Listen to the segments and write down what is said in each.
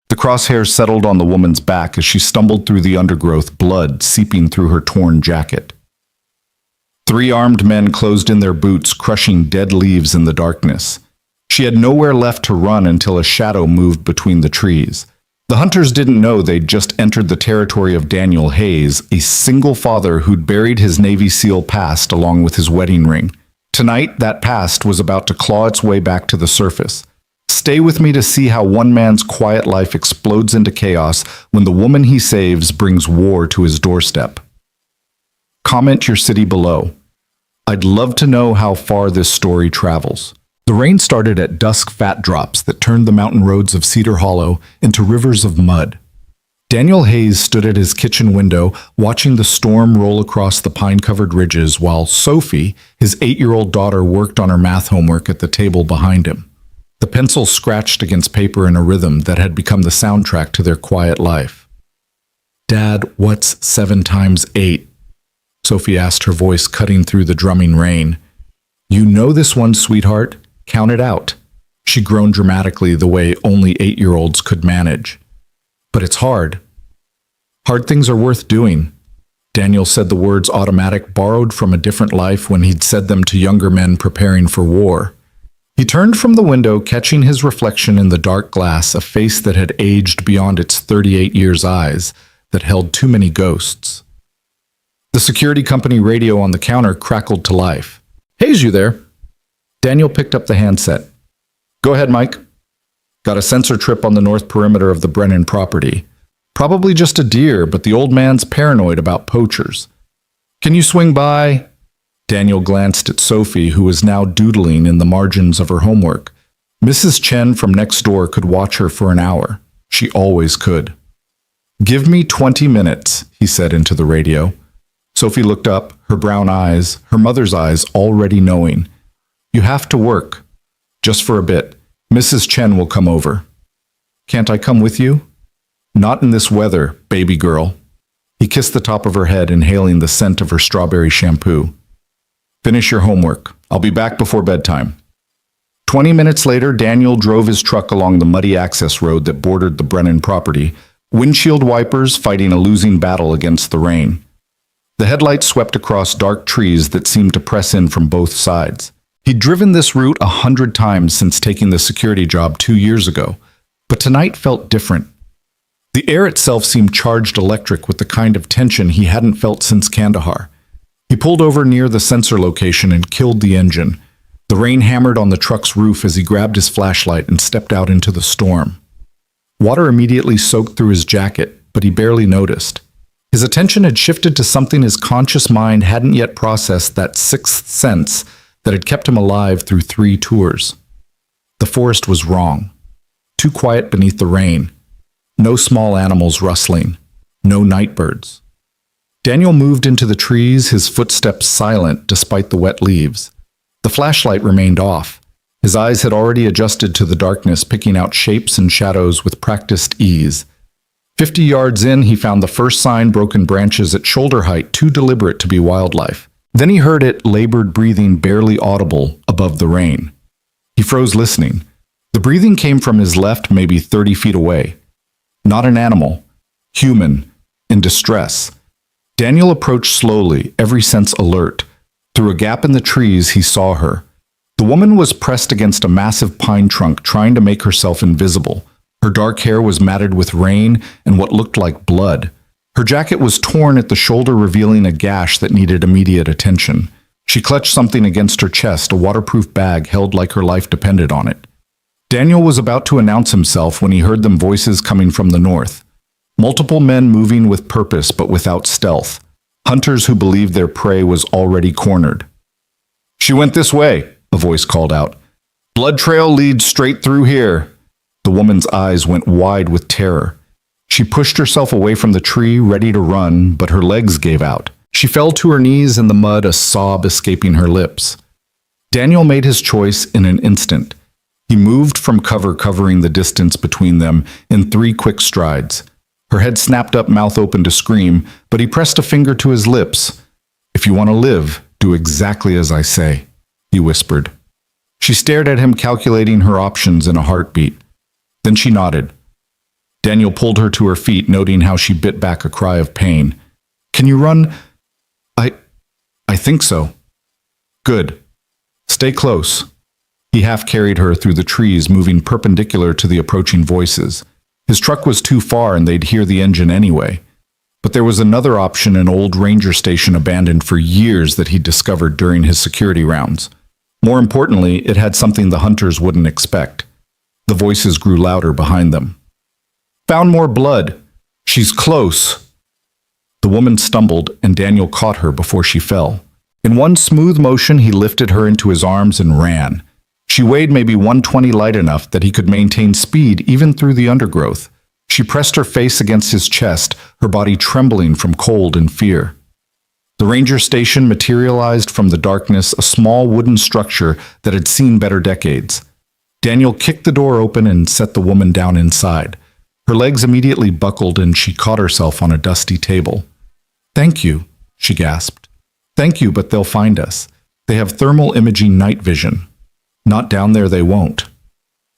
The crosshairs settled on the woman's back as she stumbled through the undergrowth, blood seeping through her torn jacket. Three armed men closed in their boots, crushing dead leaves in the darkness. She had nowhere left to run until a shadow moved between the trees. The hunters didn't know they'd just entered the territory of Daniel Hayes, a single father who'd buried his Navy SEAL past along with his wedding ring. Tonight, that past was about to claw its way back to the surface. Stay with me to see how one man's quiet life explodes into chaos when the woman he saves brings war to his doorstep. Comment your city below. I'd love to know how far this story travels. The rain started at dusk, fat drops that turned the mountain roads of Cedar Hollow into rivers of mud. Daniel Hayes stood at his kitchen window, watching the storm roll across the pine-covered ridges while Sophie, his 8-year-old daughter, worked on her math homework at the table behind him. The pencil scratched against paper in a rhythm that had become the soundtrack to their quiet life. "Dad, what's 7 times 8? Sophie asked, her voice cutting through the drumming rain. "You know this one, sweetheart. Count it out." She groaned dramatically the way only 8-year-olds could manage. "But it's hard." "Hard things are worth doing." Daniel said the words automatic, borrowed from a different life when he'd said them to younger men preparing for war. He turned from the window, catching his reflection in the dark glass, a face that had aged beyond its 38 years' eyes, that held too many ghosts. The security company radio on the counter crackled to life. "Hayes, you there?" Daniel picked up the handset. "Go ahead, Mike." "Got a sensor trip on the north perimeter of the Brennan property. Probably just a deer, but the old man's paranoid about poachers. Can you swing by?" Daniel glanced at Sophie, who was now doodling in the margins of her homework. Mrs. Chen from next door could watch her for an hour. She always could. "Give me 20 minutes, he said into the radio. Sophie looked up, her brown eyes, her mother's eyes, already knowing. "You have to work. Just for a bit. Mrs. Chen will come over." "Can't I come with you?" "Not in this weather, baby girl." He kissed the top of her head, inhaling the scent of her strawberry shampoo. "Finish your homework. I'll be back before bedtime." 20 minutes later, Daniel drove his truck along the muddy access road that bordered the Brennan property, windshield wipers fighting a losing battle against the rain. The headlights swept across dark trees that seemed to press in from both sides. He'd driven this route 100 times since taking the security job 2 years ago, but tonight felt different. The air itself seemed charged electric with the kind of tension he hadn't felt since Kandahar. He pulled over near the sensor location and killed the engine. The rain hammered on the truck's roof as he grabbed his flashlight and stepped out into the storm. Water immediately soaked through his jacket, but he barely noticed. His attention had shifted to something his conscious mind hadn't yet processed, that sixth sense that had kept him alive through 3 tours. The forest was wrong. Too quiet beneath the rain. No small animals rustling. No nightbirds. Daniel moved into the trees, his footsteps silent despite the wet leaves. The flashlight remained off. His eyes had already adjusted to the darkness, picking out shapes and shadows with practiced ease. 50 yards in, he found the first sign, broken branches at shoulder height, too deliberate to be wildlife. Then he heard it, labored breathing barely audible above the rain. He froze listening. The breathing came from his left, maybe 30 feet away. Not an animal. Human. In distress. Daniel approached slowly, every sense alert. Through a gap in the trees, he saw her. The woman was pressed against a massive pine trunk, trying to make herself invisible. Her dark hair was matted with rain and what looked like blood. Her jacket was torn at the shoulder, revealing a gash that needed immediate attention. She clutched something against her chest, a waterproof bag held like her life depended on it. Daniel was about to announce himself when he heard them voices coming from the north. Multiple men moving with purpose but without stealth. Hunters who believed their prey was already cornered. "She went this way," a voice called out. "Blood trail leads straight through here." The woman's eyes went wide with terror. She pushed herself away from the tree, ready to run, but her legs gave out. She fell to her knees in the mud, a sob escaping her lips. Daniel made his choice in an instant. He moved from cover, covering the distance between them in 3 quick strides. Her head snapped up, mouth open to scream, but he pressed a finger to his lips. "If you want to live, do exactly as I say," he whispered. She stared at him, calculating her options in a heartbeat. Then she nodded. Daniel pulled her to her feet, noting how she bit back a cry of pain. Can you run? I think so. Good. Stay close. He half carried her through the trees, moving perpendicular to the approaching voices. His truck was too far and they'd hear the engine anyway. But there was another option, an old ranger station abandoned for years that he'd discovered during his security rounds. More importantly, it had something the hunters wouldn't expect. The voices grew louder behind them. Found more blood. She's close. The woman stumbled, and Daniel caught her before she fell. In one smooth motion, he lifted her into his arms and ran. She weighed maybe 120, light enough that he could maintain speed even through the undergrowth. She pressed her face against his chest, her body trembling from cold and fear. The ranger station materialized from the darkness, a small wooden structure that had seen better decades. Daniel kicked the door open and set the woman down inside. Her legs immediately buckled and she caught herself on a dusty table. Thank you, she gasped. Thank you, but they'll find us. They have thermal imaging night vision. Not down there they won't.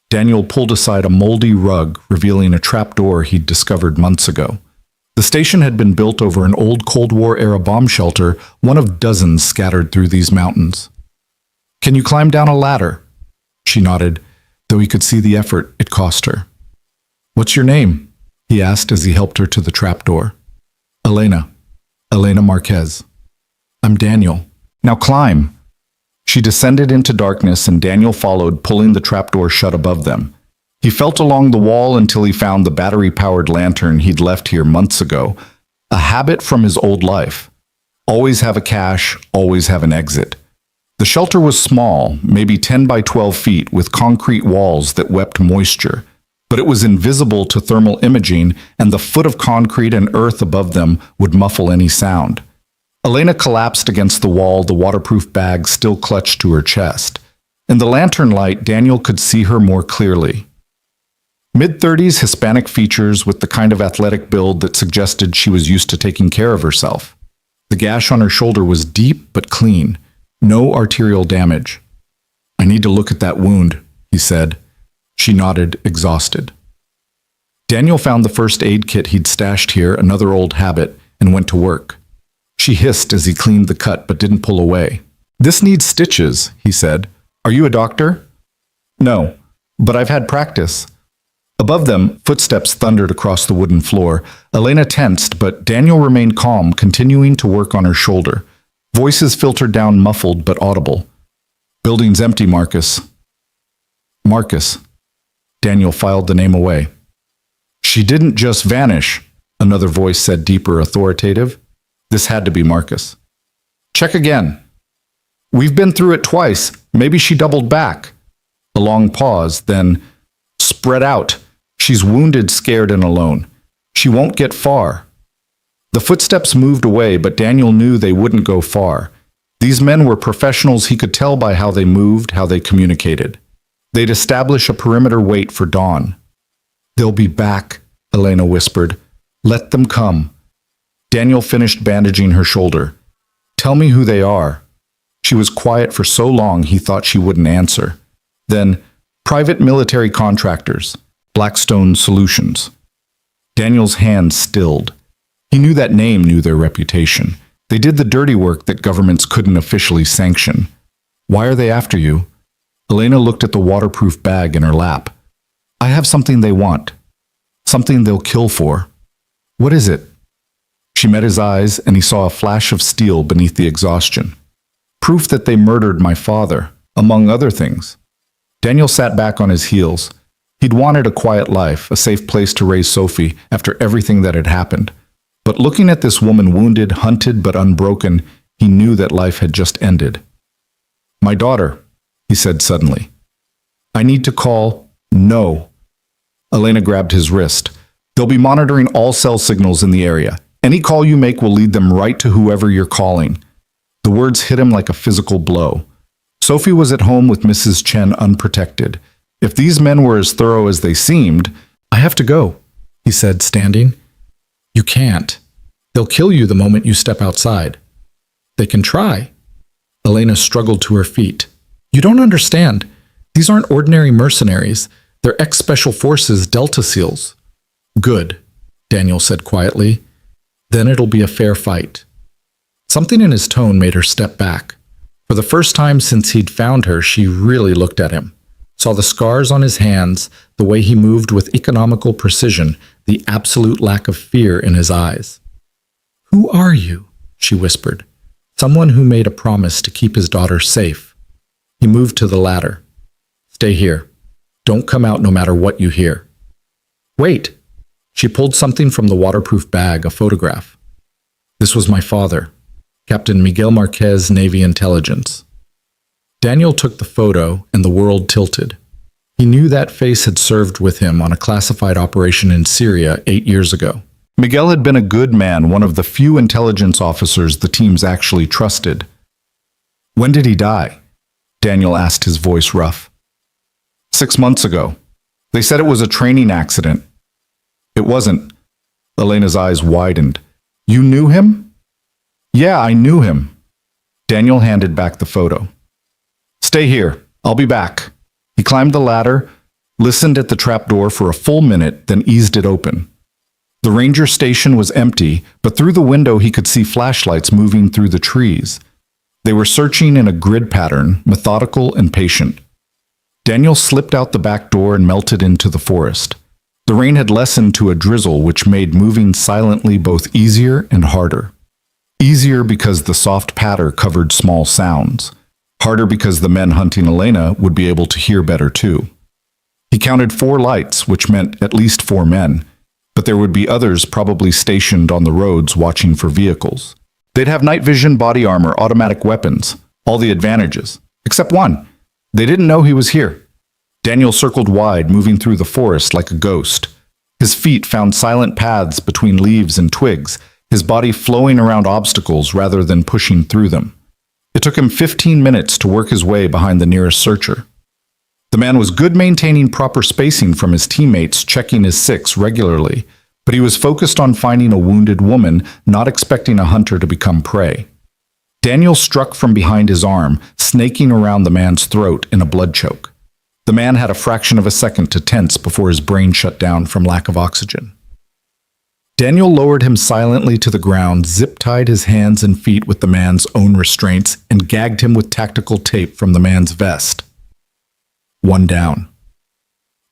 Daniel pulled aside a moldy rug, revealing a trapdoor he'd discovered months ago. The station had been built over an old Cold War-era bomb shelter, one of dozens scattered through these mountains. Can you climb down a ladder? She nodded, though he could see the effort it cost her. What's your name? He asked as he helped her to the trapdoor. Elena Marquez. I'm Daniel. Now climb. She descended into darkness and Daniel followed, pulling the trapdoor shut above them. He felt along the wall until he found the battery-powered lantern he'd left here months ago, a habit from his old life. Always have a cache, always have an exit. The shelter was small, maybe 10 by 12 feet, with concrete walls that wept moisture, but it was invisible to thermal imaging, and the foot of concrete and earth above them would muffle any sound. Elena collapsed against the wall, the waterproof bag still clutched to her chest. In the lantern light, Daniel could see her more clearly. Mid-30s Hispanic features with the kind of athletic build that suggested she was used to taking care of herself. The gash on her shoulder was deep but clean. No arterial damage. I need to look at that wound, he said. She nodded, exhausted. Daniel found the first aid kit he'd stashed here, another old habit, and went to work. She hissed as he cleaned the cut but didn't pull away. This needs stitches, he said. Are you a doctor? No, but I've had practice. Above them, footsteps thundered across the wooden floor. Elena tensed, but Daniel remained calm, continuing to work on her shoulder. Voices filtered down, muffled but audible. Building's empty, Marcus. Marcus. Daniel filed the name away. She didn't just vanish, another voice said, deeper, authoritative. This had to be Marcus. Check again. We've been through it twice. Maybe she doubled back. A long pause, then spread out. She's wounded, scared, and alone. She won't get far. The footsteps moved away, but Daniel knew they wouldn't go far. These men were professionals. He could tell by how they moved, how they communicated. They'd establish a perimeter wait for dawn. They'll be back, Elena whispered. Let them come. Daniel finished bandaging her shoulder. Tell me who they are. She was quiet for so long he thought she wouldn't answer. Then, private military contractors, Blackstone Solutions. Daniel's hands stilled. He knew that name, knew their reputation. They did the dirty work that governments couldn't officially sanction. Why are they after you? Elena looked at the waterproof bag in her lap. I have something they want. Something they'll kill for. What is it? She met his eyes, and he saw a flash of steel beneath the exhaustion. Proof that they murdered my father, among other things. Daniel sat back on his heels. He'd wanted a quiet life, a safe place to raise Sophie after everything that had happened. But looking at this woman wounded, hunted, but unbroken, he knew that life had just ended. My daughter, he said suddenly. I need to call. No. Elena grabbed his wrist. They'll be monitoring all cell signals in the area. Any call you make will lead them right to whoever you're calling. The words hit him like a physical blow. Sophie was at home with Mrs. Chen unprotected. If these men were as thorough as they seemed, I have to go, he said, standing. You can't. They'll kill you the moment you step outside. They can try. Elena struggled to her feet. You don't understand. These aren't ordinary mercenaries. They're ex-special forces Delta SEALs. Good, Daniel said quietly. Then it'll be a fair fight. Something in his tone made her step back. For the first time since he'd found her, she really looked at him, saw the scars on his hands, the way he moved with economical precision, the absolute lack of fear in his eyes. "Who are you?" she whispered. "Someone who made a promise to keep his daughter safe." He moved to the ladder. "Stay here. Don't come out no matter what you hear." "Wait." She pulled something from the waterproof bag, a photograph. "This was my father, Captain Miguel Marquez, Navy Intelligence." Daniel took the photo, and the world tilted. He knew that face had served with him on a classified operation in Syria 8 years ago. Miguel had been a good man, one of the few intelligence officers the teams actually trusted. "When did he die?" Daniel asked, his voice rough. 6 months ago. They said it was a training accident. It wasn't. Elena's eyes widened. "You knew him?" "Yeah, I knew him." Daniel handed back the photo. "Stay here. I'll be back." He climbed the ladder, listened at the trapdoor for a full minute, then eased it open. The ranger station was empty, but through the window he could see flashlights moving through the trees. They were searching in a grid pattern, methodical and patient. Daniel slipped out the back door and melted into the forest. The rain had lessened to a drizzle, which made moving silently both easier and harder. Easier because the soft patter covered small sounds. Harder because the men hunting Elena would be able to hear better too. He counted 4 lights, which meant at least 4 men, but there would be others probably stationed on the roads watching for vehicles. They'd have night vision, body armor, automatic weapons, all the advantages, except one. They didn't know he was here. Daniel circled wide, moving through the forest like a ghost. His feet found silent paths between leaves and twigs, his body flowing around obstacles rather than pushing through them. It took him 15 minutes to work his way behind the nearest searcher. The man was good, maintaining proper spacing from his teammates, checking his 6 regularly, but he was focused on finding a wounded woman, not expecting a hunter to become prey. Daniel struck from behind his arm, snaking around the man's throat in a blood choke. The man had a fraction of a second to tense before his brain shut down from lack of oxygen. Daniel lowered him silently to the ground, zip-tied his hands and feet with the man's own restraints, and gagged him with tactical tape from the man's vest. 1 down.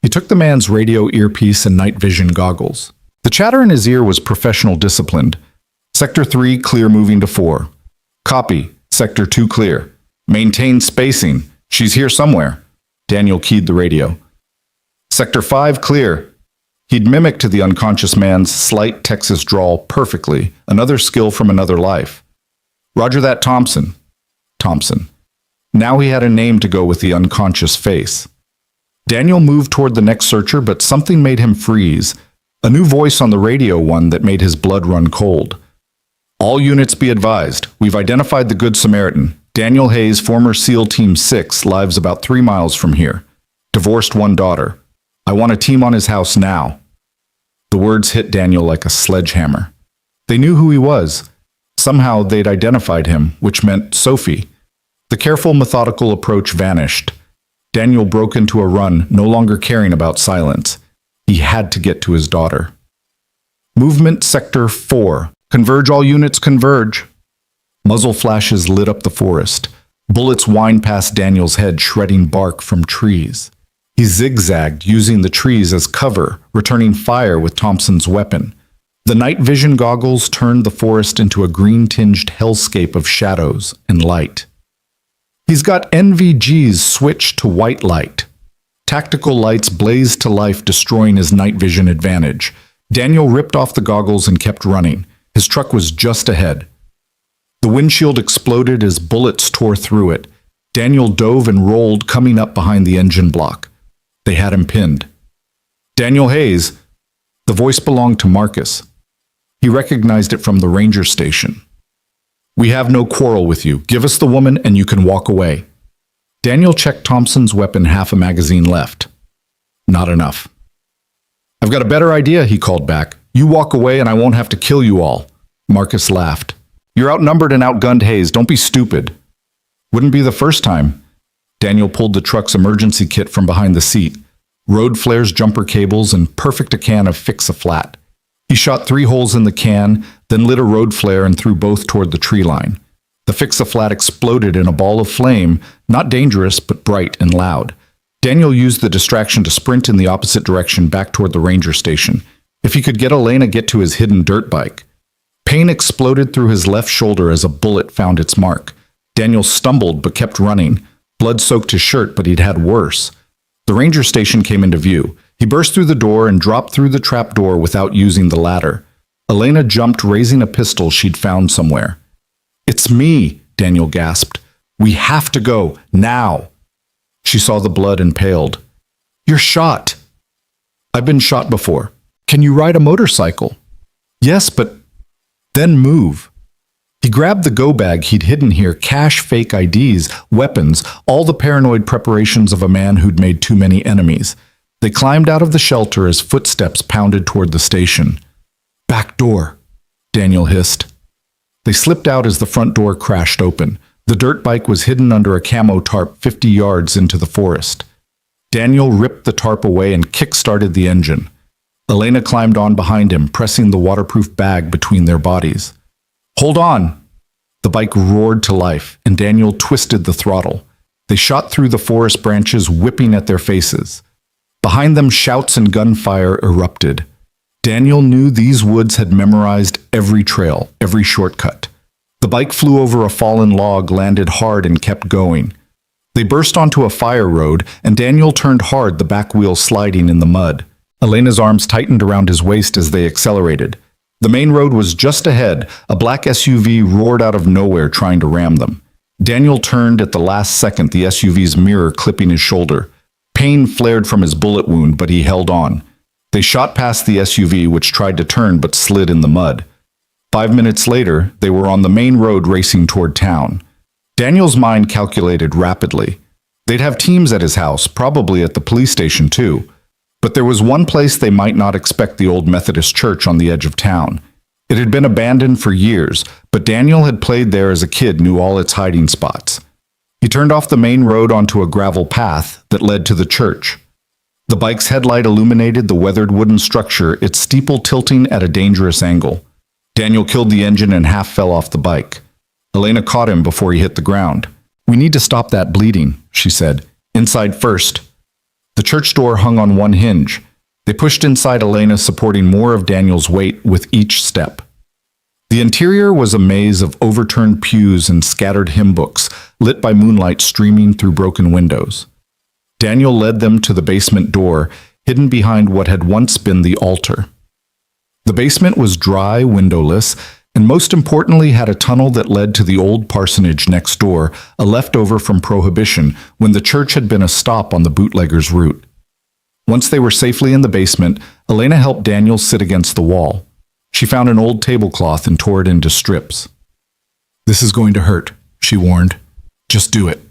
He took the man's radio earpiece and night vision goggles. The chatter in his ear was professional disciplined. "Sector 3 clear, moving to 4. Copy. Sector 2 clear. Maintain spacing. She's here somewhere." Daniel keyed the radio. "Sector 5 clear." He'd mimicked the unconscious man's slight Texas drawl perfectly, another skill from another life. "Roger that, Thompson." Thompson. Now he had a name to go with the unconscious face. Daniel moved toward the next searcher, but something made him freeze. A new voice on the radio, one that made his blood run cold. "All units be advised. We've identified the Good Samaritan. Daniel Hayes, former SEAL Team 6, lives about 3 miles from here. Divorced 1 daughter. I want a team on his house now." The words hit Daniel like a sledgehammer. They knew who he was. Somehow they'd identified him, which meant Sophie. The careful, methodical approach vanished. Daniel broke into a run, no longer caring about silence. He had to get to his daughter. "Movement Sector 4. Converge, all units, converge." Muzzle flashes lit up the forest. Bullets whined past Daniel's head, shredding bark from trees. He zigzagged, using the trees as cover, returning fire with Thompson's weapon. The night vision goggles turned the forest into a green-tinged hellscape of shadows and light. He's got NVGs switched to white light. Tactical lights blazed to life, destroying his night vision advantage. Daniel ripped off the goggles and kept running. His truck was just ahead. The windshield exploded as bullets tore through it. Daniel dove and rolled, coming up behind the engine block. They had him pinned. "Daniel Hayes." The voice belonged to Marcus. He recognized it from the ranger station. "We have no quarrel with you. Give us the woman and you can walk away." Daniel checked Thompson's weapon, half a magazine left. Not enough. "I've got a better idea," he called back. "You walk away and I won't have to kill you all." Marcus laughed. "You're outnumbered and outgunned, Hayes. Don't be stupid." "Wouldn't be the first time." Daniel pulled the truck's emergency kit from behind the seat. road flares, jumper cables, and perfect a can of Fix-A-Flat. He shot 3 holes in the can, then lit a road flare and threw both toward the tree line. The Fix-A-Flat exploded in a ball of flame, not dangerous, but bright and loud. Daniel used the distraction to sprint in the opposite direction back toward the ranger station. If he could get to his hidden dirt bike. Pain exploded through his left shoulder as a bullet found its mark. Daniel stumbled but kept running. Blood soaked his shirt, but he'd had worse. The ranger station came into view. He burst through the door and dropped through the trap door without using the ladder. Elena jumped, raising a pistol she'd found somewhere. "It's me," Daniel gasped. "We have to go, now." She saw the blood and paled. "You're shot." "I've been shot before." "Can you ride a motorcycle?" "Yes, but..." "Then move." He grabbed the go bag he'd hidden here, cash, fake IDs, weapons, all the paranoid preparations of a man who'd made too many enemies. They climbed out of the shelter as footsteps pounded toward the station. "Back door," Daniel hissed. They slipped out as the front door crashed open. The dirt bike was hidden under a camo tarp 50 yards into the forest. Daniel ripped the tarp away and kick-started the engine. Elena climbed on behind him, pressing the waterproof bag between their bodies. "Hold on!" The bike roared to life, and Daniel twisted the throttle. They shot through the forest branches, whipping at their faces. Behind them, shouts and gunfire erupted. Daniel knew these woods had memorized every trail, every shortcut. The bike flew over a fallen log, landed hard, and kept going. They burst onto a fire road, and Daniel turned hard, the back wheel sliding in the mud. Elena's arms tightened around his waist as they accelerated. The main road was just ahead. A black SUV roared out of nowhere, trying to ram them. Daniel turned at the last second, the SUV's mirror clipping his shoulder. Pain flared from his bullet wound, but he held on. They shot past the SUV, which tried to turn but slid in the mud. 5 minutes later, they were on the main road racing toward town. Daniel's mind calculated rapidly. They'd have teams at his house, probably at the police station too. But there was one place they might not expect: the old Methodist church on the edge of town. It had been abandoned for years, but Daniel had played there as a kid, knew all its hiding spots. He turned off the main road onto a gravel path that led to the church. The bike's headlight illuminated the weathered wooden structure, its steeple tilting at a dangerous angle. Daniel killed the engine and half fell off the bike. Elena caught him before he hit the ground. "We need to stop that bleeding," she said. "Inside first." The church door hung on one hinge. They pushed inside, Elena supporting more of Daniel's weight with each step. The interior was a maze of overturned pews and scattered hymn books, lit by moonlight streaming through broken windows. Daniel led them to the basement door, hidden behind what had once been the altar. The basement was dry, windowless, and most importantly had a tunnel that led to the old parsonage next door, a leftover from Prohibition, when the church had been a stop on the bootlegger's route. Once they were safely in the basement, Elena helped Daniel sit against the wall. She found an old tablecloth and tore it into strips. "This is going to hurt," she warned. "Just do it."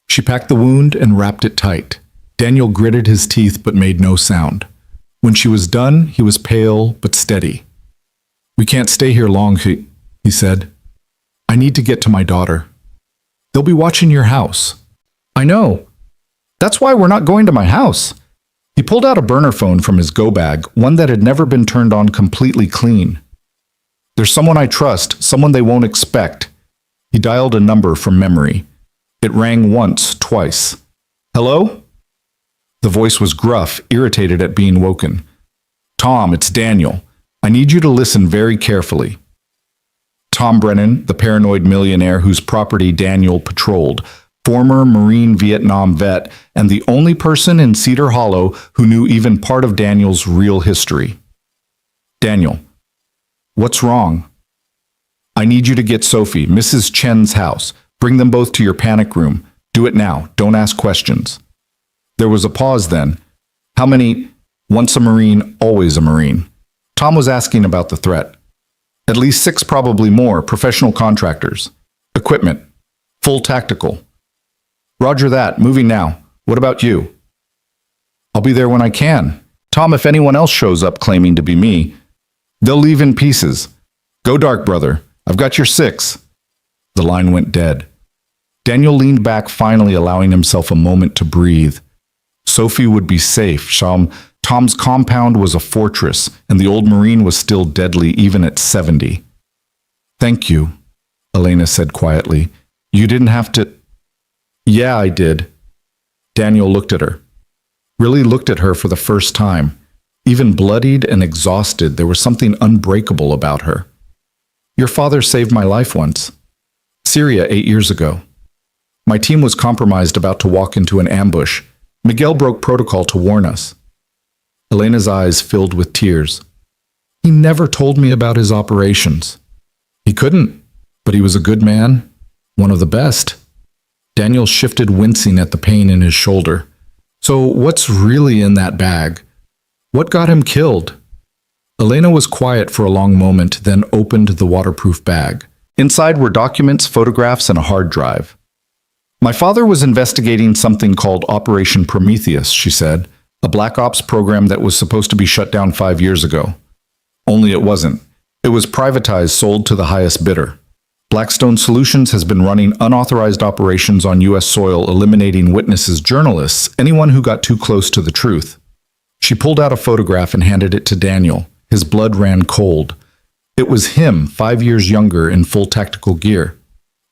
She packed the wound and wrapped it tight. Daniel gritted his teeth but made no sound. When she was done, he was pale but steady. "We can't stay here long," he said. "I need to get to my daughter. They'll be watching your house." "I know. That's why we're not going to my house." He pulled out a burner phone from his go bag, one that had never been turned on completely clean. "There's someone I trust, someone they won't expect." He dialed a number from memory. It rang once, twice. "Hello?" The voice was gruff, irritated at being woken. "Tom, it's Daniel. I need you to listen very carefully." Tom Brennan, the paranoid millionaire whose property Daniel patrolled, former Marine Vietnam vet, and the only person in Cedar Hollow who knew even part of Daniel's real history. "Daniel, what's wrong?" "I need you to get Sophie, Mrs. Chen's house. Bring them both to your panic room. Do it now. Don't ask questions." There was a pause then. "How many?" "Once a Marine, always a Marine." Tom was asking about the threat. "At least 6, probably more, professional contractors. Equipment. Full tactical." "Roger that. Moving now. What about you?" "I'll be there when I can. Tom, if anyone else shows up claiming to be me, they'll leave in pieces. Go dark, brother. I've got your 6. The line went dead. Daniel leaned back, finally allowing himself a moment to breathe. Sophie would be safe. Tom's compound was a fortress, and the old Marine was still deadly even at 70. Thank you, Elena said quietly. You didn't have to... Yeah, I did. Daniel looked at her. Really looked at her for the first time. Even bloodied and exhausted, there was something unbreakable about her. Your father saved my life once. Syria 8 years ago. My team was compromised about to walk into an ambush. Miguel broke protocol to warn us. Elena's eyes filled with tears. He never told me about his operations. He couldn't, but he was a good man, one of the best. Daniel shifted, wincing at the pain in his shoulder. So what's really in that bag? What got him killed? Elena was quiet for a long moment, then opened the waterproof bag. Inside were documents, photographs, and a hard drive. My father was investigating something called Operation Prometheus, she said, a black ops program that was supposed to be shut down 5 years ago. Only it wasn't. It was privatized, sold to the highest bidder. Blackstone Solutions has been running unauthorized operations on U.S. soil, eliminating witnesses, journalists, anyone who got too close to the truth. She pulled out a photograph and handed it to Daniel. His blood ran cold. It was him, 5 years younger, in full tactical gear.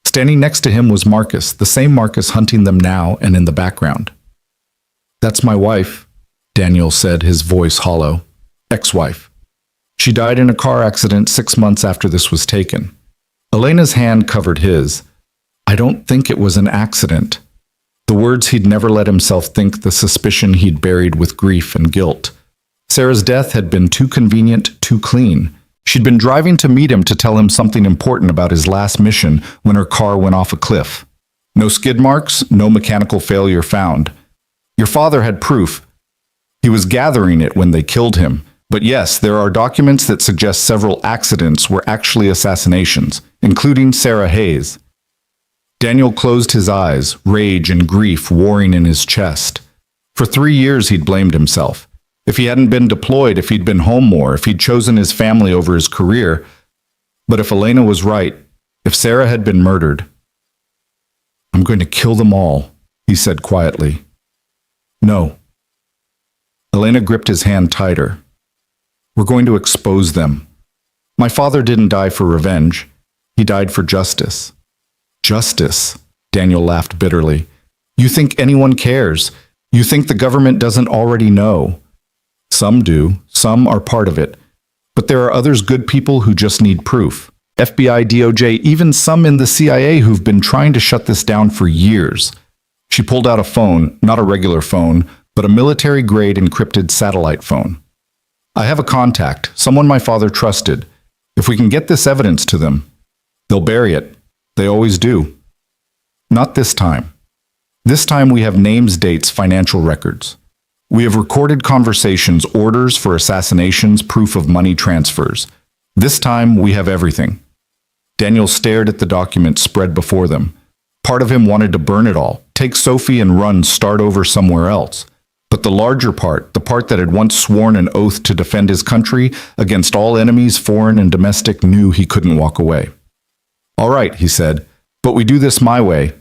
Standing next to him was Marcus, the same Marcus hunting them now and in the background. That's my wife, Daniel said, his voice hollow. Ex-wife. She died in a car accident 6 months after this was taken. Elena's hand covered his. I don't think it was an accident. The words he'd never let himself think, the suspicion he'd buried with grief and guilt. Sarah's death had been too convenient, too clean. She'd been driving to meet him to tell him something important about his last mission when her car went off a cliff. No skid marks, no mechanical failure found. Your father had proof. He was gathering it when they killed him. But yes, there are documents that suggest several accidents were actually assassinations, including Sarah Hayes. Daniel closed his eyes, rage and grief warring in his chest. For 3 years he'd blamed himself. If he hadn't been deployed, if he'd been home more, if he'd chosen his family over his career. But if Elena was right, if Sarah had been murdered... I'm going to kill them all, he said quietly. No. Elena gripped his hand tighter. We're going to expose them. My father didn't die for revenge. He died for justice. Justice, Daniel laughed bitterly. You think anyone cares? You think the government doesn't already know? Some do. Some are part of it. But there are others, good people who just need proof. FBI, DOJ, even some in the CIA who've been trying to shut this down for years. She pulled out a phone, not a regular phone, but a military-grade encrypted satellite phone. I have a contact, someone my father trusted. If we can get this evidence to them, they'll bury it. They always do. Not this time. This time we have names, dates, financial records. We have recorded conversations, orders for assassinations, proof of money transfers. This time we have everything. Daniel stared at the document spread before them. Part of him wanted to burn it all, take Sophie and run, start over somewhere else. But the larger part, the part that had once sworn an oath to defend his country against all enemies, foreign and domestic, knew he couldn't walk away. All right, he said, but we do this my way.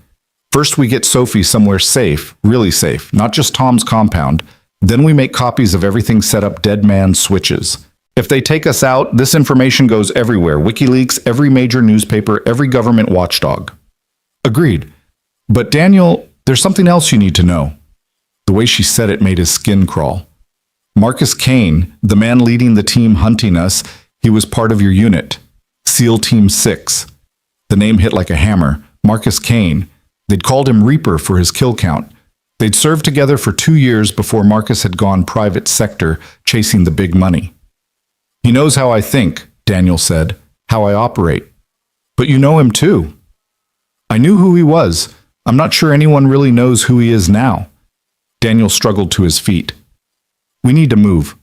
First we get Sophie somewhere safe, really safe, not just Tom's compound. Then we make copies of everything, set up dead man switches. If they take us out, this information goes everywhere. WikiLeaks, every major newspaper, every government watchdog. Agreed. But Daniel, there's something else you need to know. The way she said it made his skin crawl. Marcus Kane, the man leading the team hunting us, he was part of your unit. SEAL Team 6. The name hit like a hammer. Marcus Kane. They'd called him Reaper for his kill count. They'd served together for 2 years before Marcus had gone private sector, chasing the big money. He knows how I think, Daniel said, how I operate. But you know him too. I knew who he was. I'm not sure anyone really knows who he is now. Daniel struggled to his feet. We need to move.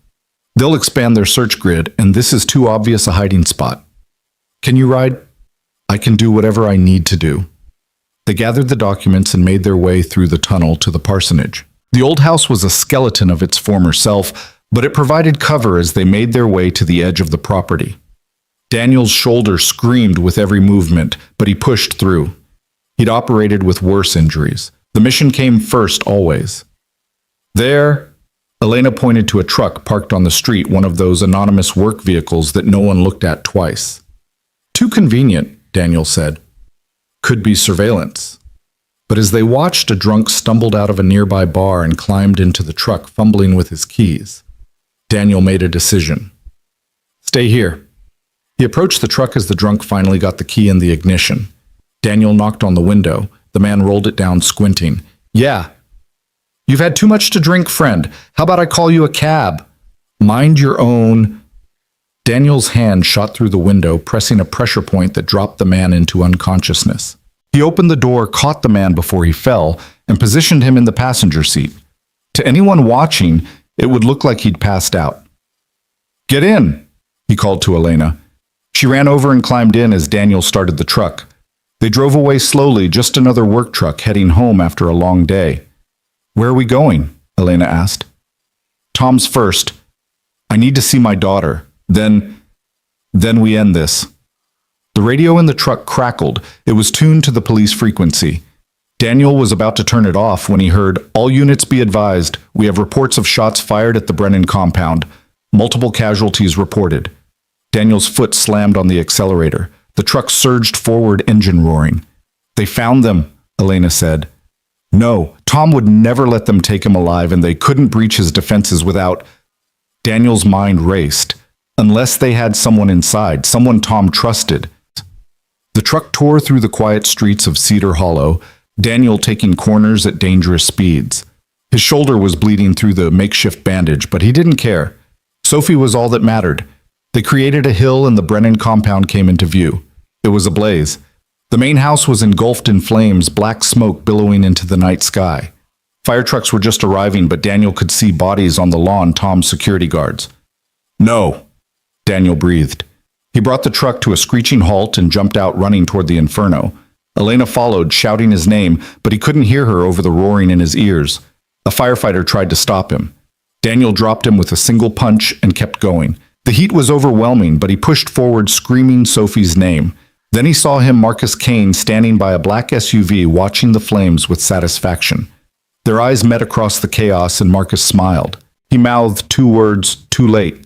They'll expand their search grid, and this is too obvious a hiding spot. Can you ride? I can do whatever I need to do. They gathered the documents and made their way through the tunnel to the parsonage. The old house was a skeleton of its former self, but it provided cover as they made their way to the edge of the property. Daniel's shoulder screamed with every movement, but he pushed through. He'd operated with worse injuries. The mission came first always. There, Elena pointed to a truck parked on the street, one of those anonymous work vehicles that no one looked at twice. Too convenient, Daniel said. Could be surveillance. But as they watched, a drunk stumbled out of a nearby bar and climbed into the truck, fumbling with his keys. Daniel made a decision. Stay here. He approached the truck as the drunk finally got the key in the ignition. Daniel knocked on the window. The man rolled it down, squinting. Yeah. You've had too much to drink, friend. How about I call you a cab? Mind your own. Daniel's hand shot through the window, pressing a pressure point that dropped the man into unconsciousness. He opened the door, caught the man before he fell, and positioned him in the passenger seat. To anyone watching, it would look like he'd passed out. Get in, he called to Elena. She ran over and climbed in as Daniel started the truck. They drove away slowly, just another work truck heading home after a long day. Where are we going? Elena asked. Tom's first. I need to see my daughter. Then we end this. The radio in the truck crackled. It was tuned to the police frequency. Daniel was about to turn it off when he heard, "All units be advised. We have reports of shots fired at the Brennan compound. Multiple casualties reported." Daniel's foot slammed on the accelerator. The truck surged forward, engine roaring. They found them, Elena said. No, Tom would never let them take him alive, and they couldn't breach his defenses without... Daniel's mind raced. Unless they had someone inside, someone Tom trusted. The truck tore through the quiet streets of Cedar Hollow, Daniel taking corners at dangerous speeds. His shoulder was bleeding through the makeshift bandage, but he didn't care. Sophie was all that mattered. They created a hill and the Brennan compound came into view. It was ablaze. The main house was engulfed in flames, black smoke billowing into the night sky. Fire trucks were just arriving, but Daniel could see bodies on the lawn, Tom's security guards. No, Daniel breathed. He brought the truck to a screeching halt and jumped out running toward the inferno. Elena followed, shouting his name, but he couldn't hear her over the roaring in his ears. A firefighter tried to stop him. Daniel dropped him with a single punch and kept going. The heat was overwhelming, but he pushed forward, screaming Sophie's name. Then he saw him, Marcus Kane, standing by a black SUV, watching the flames with satisfaction. Their eyes met across the chaos, and Marcus smiled. He mouthed 2 words, "Too late."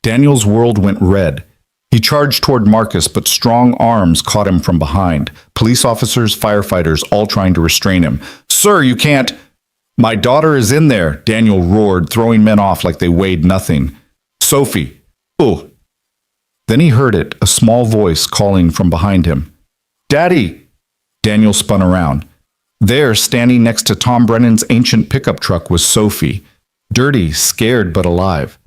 Daniel's world went red. He charged toward Marcus, but strong arms caught him from behind. Police officers, firefighters, all trying to restrain him. "Sir, you can't—" "My daughter is in there," Daniel roared, throwing men off like they weighed nothing. "Sophie. Oh." Then he heard it, a small voice calling from behind him. "Daddy!" Daniel spun around. There, standing next to Tom Brennan's ancient pickup truck, was Sophie. Dirty, scared, but alive.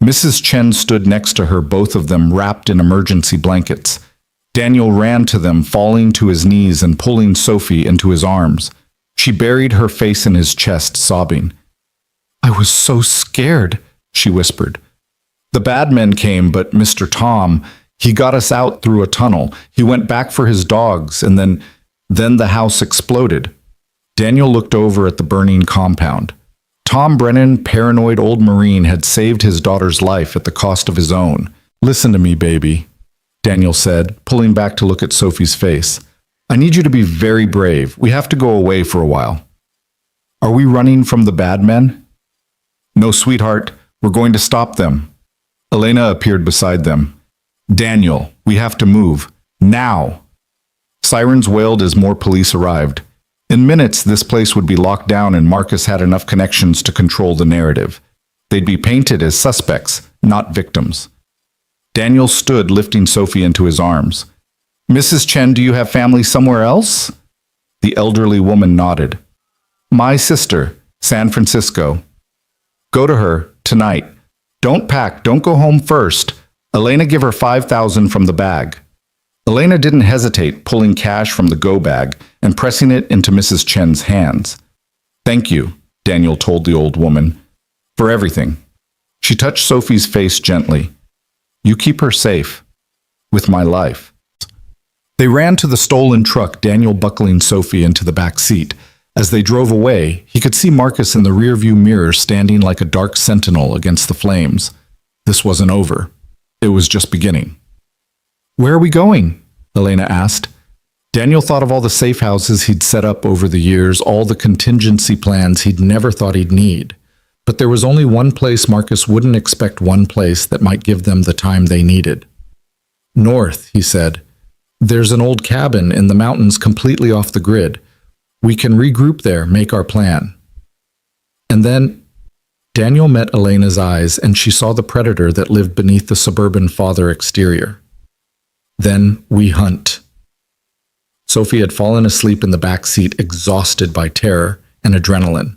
Mrs. Chen stood next to her, both of them wrapped in emergency blankets. Daniel ran to them, falling to his knees and pulling Sophie into his arms. She buried her face in his chest, sobbing. "I was so scared," she whispered. "The bad men came, but Mr. Tom, he got us out through a tunnel. He went back for his dogs, and then the house exploded." Daniel looked over at the burning compound. Tom Brennan, paranoid old Marine, had saved his daughter's life at the cost of his own. "Listen to me, baby," Daniel said, pulling back to look at Sophie's face. "I need you to be very brave. We have to go away for a while." "Are we running from the bad men?" "No, sweetheart. We're going to stop them." Elena appeared beside them. "Daniel, we have to move. Now!" Sirens wailed as more police arrived. In minutes, this place would be locked down, and Marcus had enough connections to control the narrative. They'd be painted as suspects, not victims. Daniel stood, lifting Sophie into his arms. "Mrs. Chen, do you have family somewhere else?" The elderly woman nodded. "My sister, San Francisco." "Go to her, tonight. Don't pack, don't go home first. Elena, give her 5,000 from the bag." Elena didn't hesitate, pulling cash from the go bag and pressing it into Mrs. Chen's hands. "Thank you," Daniel told the old woman, "for everything." She touched Sophie's face gently. "You keep her safe. With my life." They ran to the stolen truck, Daniel buckling Sophie into the back seat. As they drove away, he could see Marcus in the rearview mirror standing like a dark sentinel against the flames. This wasn't over. It was just beginning. "Where are we going?" Elena asked. Daniel thought of all the safe houses he'd set up over the years, all the contingency plans he'd never thought he'd need. But there was only one place Marcus wouldn't expect, one place that might give them the time they needed. North, he said. There's an old cabin in the mountains completely off the grid. We can regroup there, make our plan. And then Daniel met Elena's eyes, and she saw the predator that lived beneath the suburban father exterior. Then we hunt. Sophie had fallen asleep in the back seat, exhausted by terror and adrenaline.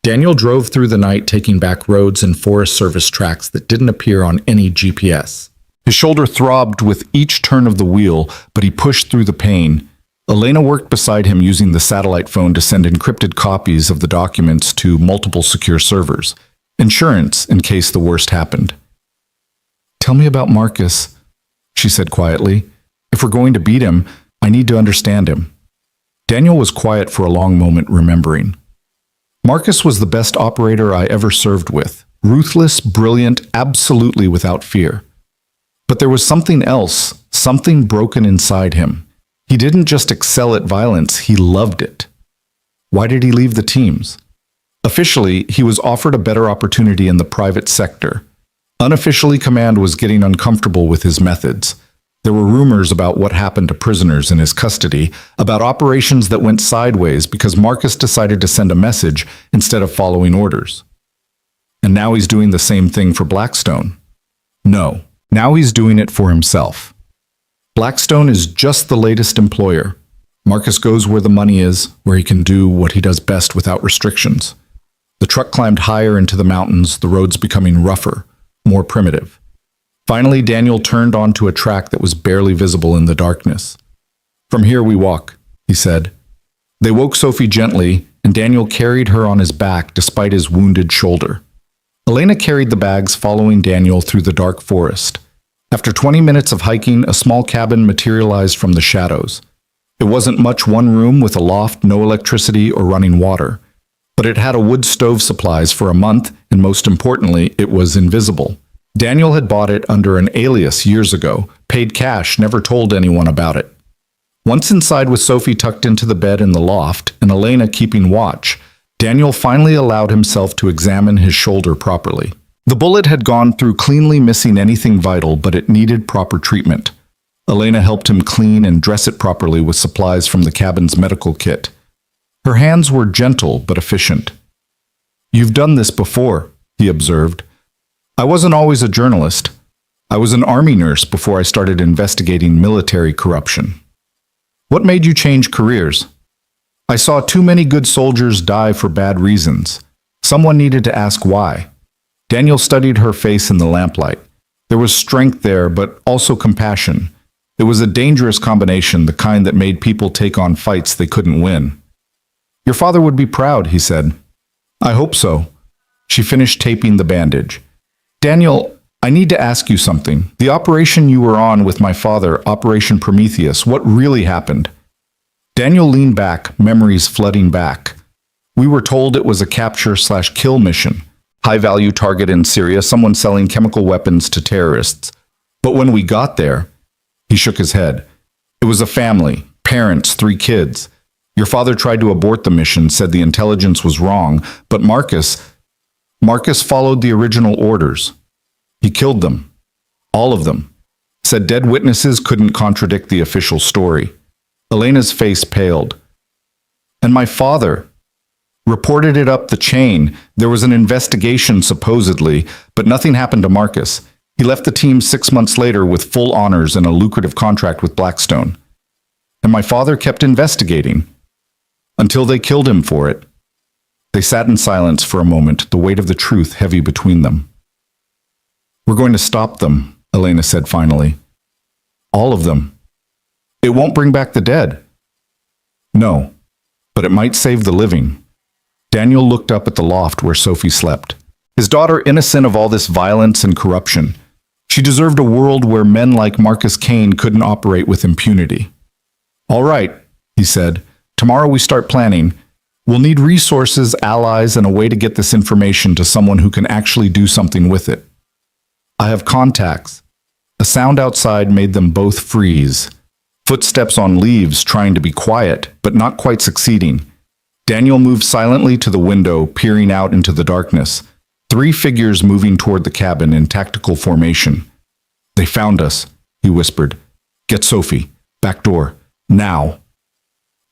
Daniel drove through the night, taking back roads and Forest Service tracks that didn't appear on any GPS. His shoulder throbbed with each turn of the wheel, but he pushed through the pain. Elena worked beside him, using the satellite phone to send encrypted copies of the documents to multiple secure servers. Insurance in case the worst happened. "Tell me about Marcus," she said quietly. "If we're going to beat him, I need to understand him." Daniel was quiet for a long moment, remembering. Marcus was the best operator I ever served with. Ruthless, brilliant, absolutely without fear. But there was something else, something broken inside him. He didn't just excel at violence, he loved it. Why did he leave the teams? Officially, he was offered a better opportunity in the private sector. Unofficially, command was getting uncomfortable with his methods. There were rumors about what happened to prisoners in his custody, about operations that went sideways because Marcus decided to send a message instead of following orders. And now he's doing the same thing for Blackstone. No, now he's doing it for himself. Blackstone is just the latest employer. Marcus goes where the money is, where he can do what he does best without restrictions. The truck climbed higher into the mountains, the roads becoming rougher, more primitive. Finally, Daniel turned onto a track that was barely visible in the darkness. "From here we walk," he said. They woke Sophie gently, and Daniel carried her on his back despite his wounded shoulder. Elena carried the bags, following Daniel through the dark forest. After 20 minutes of hiking, a small cabin materialized from the shadows. It wasn't much, one room with a loft, no electricity or running water. But it had a wood stove, supplies for a month, and most importantly, it was invisible. Daniel had bought it under an alias years ago, paid cash, never told anyone about it. Once inside, with Sophie tucked into the bed in the loft and Elena keeping watch, Daniel finally allowed himself to examine his shoulder properly. The bullet had gone through cleanly, missing anything vital, but it needed proper treatment. Elena helped him clean and dress it properly with supplies from the cabin's medical kit. Her hands were gentle but efficient. "You've done this before," he observed. "I wasn't always a journalist. I was an army nurse before I started investigating military corruption." "What made you change careers?" "I saw too many good soldiers die for bad reasons. Someone needed to ask why." Daniel studied her face in the lamplight. There was strength there, but also compassion. It was a dangerous combination, the kind that made people take on fights they couldn't win. "Your father would be proud," he said. "I hope so." She finished taping the bandage. "Daniel, I need to ask you something. The operation you were on with my father, Operation Prometheus, what really happened?" Daniel leaned back, memories flooding back. "We were told it was a capture/kill mission. High-value target in Syria, someone selling chemical weapons to terrorists. But when we got there," he shook his head, "it was a family, parents, 3 kids. Your father tried to abort the mission, said the intelligence was wrong, but Marcus followed the original orders. He killed them. All of them. Said dead witnesses couldn't contradict the official story." Elena's face paled. "And my father reported it up the chain. There was an investigation, supposedly, but nothing happened to Marcus. He left the team 6 months later with full honors and a lucrative contract with Blackstone. And my father kept investigating. Until they killed him for it." They sat in silence for a moment, the weight of the truth heavy between them. "We're going to stop them," Elena said finally. "All of them. It won't bring back the dead." "No, but it might save the living." Daniel looked up at the loft where Sophie slept. His daughter, innocent of all this violence and corruption. She deserved a world where men like Marcus Kane couldn't operate with impunity. "All right," he said. "Tomorrow we start planning. We'll need resources, allies, and a way to get this information to someone who can actually do something with it. I have contacts." A sound outside made them both freeze. Footsteps on leaves, trying to be quiet, but not quite succeeding. Daniel moved silently to the window, peering out into the darkness. 3 figures moving toward the cabin in tactical formation. "They found us," he whispered. "Get Sophie. Back door. Now."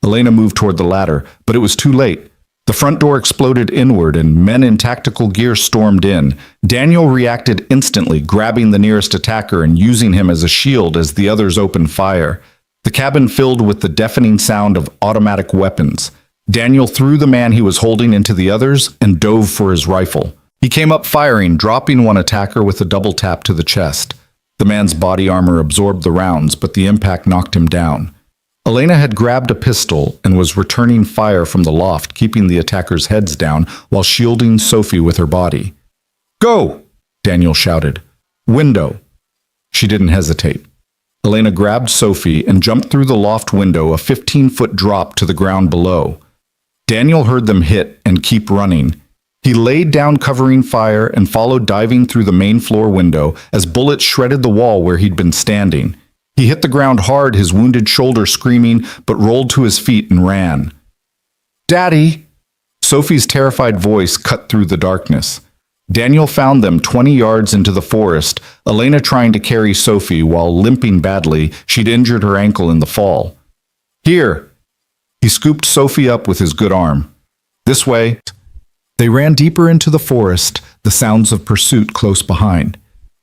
Elena moved toward the ladder, but it was too late. The front door exploded inward and men in tactical gear stormed in. Daniel reacted instantly, grabbing the nearest attacker and using him as a shield as the others opened fire. The cabin filled with the deafening sound of automatic weapons. Daniel threw the man he was holding into the others and dove for his rifle. He came up firing, dropping one attacker with a double tap to the chest. The man's body armor absorbed the rounds, but the impact knocked him down. Elena had grabbed a pistol and was returning fire from the loft, keeping the attackers' heads down while shielding Sophie with her body. "Go!" Daniel shouted. "Window." She didn't hesitate. Elena grabbed Sophie and jumped through the loft window, a 15-foot drop to the ground below. Daniel heard them hit and keep running. He laid down covering fire and followed, diving through the main floor window as bullets shredded the wall where he'd been standing. He hit the ground hard, his wounded shoulder screaming, but rolled to his feet and ran. "Daddy!" Sophie's terrified voice cut through the darkness. Daniel found them 20 yards into the forest, Elena trying to carry Sophie while limping badly. She'd injured her ankle in the fall. "Here!" He scooped Sophie up with his good arm. "This way." They ran deeper into the forest, the sounds of pursuit close behind.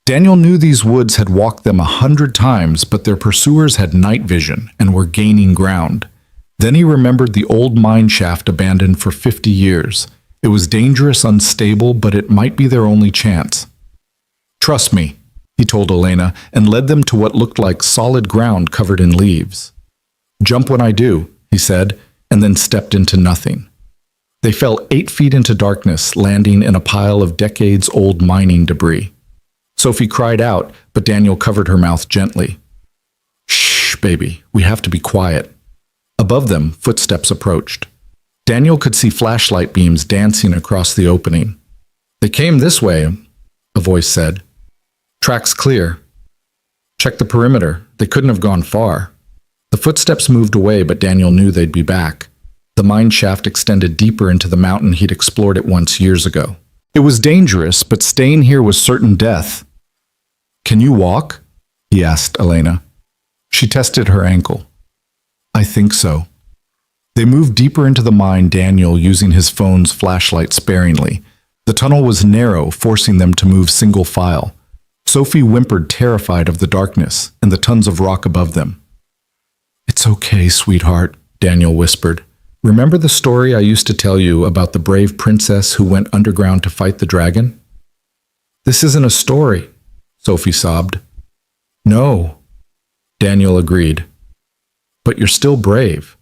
Daniel knew these woods had walked them 100 times, but their pursuers had night vision and were gaining ground. Then he remembered the old mine shaft abandoned for 50 years. It was dangerous, unstable, but it might be their only chance. "Trust me," he told Elena, and led them to what looked like solid ground covered in leaves. "Jump when I do," he said, and then stepped into nothing. They fell 8 feet into darkness, landing in a pile of decades-old mining debris. Sophie cried out, but Daniel covered her mouth gently. "Shh, baby, we have to be quiet." Above them, footsteps approached. Daniel could see flashlight beams dancing across the opening. "They came this way," a voice said. "Track's clear. Check the perimeter. They couldn't have gone far." The footsteps moved away, but Daniel knew they'd be back. The mine shaft extended deeper into the mountain he'd explored it once years ago. It was dangerous, but staying here was certain death. "Can you walk?" he asked Elena. She tested her ankle. "I think so." They moved deeper into the mine, Daniel using his phone's flashlight sparingly. The tunnel was narrow, forcing them to move single file. Sophie whimpered, terrified of the darkness and the tons of rock above them. "It's okay, sweetheart," Daniel whispered. "Remember the story I used to tell you about the brave princess who went underground to fight the dragon?" "This isn't a story," Sophie sobbed. "No," Daniel agreed. "But you're still brave."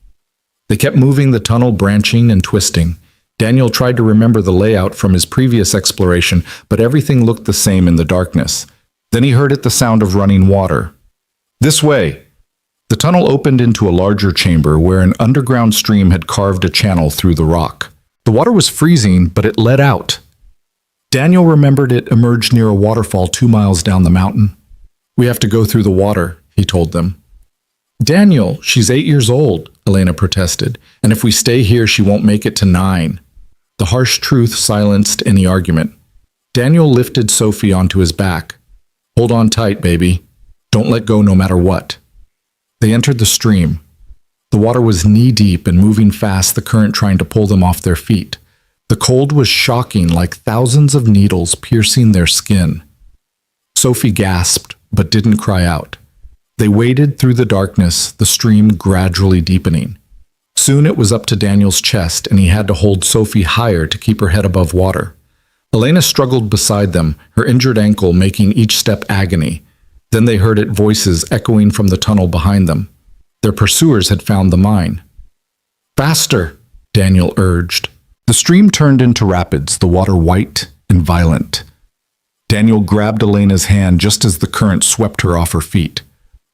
They kept moving, the tunnel branching and twisting. Daniel tried to remember the layout from his previous exploration, but everything looked the same in the darkness. Then he heard the sound of running water. "This way!" The tunnel opened into a larger chamber where an underground stream had carved a channel through the rock. The water was freezing, but it led out. Daniel remembered it emerged near a waterfall 2 miles down the mountain. "We have to go through the water," he told them. "Daniel, she's 8 years old," Elena protested, "and if we stay here, she won't make it to 9. The harsh truth silenced any argument. Daniel lifted Sophie onto his back. "Hold on tight, baby. Don't let go no matter what." They entered the stream. The water was knee-deep and moving fast, the current trying to pull them off their feet. The cold was shocking, like thousands of needles piercing their skin. Sophie gasped, but didn't cry out. They waded through the darkness, the stream gradually deepening. Soon it was up to Daniel's chest, and he had to hold Sophie higher to keep her head above water. Elena struggled beside them, her injured ankle making each step agony. Then they heard voices echoing from the tunnel behind them. Their pursuers had found the mine. "Faster!" Daniel urged. The stream turned into rapids, the water white and violent. Daniel grabbed Elena's hand just as the current swept her off her feet.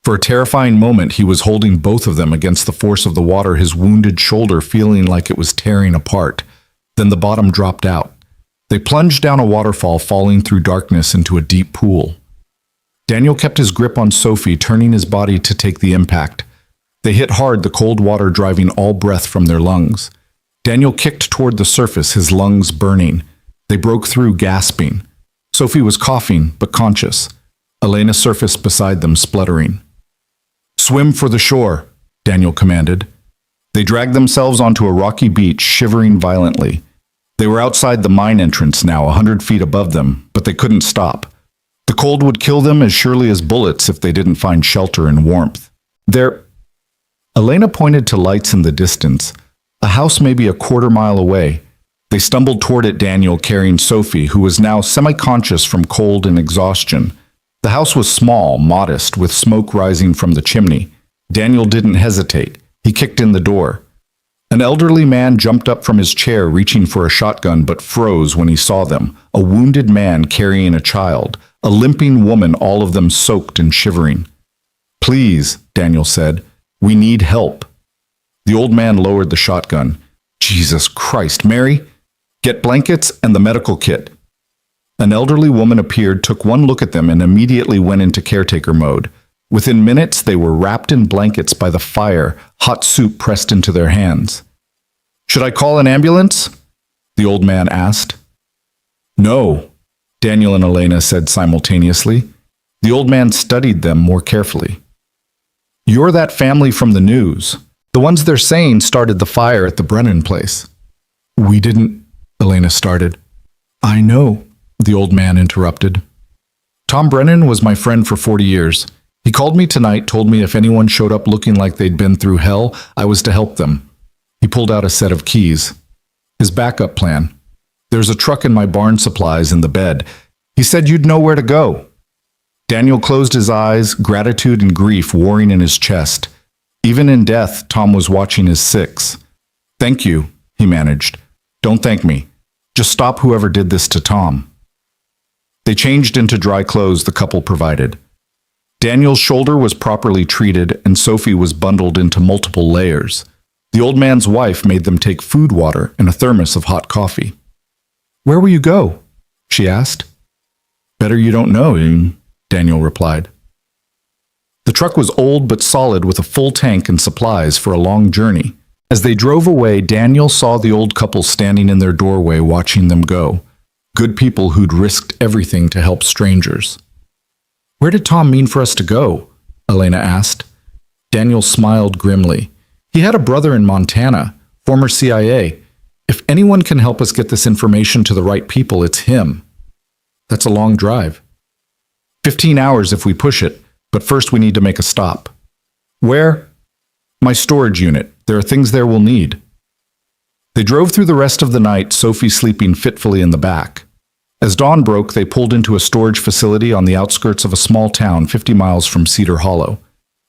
For a terrifying moment, he was holding both of them against the force of the water, his wounded shoulder feeling like it was tearing apart. Then the bottom dropped out. They plunged down a waterfall, falling through darkness into a deep pool. Daniel kept his grip on Sophie, turning his body to take the impact. They hit hard, the cold water driving all breath from their lungs. Daniel kicked toward the surface, his lungs burning. They broke through, gasping. Sophie was coughing, but conscious. Elena surfaced beside them, spluttering. "Swim for the shore," Daniel commanded. They dragged themselves onto a rocky beach, shivering violently. They were outside the mine entrance now, 100 feet above them, but they couldn't stop. The cold would kill them as surely as bullets if they didn't find shelter and warmth. Elena pointed to lights in the distance, a house maybe a quarter-mile away. They stumbled toward it, Daniel carrying Sophie, who was now semi-conscious from cold and exhaustion. The house was small, modest, with smoke rising from the chimney. Daniel didn't hesitate. He kicked in the door. An elderly man jumped up from his chair, reaching for a shotgun, but froze when he saw them. A wounded man carrying a child, a limping woman, all of them soaked and shivering. "Please," Daniel said, "we need help." The old man lowered the shotgun. "Jesus Christ, Mary! Get blankets and the medical kit." An elderly woman appeared, took one look at them, and immediately went into caretaker mode. Within minutes, they were wrapped in blankets by the fire, hot soup pressed into their hands. "Should I call an ambulance?" the old man asked. "No," Daniel and Elena said simultaneously. The old man studied them more carefully. "You're that family from the news. The ones they're saying started the fire at the Brennan place." "We didn't," Elena started. "I know," the old man interrupted. "Tom Brennan was my friend for 40 years. He called me tonight, told me if anyone showed up looking like they'd been through hell, I was to help them." He pulled out a set of keys. His backup plan. "There's a truck in my barn supplies in the bed. He said you'd know where to go." Daniel closed his eyes, gratitude and grief warring in his chest. Even in death, Tom was watching his six. "Thank you," he managed. "Don't thank me. Just stop whoever did this to Tom." They changed into dry clothes the couple provided. Daniel's shoulder was properly treated, and Sophie was bundled into multiple layers. The old man's wife made them take food water and a thermos of hot coffee. "Where will you go?" she asked. "Better you don't know," Daniel replied. The truck was old but solid, with a full tank and supplies for a long journey. As they drove away, Daniel saw the old couple standing in their doorway watching them go. Good people who'd risked everything to help strangers. "Where did Tom mean for us to go?" Elena asked. Daniel smiled grimly. "He had a brother in Montana, former CIA. If anyone can help us get this information to the right people, it's him." "That's a long drive." 15 hours if we push it, but first we need to make a stop." "Where?" "My storage unit. There are things there we'll need." They drove through the rest of the night, Sophie sleeping fitfully in the back. As dawn broke, they pulled into a storage facility on the outskirts of a small town 50 miles from Cedar Hollow.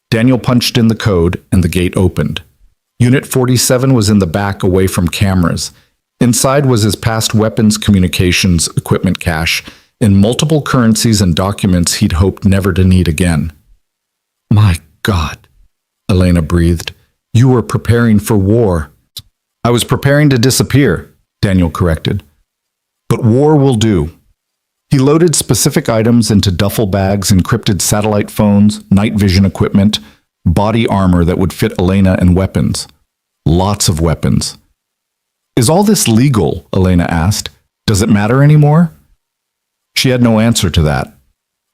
Daniel punched in the code, and the gate opened. Unit 47 was in the back, away from cameras. Inside was his past weapons, communications, equipment cache, in multiple currencies and documents he'd hoped never to need again. "My God," Elena breathed. "You were preparing for war." "I was preparing to disappear," Daniel corrected. "But war will do." He loaded specific items into duffel bags, encrypted satellite phones, night vision equipment, body armor that would fit Elena, and weapons. Lots of weapons. "Is all this legal?" Elena asked. "Does it matter anymore?" She had no answer to that.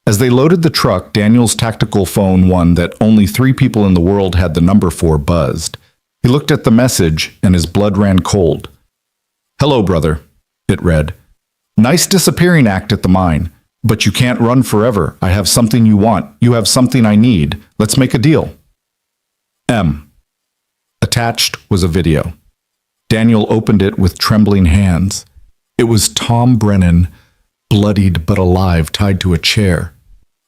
As they loaded the truck, Daniel's tactical phone, one that only 3 people in the world had the number for, buzzed. He looked at the message, and his blood ran cold. "Hello, brother," it read. "Nice disappearing act at the mine, but you can't run forever. I have something you want. You have something I need. Let's make a deal." M. Attached was a video. Daniel opened it with trembling hands. It was Tom Brennan, bloodied but alive, tied to a chair.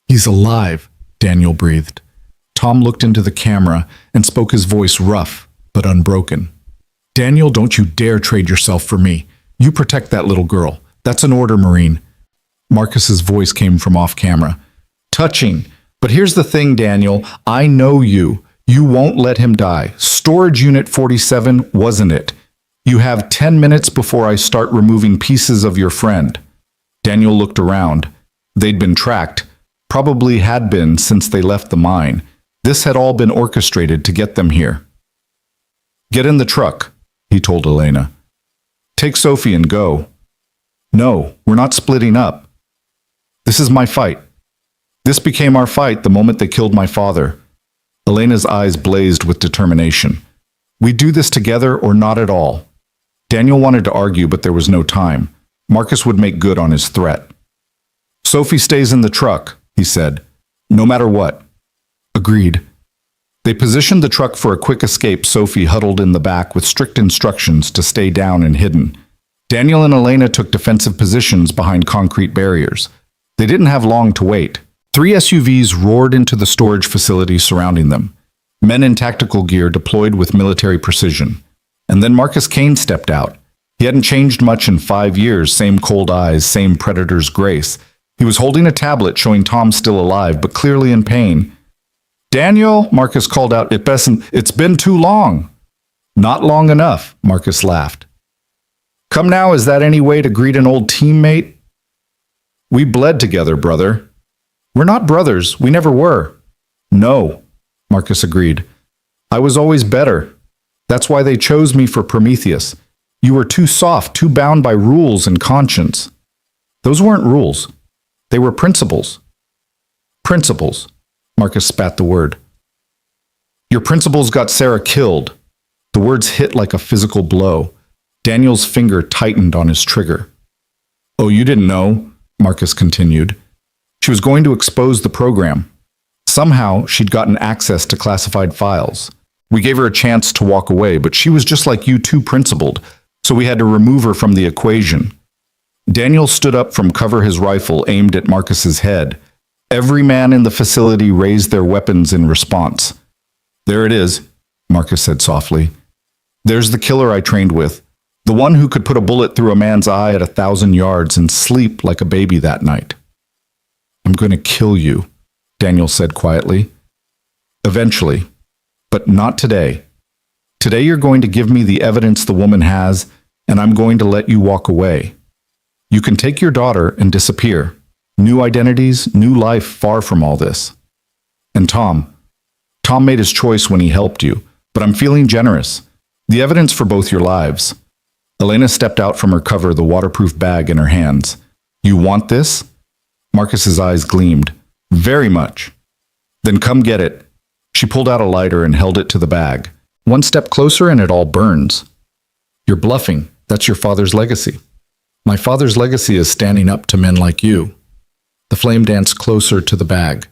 "He's alive," Daniel breathed. Tom looked into the camera and spoke, his voice rough but unbroken. "Daniel, don't you dare trade yourself for me. You protect that little girl. That's an order, Marine." Marcus's voice came from off camera. "Touching. But here's the thing, Daniel. I know you. You won't let him die. Storage Unit 47 wasn't it. You have 10 minutes before I start removing pieces of your friend." Daniel looked around. They'd been tracked. Probably had been since they left the mine. This had all been orchestrated to get them here. Get in the truck, he told Elena. Take Sophie and go. No, we're not splitting up. This is my fight. This became our fight the moment they killed my father. Elena's eyes blazed with determination. We do this together or not at all. Daniel wanted to argue, but there was no time. Marcus would make good on his threat. Sophie stays in the truck, he said. No matter what. Agreed. They positioned the truck for a quick escape. Sophie huddled in the back with strict instructions to stay down and hidden. Daniel and Elena took defensive positions behind concrete barriers. They didn't have long to wait. 3 SUVs roared into the storage facility surrounding them. Men in tactical gear deployed with military precision. And then Marcus Kane stepped out. He hadn't changed much in 5 years, same cold eyes, same predator's grace. He was holding a tablet showing Tom still alive, but clearly in pain. Daniel, Marcus called out, it's been too long. Not long enough, Marcus laughed. Come now, is that any way to greet an old teammate? We bled together, brother. We're not brothers, we never were. No, Marcus agreed. I was always better. That's why they chose me for Prometheus. You were too soft, too bound by rules and conscience. Those weren't rules. They were principles. Principles. Marcus spat the word. Your principles got Sarah killed. The words hit like a physical blow. Daniel's finger tightened on his trigger. Oh, you didn't know, Marcus continued. She was going to expose the program. Somehow, she'd gotten access to classified files. We gave her a chance to walk away, but she was just like you, too principled, so we had to remove her from the equation. Daniel stood up from cover, his rifle aimed at Marcus's head. Every man in the facility raised their weapons in response. There it is, Marcus said softly. There's the killer I trained with, the one who could put a bullet through a man's eye at 1,000 yards and sleep like a baby that night. I'm going to kill you, Daniel said quietly. Eventually, but not today. Today you're going to give me the evidence the woman has, and I'm going to let you walk away. You can take your daughter and disappear. New identities, new life far from all this. And Tom made his choice when he helped you, but I'm feeling generous. The evidence for both your lives. Elena stepped out from her cover, the waterproof bag in her hands. You want this? Marcus's eyes gleamed. Very much. Then come get it. She pulled out a lighter and held it to the bag. One step closer and it all burns. You're bluffing. That's your father's legacy. My father's legacy is standing up to men like you. The flame danced closer to the bag.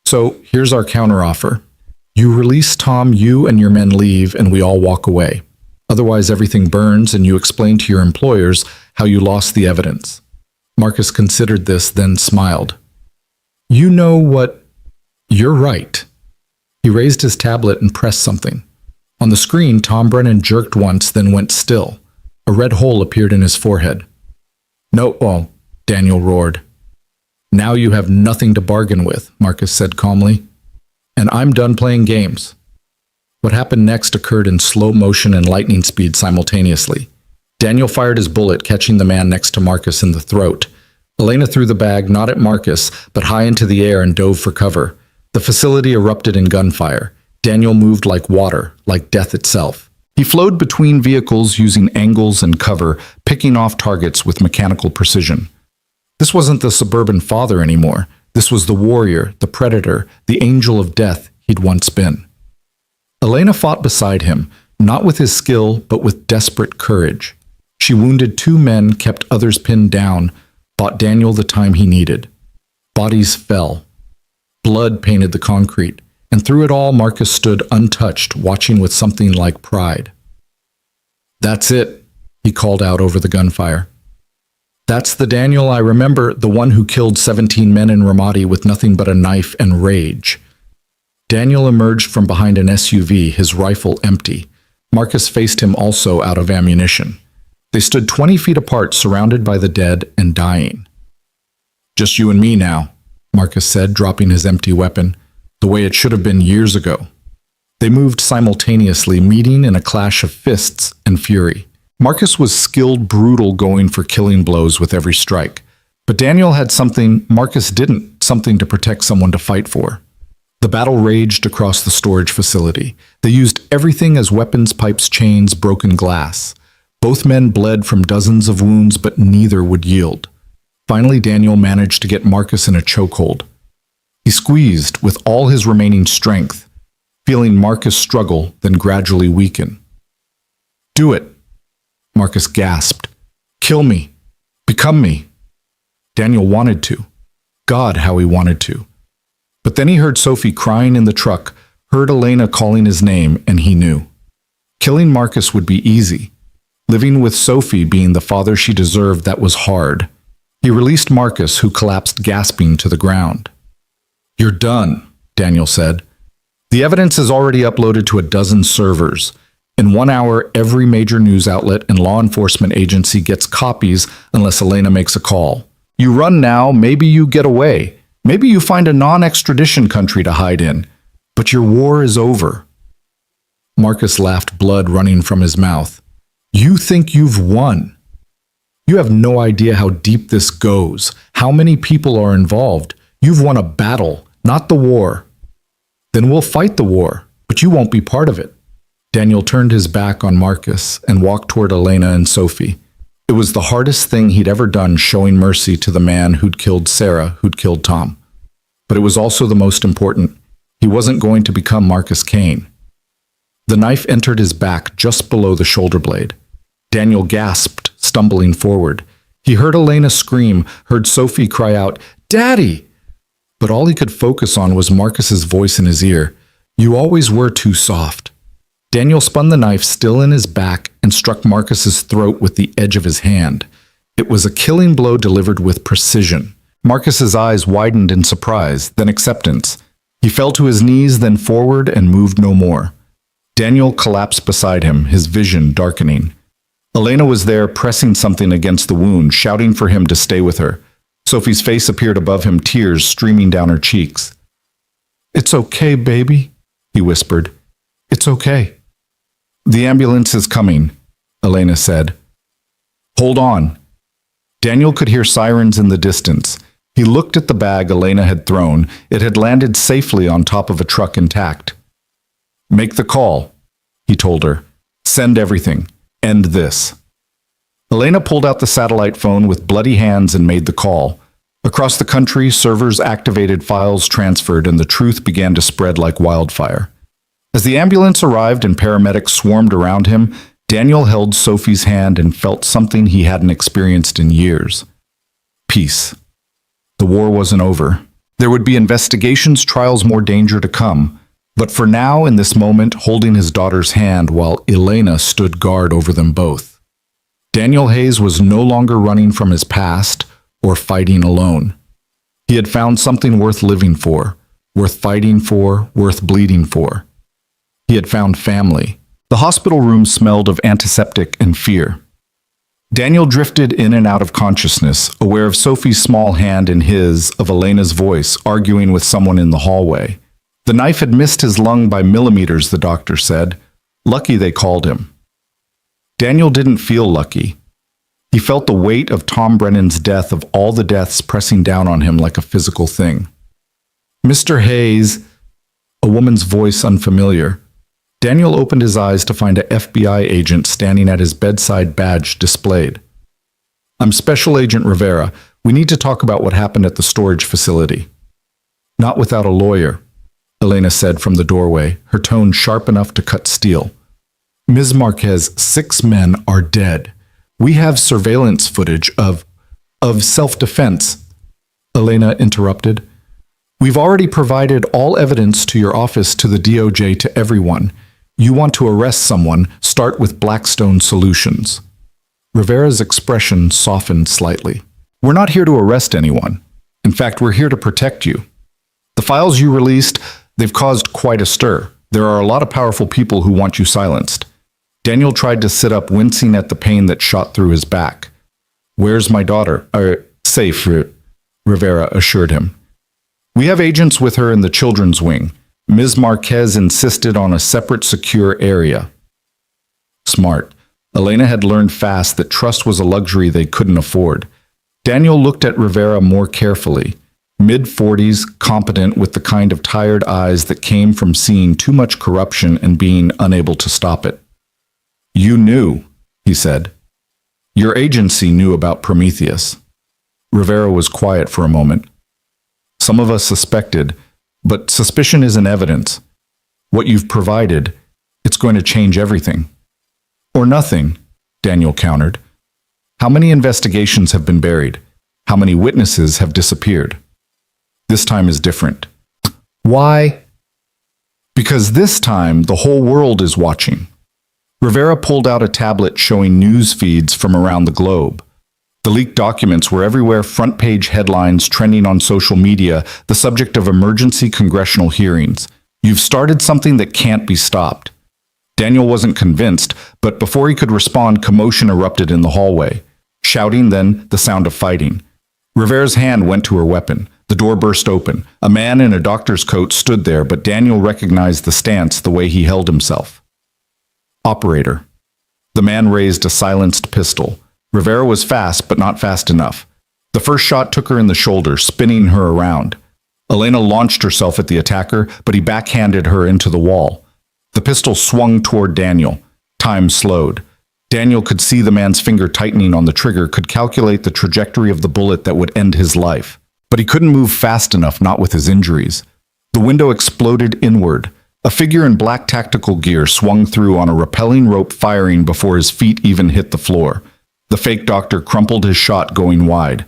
So here's our counteroffer. You release Tom, you and your men leave, and we all walk away. Otherwise, everything burns, and you explain to your employers how you lost the evidence. Marcus considered this, then smiled. You know what? You're right. He raised his tablet and pressed something. On the screen, Tom Brennan jerked once, then went still. A red hole appeared in his forehead. No, Daniel roared. Now you have nothing to bargain with, Marcus said calmly. And I'm done playing games. What happened next occurred in slow motion and lightning speed simultaneously. Daniel fired his bullet, catching the man next to Marcus in the throat. Elena threw the bag not at Marcus, but high into the air and dove for cover. The facility erupted in gunfire. Daniel moved like water, like death itself. He flowed between vehicles using angles and cover, picking off targets with mechanical precision. This wasn't the suburban father anymore. This was the warrior, the predator, the angel of death he'd once been. Elena fought beside him, not with his skill, but with desperate courage. She wounded 2 men, kept others pinned down, bought Daniel the time he needed. Bodies fell. Blood painted the concrete, and through it all Marcus stood untouched, watching with something like pride. That's it, he called out over the gunfire. That's the Daniel I remember, the one who killed 17 men in Ramadi with nothing but a knife and rage. Daniel emerged from behind an SUV, his rifle empty. Marcus faced him, also out of ammunition. They stood 20 feet apart, surrounded by the dead and dying. Just you and me now, Marcus said, dropping his empty weapon, the way it should have been years ago. They moved simultaneously, meeting in a clash of fists and fury. Marcus was skilled, brutal, going for killing blows with every strike. But Daniel had something Marcus didn't, something to protect, someone to fight for. The battle raged across the storage facility. They used everything as weapons, pipes, chains, broken glass. Both men bled from dozens of wounds, but neither would yield. Finally, Daniel managed to get Marcus in a chokehold. He squeezed with all his remaining strength, feeling Marcus struggle, then gradually weaken. "Do it," Marcus gasped. "Kill me. Become me." Daniel wanted to. God, how he wanted to. But then he heard Sophie crying in the truck, heard Elena calling his name, and he knew. Killing Marcus would be easy. Living with Sophie being the father she deserved, that was hard. He released Marcus, who collapsed gasping to the ground. "You're done," Daniel said. "The evidence is already uploaded to a dozen servers. In 1 hour, every major news outlet and law enforcement agency gets copies unless Elena makes a call. You run now, maybe you get away. Maybe you find a non-extradition country to hide in. But your war is over." Marcus laughed, blood running from his mouth. "You think you've won? You have no idea how deep this goes, how many people are involved. You've won a battle, not the war. Then we'll fight the war, but you won't be part of it." Daniel turned his back on Marcus and walked toward Elena and Sophie. It was the hardest thing he'd ever done, showing mercy to the man who'd killed Sarah, who'd killed Tom. But it was also the most important. He wasn't going to become Marcus Kane. The knife entered his back just below the shoulder blade. Daniel gasped, stumbling forward. He heard Elena scream, heard Sophie cry out, "Daddy!" But all he could focus on was Marcus's voice in his ear. "You always were too soft." Daniel spun the knife still in his back and struck Marcus's throat with the edge of his hand. It was a killing blow delivered with precision. Marcus's eyes widened in surprise, then acceptance. He fell to his knees, then forward, and moved no more. Daniel collapsed beside him, his vision darkening. Elena was there, pressing something against the wound, shouting for him to stay with her. Sophie's face appeared above him, tears streaming down her cheeks. "It's okay, baby," he whispered. "It's okay." "The ambulance is coming," Elena said. "Hold on." Daniel could hear sirens in the distance. He looked at the bag Elena had thrown. It had landed safely on top of a truck intact. "Make the call," he told her. "Send everything. End this." Elena pulled out the satellite phone with bloody hands and made the call. Across the country, servers activated, files transferred, and the truth began to spread like wildfire. As the ambulance arrived and paramedics swarmed around him, Daniel held Sophie's hand and felt something he hadn't experienced in years. Peace. The war wasn't over. There would be investigations, trials, more danger to come. But for now, in this moment, holding his daughter's hand while Elena stood guard over them both. Daniel Hayes was no longer running from his past or fighting alone. He had found something worth living for, worth fighting for, worth bleeding for. He had found family. The hospital room smelled of antiseptic and fear. Daniel drifted in and out of consciousness, aware of Sophie's small hand in his, of Elena's voice, arguing with someone in the hallway. The knife had missed his lung by millimeters, the doctor said. Lucky, they called him. Daniel didn't feel lucky. He felt the weight of Tom Brennan's death, of all the deaths pressing down on him like a physical thing. "Mr. Hayes," a woman's voice unfamiliar. Daniel opened his eyes to find a FBI agent standing at his bedside, badge displayed. "I'm Special Agent Rivera. We need to talk about what happened at the storage facility." "Not without a lawyer," Elena said from the doorway, her tone sharp enough to cut steel. "Ms. Marquez, 6 men are dead. We have surveillance footage of self-defense," Elena interrupted. "We've already provided all evidence to your office, to the DOJ, to everyone. You want to arrest someone, start with Blackstone Solutions." Rivera's expression softened slightly. "We're not here to arrest anyone. In fact, we're here to protect you. The files you released, they've caused quite a stir. There are a lot of powerful people who want you silenced." Daniel tried to sit up, wincing at the pain that shot through his back. "Where's my daughter?" "Safe," Rivera assured him. "We have agents with her in the children's wing. Ms. Marquez insisted on a separate, secure area." Smart. Elena had learned fast that trust was a luxury they couldn't afford. Daniel looked at Rivera more carefully. Mid-40s, competent with the kind of tired eyes that came from seeing too much corruption and being unable to stop it. You knew, he said. Your agency knew about Prometheus. Rivera was quiet for a moment. Some of us suspected, but suspicion isn't evidence. What you've provided, it's going to change everything. Or nothing, Daniel countered. How many investigations have been buried? How many witnesses have disappeared? This time is different. Why? Because this time the whole world is watching. Rivera pulled out a tablet showing news feeds from around the globe. The leaked documents were everywhere, front-page headlines trending on social media, the subject of emergency congressional hearings. You've started something that can't be stopped. Daniel wasn't convinced, but before he could respond, commotion erupted in the hallway. Shouting, then the sound of fighting. Rivera's hand went to her weapon. The door burst open. A man in a doctor's coat stood there, but Daniel recognized the stance, the way he held himself. Operator. The man raised a silenced pistol. Rivera was fast, but not fast enough. The first shot took her in the shoulder, spinning her around. Elena launched herself at the attacker, but he backhanded her into the wall. The pistol swung toward Daniel. Time slowed. Daniel could see the man's finger tightening on the trigger, could calculate the trajectory of the bullet that would end his life. But he couldn't move fast enough, not with his injuries. The window exploded inward. A figure in black tactical gear swung through on a rappelling rope, firing before his feet even hit the floor. The fake doctor crumpled his shot, going wide.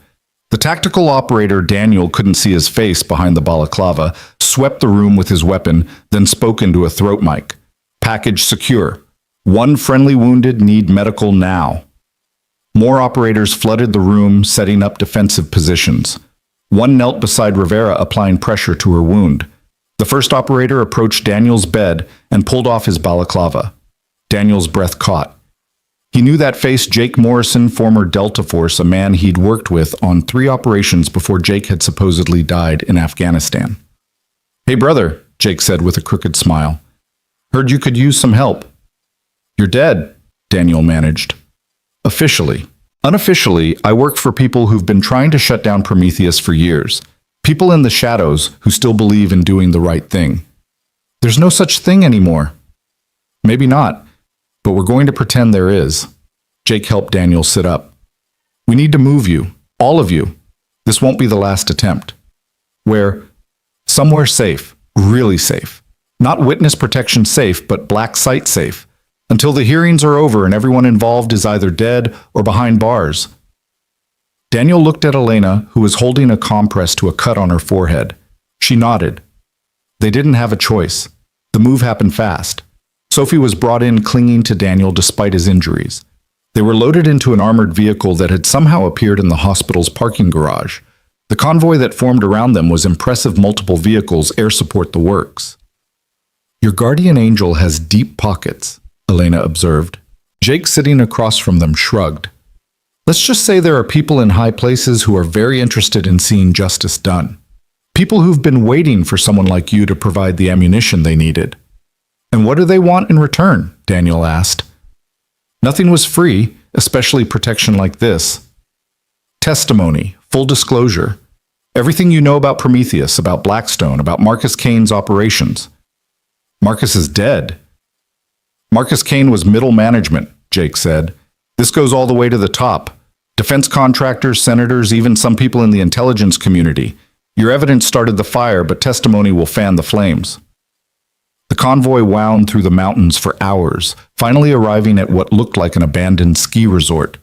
The tactical operator, Daniel couldn't see his face behind the balaclava, swept the room with his weapon, then spoke into a throat mic. Package secure. One friendly wounded, need medical now. More operators flooded the room, setting up defensive positions. One knelt beside Rivera, applying pressure to her wound. The first operator approached Daniel's bed and pulled off his balaclava. Daniel's breath caught. He knew that face: Jake Morrison, former Delta Force, a man he'd worked with on 3 operations before Jake had supposedly died in Afghanistan. Hey brother, Jake said with a crooked smile. Heard you could use some help. You're dead, Daniel managed. Officially. Unofficially, I work for people who've been trying to shut down Prometheus for years. People in the shadows who still believe in doing the right thing. There's no such thing anymore. Maybe not, but we're going to pretend there is. Jake helped Daniel sit up. We need to move you, all of you. This won't be the last attempt. Where? Somewhere safe, really safe. Not witness protection safe, but black site safe. Until the hearings are over and everyone involved is either dead or behind bars. Daniel looked at Elena, who was holding a compress to a cut on her forehead. She nodded. They didn't have a choice. The move happened fast. Sophie was brought in clinging to Daniel despite his injuries. They were loaded into an armored vehicle that had somehow appeared in the hospital's parking garage. The convoy that formed around them was impressive: multiple vehicles, air support, the works. Your guardian angel has deep pockets, Elena observed. Jake, sitting across from them, shrugged. Let's just say there are people in high places who are very interested in seeing justice done. People who've been waiting for someone like you to provide the ammunition they needed. And what do they want in return? Daniel asked. Nothing was free, especially protection like this. Testimony, full disclosure. Everything you know about Prometheus, about Blackstone, about Marcus Kane's operations. Marcus is dead. Marcus Kane was middle management, Jake said. This goes all the way to the top. Defense contractors, senators, even some people in the intelligence community. Your evidence started the fire, but testimony will fan the flames. The convoy wound through the mountains for hours, finally arriving at what looked like an abandoned ski resort.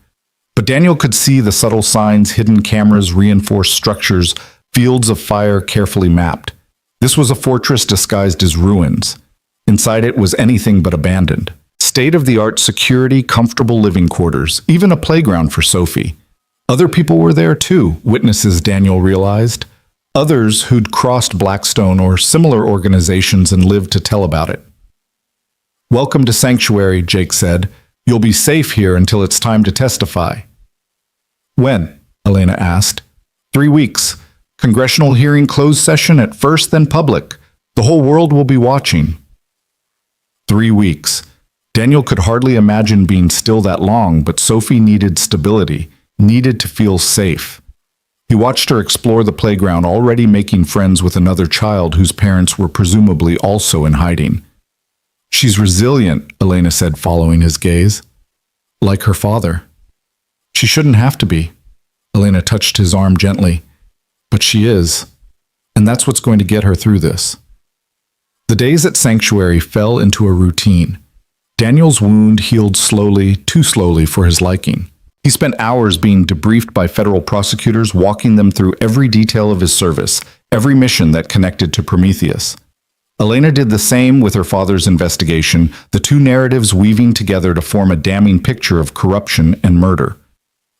But Daniel could see the subtle signs, hidden cameras, reinforced structures, fields of fire carefully mapped. This was a fortress disguised as ruins. Inside it was anything but abandoned. State-of-the-art security, comfortable living quarters, even a playground for Sophie. Other people were there too, witnesses Daniel realized. Others who'd crossed Blackstone or similar organizations and lived to tell about it. Welcome to Sanctuary, Jake said. You'll be safe here until it's time to testify. When? Elena asked. 3 weeks. Congressional hearing, closed session at first, then public. The whole world will be watching. 3 weeks. Daniel could hardly imagine being still that long, but Sophie needed stability, needed to feel safe. He watched her explore the playground, already making friends with another child whose parents were presumably also in hiding. "She's resilient," Elena said, following his gaze. "Like her father." "She shouldn't have to be." Elena touched his arm gently. "But she is. And that's what's going to get her through this." The days at Sanctuary fell into a routine. Daniel's wound healed slowly, too slowly for his liking. He spent hours being debriefed by federal prosecutors, walking them through every detail of his service, every mission that connected to Prometheus. Elena did the same with her father's investigation, the two narratives weaving together to form a damning picture of corruption and murder.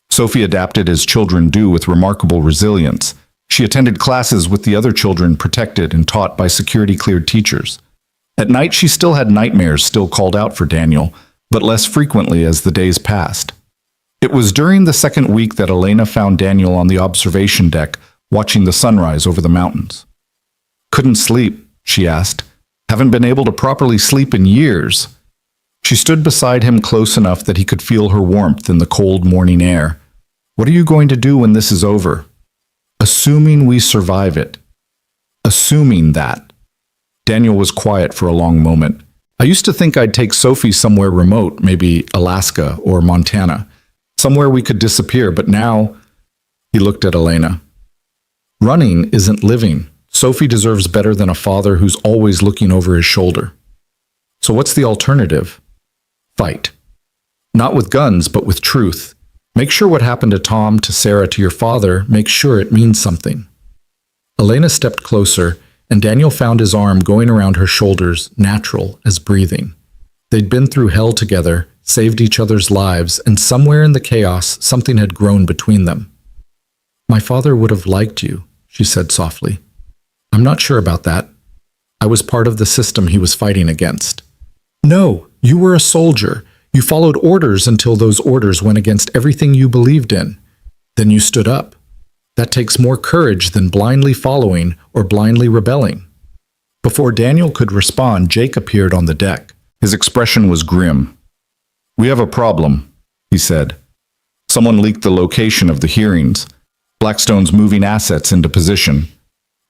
Sophie adapted as children do with remarkable resilience. She attended classes with the other children, protected and taught by security-cleared teachers. At night, she still had nightmares, still called out for Daniel, but less frequently as the days passed. It was during the second week that Elena found Daniel on the observation deck, watching the sunrise over the mountains. "Couldn't sleep?" she asked. "Haven't been able to properly sleep in years." She stood beside him close enough that he could feel her warmth in the cold morning air. "What are you going to do when this is over?" "Assuming we survive it." "Assuming that." Daniel was quiet for a long moment. "I used to think I'd take Sophie somewhere remote, maybe Alaska or Montana. Somewhere we could disappear, but now—" He looked at Elena. "Running isn't living. Sophie deserves better than a father who's always looking over his shoulder." "So what's the alternative?" "Fight. Not with guns, but with truth. Make sure what happened to Tom, to Sarah, to your father, make sure it means something." Elena stepped closer, and Daniel found his arm going around her shoulders, natural as breathing. They'd been through hell together, saved each other's lives, and somewhere in the chaos, something had grown between them. "My father would have liked you," she said softly. "I'm not sure about that. I was part of the system he was fighting against." "No, you were a soldier. You followed orders until those orders went against everything you believed in. Then you stood up. That takes more courage than blindly following or blindly rebelling." Before Daniel could respond, Jake appeared on the deck. His expression was grim. "We have a problem," he said. "Someone leaked the location of the hearings. Blackstone's moving assets into position."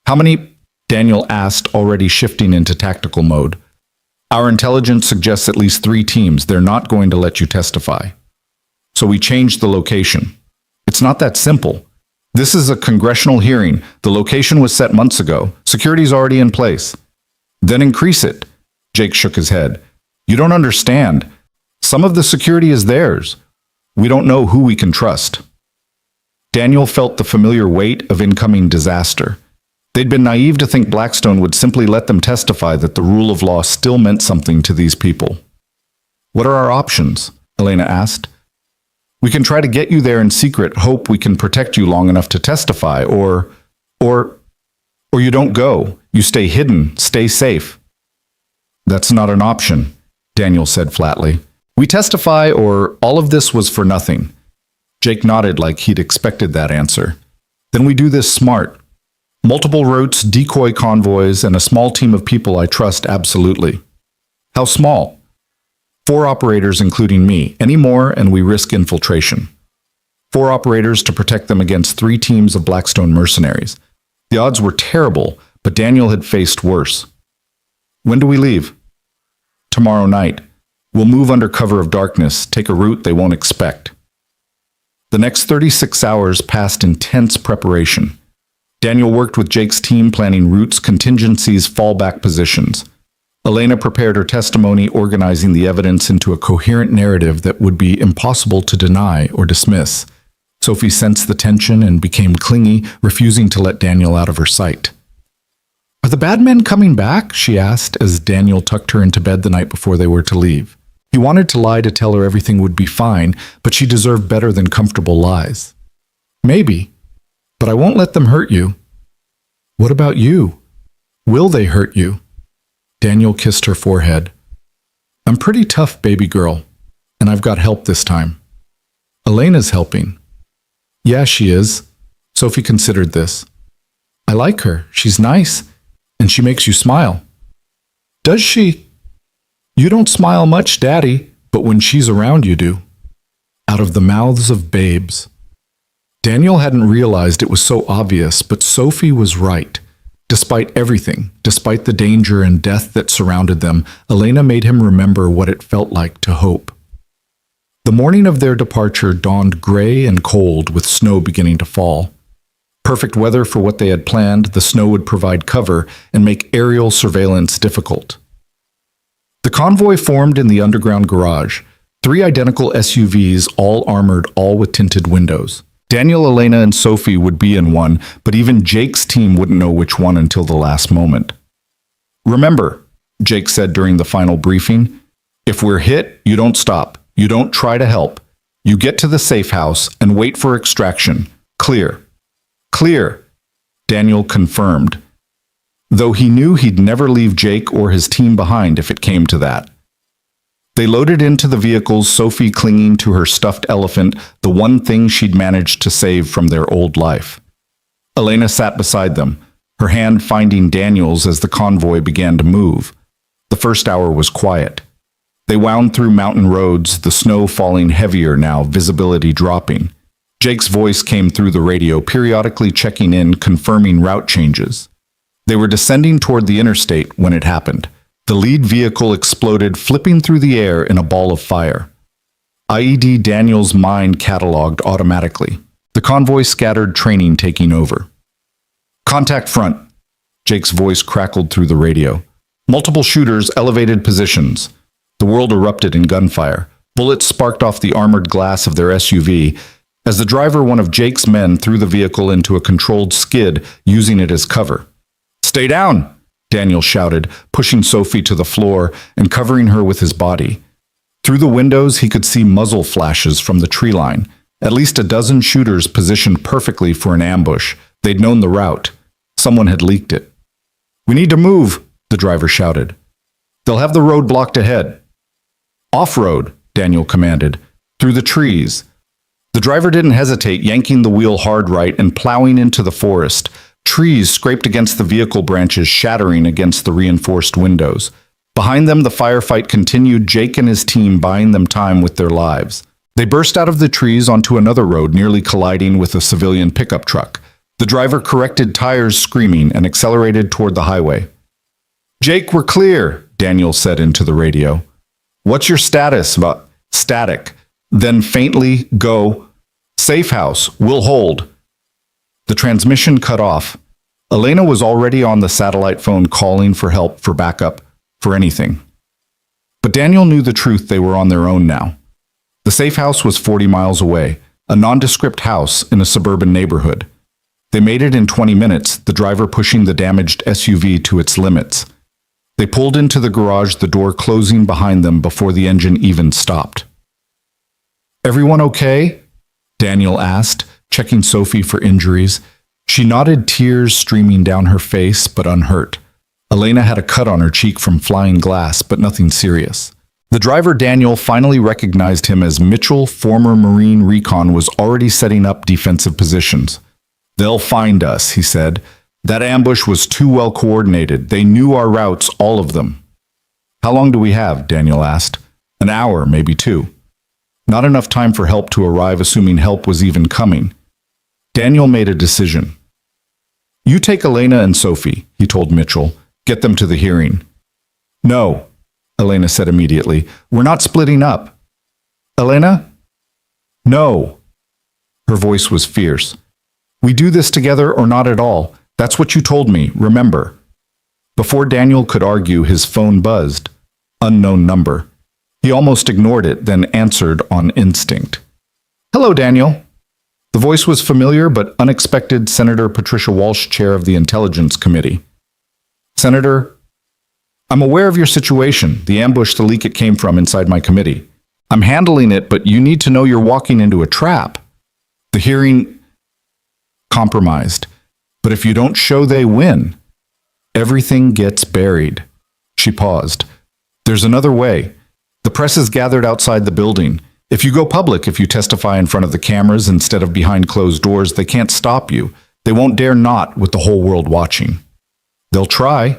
"How many?" Daniel asked, already shifting into tactical mode. "Our intelligence suggests at least 3 teams. They're not going to let you testify." "So we changed the location." "It's not that simple. This is a congressional hearing. The location was set months ago. Security's already in place." "Then increase it." Jake shook his head. "You don't understand. Some of the security is theirs. We don't know who we can trust." Daniel felt the familiar weight of incoming disaster. They'd been naive to think Blackstone would simply let them testify that the rule of law still meant something to these people. "What are our options?" Elena asked. "We can try to get you there in secret, hope we can protect you long enough to testify, or you don't go. You stay hidden, stay safe." "That's not an option," Daniel said flatly. "We testify, or all of this was for nothing." Jake nodded like he'd expected that answer. "Then we do this smart. Multiple routes, decoy convoys, and a small team of people I trust absolutely." "How small?" 4 operators, including me. Any more, and we risk infiltration. 4 operators to protect them against 3 teams of Blackstone mercenaries. The odds were terrible, but Daniel had faced worse. "When do we leave?" "Tomorrow night. We'll move under cover of darkness, take a route they won't expect." The next 36 hours passed in tense preparation. Daniel worked with Jake's team, planning routes, contingencies, fallback positions. Elena prepared her testimony, organizing the evidence into a coherent narrative that would be impossible to deny or dismiss. Sophie sensed the tension and became clingy, refusing to let Daniel out of her sight. "Are the bad men coming back?" she asked as Daniel tucked her into bed the night before they were to leave. He wanted to lie to tell her everything would be fine, but she deserved better than comfortable lies. "Maybe, but I won't let them hurt you." "What about you? Will they hurt you?" Daniel kissed her forehead. "I'm pretty tough, baby girl, and I've got help this time." "Elena's helping." "Yeah, she is." Sophie considered this. "I like her. She's nice, and she makes you smile." "Does she?" "You don't smile much, Daddy, but when she's around you do." Out of the mouths of babes. Daniel hadn't realized it was so obvious, but Sophie was right. Despite everything, despite the danger and death that surrounded them, Elena made him remember what it felt like to hope. The morning of their departure dawned gray and cold, with snow beginning to fall. Perfect weather for what they had planned, the snow would provide cover and make aerial surveillance difficult. The convoy formed in the underground garage, 3 identical SUVs, all armored, all with tinted windows. Daniel, Elena, and Sophie would be in one, but even Jake's team wouldn't know which one until the last moment. "Remember," Jake said during the final briefing, "if we're hit, you don't stop. You don't try to help. You get to the safe house and wait for extraction. Clear." "Clear," Daniel confirmed, though he knew he'd never leave Jake or his team behind if it came to that. They loaded into the vehicles, Sophie clinging to her stuffed elephant, the one thing she'd managed to save from their old life. Elena sat beside them, her hand finding Daniel's as the convoy began to move. The first hour was quiet. They wound through mountain roads, the snow falling heavier now, visibility dropping. Jake's voice came through the radio, periodically checking in, confirming route changes. They were descending toward the interstate when it happened. The lead vehicle exploded, flipping through the air in a ball of fire. IED Daniel's mind cataloged automatically. The convoy scattered, training taking over. "Contact front," Jake's voice crackled through the radio. "Multiple shooters, elevated positions." The world erupted in gunfire. Bullets sparked off the armored glass of their SUV as the driver, one of Jake's men, threw the vehicle into a controlled skid, using it as cover. "Stay down!" Daniel shouted, pushing Sophie to the floor and covering her with his body. Through the windows, he could see muzzle flashes from the tree line. At least a dozen shooters positioned perfectly for an ambush. They'd known the route. Someone had leaked it. "We need to move," the driver shouted. "They'll have the road blocked ahead." "Off-road," Daniel commanded, "through the trees." The driver didn't hesitate, yanking the wheel hard right and plowing into the forest. Trees scraped against the vehicle branches, shattering against the reinforced windows. Behind them, the firefight continued, Jake and his team buying them time with their lives. They burst out of the trees onto another road, nearly colliding with a civilian pickup truck. The driver corrected tires, screaming, and accelerated toward the highway. "Jake, we're clear," Daniel said into the radio. "What's your status?" "Static." Then faintly, "Go. Safe house. We'll hold." The transmission cut off. Elena was already on the satellite phone calling for help, for backup, for anything. But Daniel knew the truth. They were on their own now. The safe house was 40 miles away, a nondescript house in a suburban neighborhood. They made it in 20 minutes, the driver pushing the damaged SUV to its limits. They pulled into the garage, the door closing behind them before the engine even stopped. "Everyone okay?" Daniel asked, checking Sophie for injuries. She nodded, tears streaming down her face, but unhurt. Elena had a cut on her cheek from flying glass, but nothing serious. The driver, Daniel, finally recognized him as Mitchell, former Marine Recon, was already setting up defensive positions. "They'll find us," he said. "That ambush was too well coordinated. They knew our routes, all of them." "How long do we have?" Daniel asked. "An hour, maybe 2. Not enough time for help to arrive, assuming help was even coming. Daniel made a decision. "You take Elena and Sophie," he told Mitchell. "Get them to the hearing." "No," Elena said immediately. "We're not splitting up." "Elena?" "No." Her voice was fierce. "We do this together or not at all. That's what you told me, remember." Before Daniel could argue, his phone buzzed. Unknown number. He almost ignored it, then answered on instinct. "Hello, Daniel." The voice was familiar but unexpected. Senator Patricia Walsh, chair of the Intelligence Committee. "Senator, I'm aware of your situation, the ambush, the leak it came from inside my committee. I'm handling it, but you need to know you're walking into a trap. The hearing compromised, but if you don't show they win, everything gets buried." She paused. "There's another way. The press is gathered outside the building. If you go public, if you testify in front of the cameras instead of behind closed doors, they can't stop you. They won't dare not with the whole world watching." "They'll try."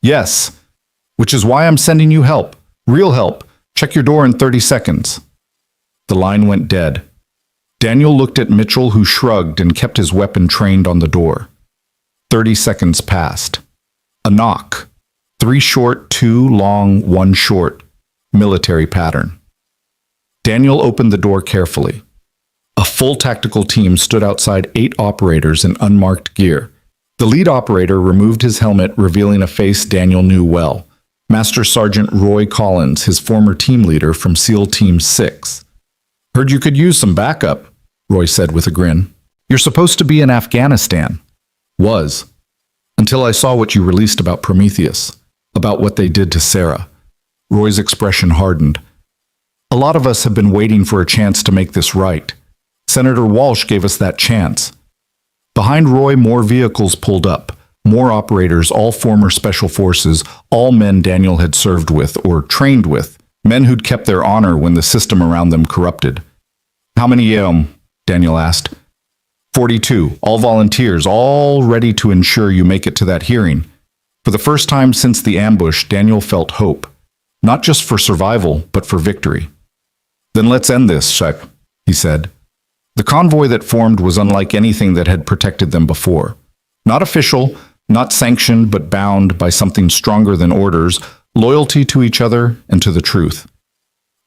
"Yes, which is why I'm sending you help. Real help. Check your door in 30 seconds. The line went dead. Daniel looked at Mitchell, who shrugged and kept his weapon trained on the door. 30 seconds passed. A knock. 3 short, 2 long, 1 short. Military pattern. Daniel opened the door carefully. A full tactical team stood outside 8 operators in unmarked gear. The lead operator removed his helmet, revealing a face Daniel knew well. Master Sergeant Roy Collins, his former team leader from SEAL Team 6. "Heard you could use some backup," Roy said with a grin. "You're supposed to be in Afghanistan." "Was. Until I saw what you released about Prometheus, about what they did to Sarah." Roy's expression hardened. "A lot of us have been waiting for a chance to make this right. Senator Walsh gave us that chance." Behind Roy, more vehicles pulled up. More operators, all former special forces, all men Daniel had served with or trained with, men who'd kept their honor when the system around them corrupted. "How many, Daniel asked. 42, all volunteers, all ready to ensure you make it to that hearing." For the first time since the ambush, Daniel felt hope. Not just for survival, but for victory. "Then let's end this, Shep," he said. The convoy that formed was unlike anything that had protected them before. Not official, not sanctioned, but bound by something stronger than orders, loyalty to each other and to the truth.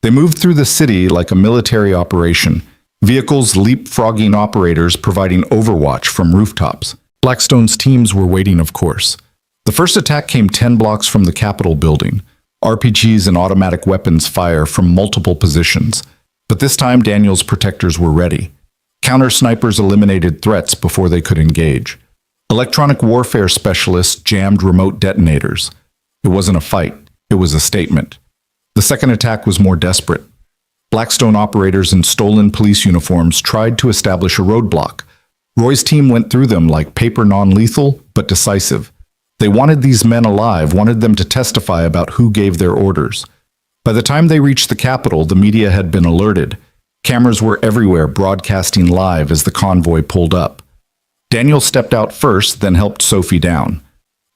They moved through the city like a military operation, vehicles leapfrogging operators providing overwatch from rooftops. Blackstone's teams were waiting, of course. The first attack came 10 blocks from the Capitol building. RPGs and automatic weapons fire from multiple positions. But this time Daniel's protectors were ready. Counter-snipers eliminated threats before they could engage. Electronic warfare specialists jammed remote detonators. It wasn't a fight, it was a statement. The second attack was more desperate. Blackstone operators in stolen police uniforms tried to establish a roadblock. Roy's team went through them like paper, non-lethal, but decisive. They wanted these men alive, wanted them to testify about who gave their orders. By the time they reached the Capitol, the media had been alerted. Cameras were everywhere, broadcasting live as the convoy pulled up. Daniel stepped out first, then helped Sophie down.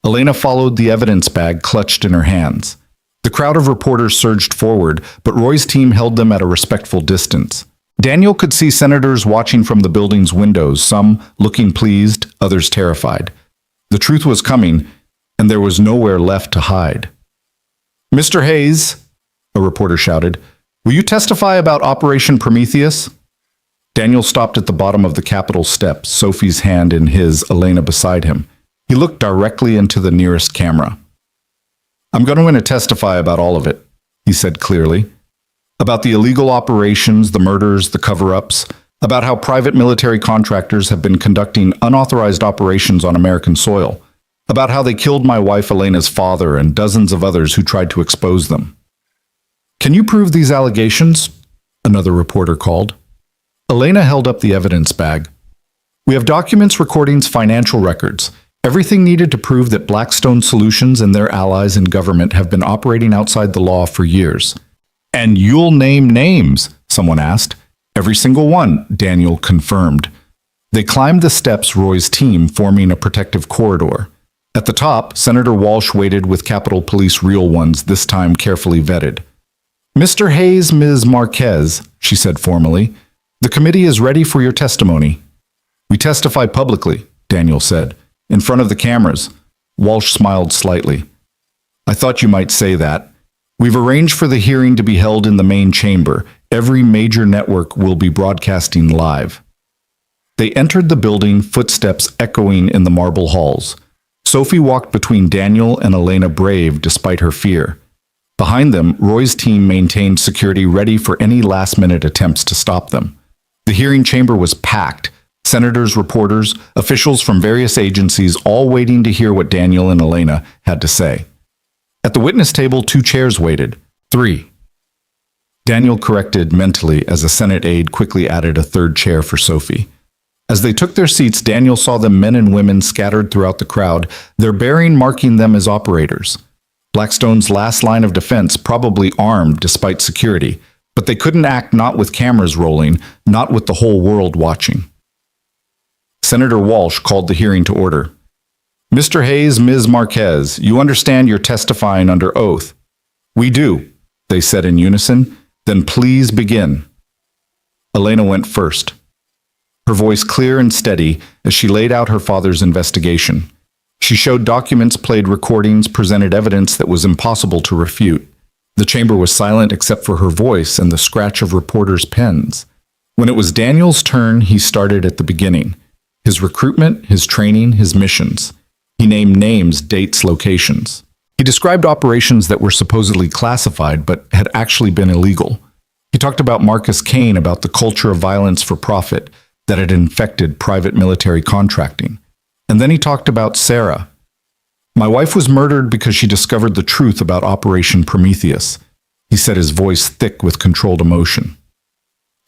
Elena followed, the evidence bag clutched in her hands. The crowd of reporters surged forward, but Roy's team held them at a respectful distance. Daniel could see senators watching from the building's windows, some looking pleased, others terrified. The truth was coming, and there was nowhere left to hide. "Mr. Hayes," a reporter shouted, "will you testify about Operation Prometheus?" Daniel stopped at the bottom of the Capitol steps, Sophie's hand in his, Elena beside him. He looked directly into the nearest camera. "I'm going to testify about all of it," he said clearly. "About the illegal operations, the murders, the cover-ups, about how private military contractors have been conducting unauthorized operations on American soil, about how they killed my wife Elena's father and dozens of others who tried to expose them." "Can you prove these allegations?" another reporter called. Elena held up the evidence bag. "We have documents, recordings, financial records, everything needed to prove that Blackstone Solutions and their allies in government have been operating outside the law for years." "And you'll name names?" someone asked. "Every single one," Daniel confirmed. They climbed the steps, Roy's team forming a protective corridor. At the top, Senator Walsh waited with Capitol Police, real ones, this time carefully vetted. "Mr. Hayes, Ms. Marquez," she said formally, "the committee is ready for your testimony." "We testify publicly," Daniel said, "in front of the cameras." Walsh smiled slightly. "I thought you might say that. We've arranged for the hearing to be held in the main chamber. Every major network will be broadcasting live." They entered the building, footsteps echoing in the marble halls. Sophie walked between Daniel and Elena, brave despite her fear. Behind them, Roy's team maintained security, ready for any last-minute attempts to stop them. The hearing chamber was packed. Senators, reporters, officials from various agencies, all waiting to hear what Daniel and Elena had to say. At the witness table, 2 chairs waited. 3. Daniel corrected mentally as a Senate aide quickly added a 3rd chair for Sophie. As they took their seats, Daniel saw the men and women scattered throughout the crowd, their bearing marking them as operators. Blackstone's last line of defense, probably armed despite security, but they couldn't act not with cameras rolling, not with the whole world watching. Senator Walsh called the hearing to order. "Mr. Hayes, Ms. Marquez, you understand you're testifying under oath." "We do," they said in unison. "Then please begin." Elena went first. her voice clear and steady as she laid out her father's investigation. She showed documents, played recordings, presented evidence that was impossible to refute. The chamber was silent except for her voice and the scratch of reporters' pens. When it was Daniel's turn, he started at the beginning. His recruitment, his training, his missions. He named names, dates, locations. He described operations that were supposedly classified but had actually been illegal. He talked about Marcus Kane, about the culture of violence for profit that had infected private military contracting. And then he talked about Sarah. My wife was murdered because she discovered the truth about Operation Prometheus. He said, his voice thick with controlled emotion.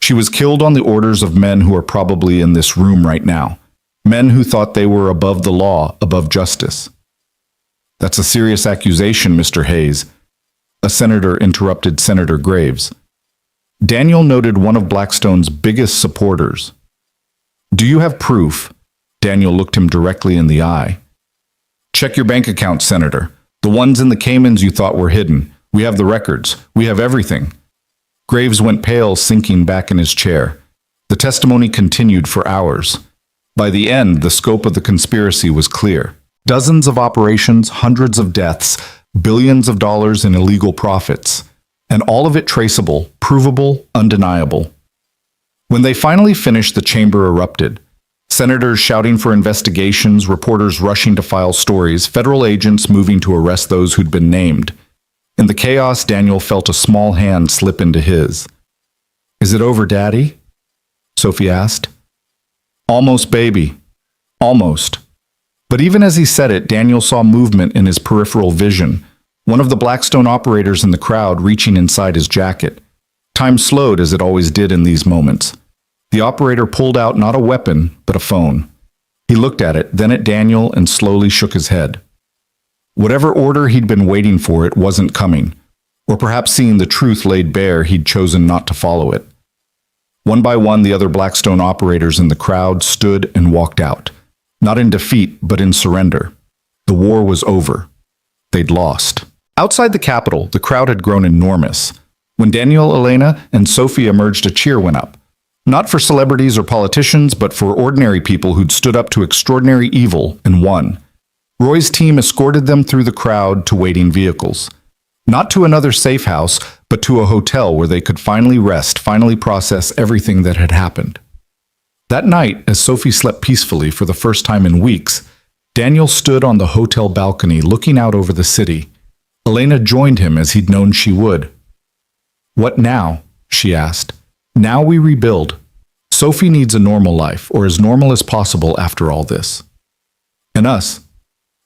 She was killed on the orders of men who are probably in this room right now. Men who thought they were above the law, above justice. That's a serious accusation, Mr. Hayes. A senator interrupted Senator Graves. Daniel noted one of Blackstone's biggest supporters. Do you have proof? Daniel looked him directly in the eye. Check your bank account, Senator. The ones in the Caymans you thought were hidden. We have the records. We have everything. Graves went pale, sinking back in his chair. The testimony continued for hours. By the end, the scope of the conspiracy was clear. Dozens of operations, hundreds of deaths, billions of dollars in illegal profits. And all of it traceable, provable, undeniable. When they finally finished, the chamber erupted. Senators shouting for investigations, reporters rushing to file stories, federal agents moving to arrest those who'd been named. In the chaos, Daniel felt a small hand slip into his. Is it over, Daddy? Sophie asked. Almost, baby. Almost. But even as he said it, Daniel saw movement in his peripheral vision, one of the Blackstone operators in the crowd reaching inside his jacket. Time slowed as it always did in these moments. The operator pulled out not a weapon, but a phone. He looked at it, then at Daniel, and slowly shook his head. Whatever order he'd been waiting for, it wasn't coming. Or perhaps seeing the truth laid bare, he'd chosen not to follow it. One by one, the other Blackstone operators in the crowd stood and walked out. Not in defeat, but in surrender. The war was over. They'd lost. Outside the Capitol, the crowd had grown enormous. When Daniel, Elena, and Sophie emerged, a cheer went up. Not for celebrities or politicians, but for ordinary people who'd stood up to extraordinary evil and won. Roy's team escorted them through the crowd to waiting vehicles. Not to another safe house, but to a hotel where they could finally rest, finally process everything that had happened. That night, as Sophie slept peacefully for the first time in weeks, Daniel stood on the hotel balcony looking out over the city. Elena joined him as he'd known she would. What now? She asked. Now we rebuild. Sophie needs a normal life, or as normal as possible after all this. And us?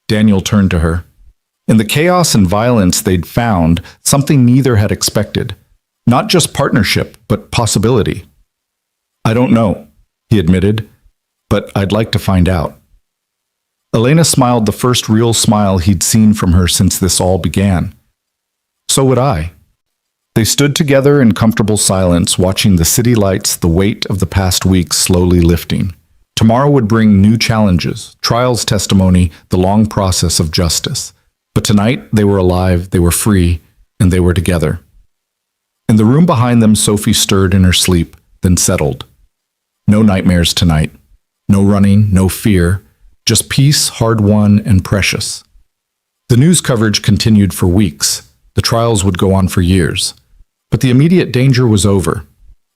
Daniel turned to her. In the chaos and violence they'd found, something neither had expected. Not just partnership, but possibility. I don't know, he admitted, but I'd like to find out. Elena smiled, the first real smile he'd seen from her since this all began. So would I. They stood together in comfortable silence, watching the city lights, the weight of the past weeks slowly lifting. Tomorrow would bring new challenges, trials, testimony, the long process of justice. But tonight, they were alive, they were free, and they were together. In the room behind them, Sophie stirred in her sleep, then settled. No nightmares tonight. No running, no fear. Just peace, hard-won and precious. The news coverage continued for weeks. The trials would go on for years. But the immediate danger was over.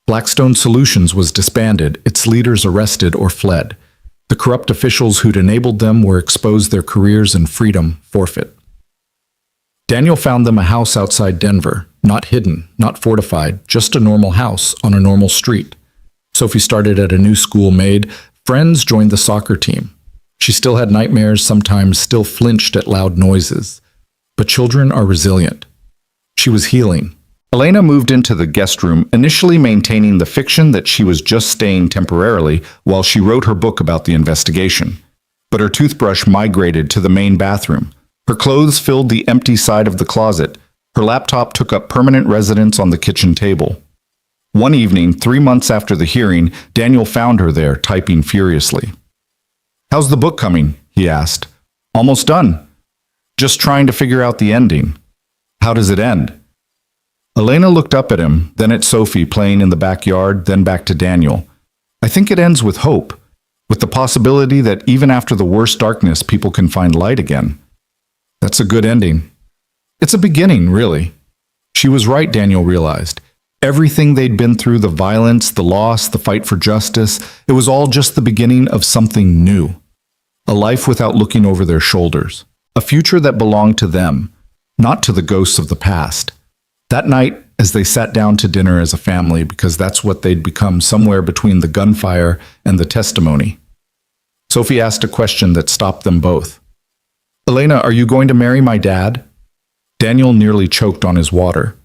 Blackstone Solutions was disbanded, its leaders arrested or fled. The corrupt officials who'd enabled them were exposed, their careers and freedom forfeit. Daniel found them a house outside Denver, not hidden, not fortified, just a normal house on a normal street. Sophie started at a new school, made friends, joined the soccer team. She still had nightmares, sometimes still flinched at loud noises. But children are resilient. She was healing. Elena moved into the guest room, initially maintaining the fiction that she was just staying temporarily while she wrote her book about the investigation. But her toothbrush migrated to the main bathroom. Her clothes filled the empty side of the closet. Her laptop took up permanent residence on the kitchen table. One evening, 3 months after the hearing, Daniel found her there, typing furiously. How's the book coming? He asked. Almost done. Just trying to figure out the ending. How does it end? Elena looked up at him, then at Sophie playing in the backyard, then back to Daniel. I think it ends with hope, with the possibility that even after the worst darkness, people can find light again. That's a good ending. It's a beginning, really. She was right, Daniel realized. Everything they'd been through, the violence, the loss, the fight for justice, it was all just the beginning of something new. A life without looking over their shoulders. A future that belonged to them, not to the ghosts of the past. That night, as they sat down to dinner as a family, because that's what they'd become somewhere between the gunfire and the testimony, Sophie asked a question that stopped them both. Elena, are you going to marry my dad? Daniel nearly choked on his water.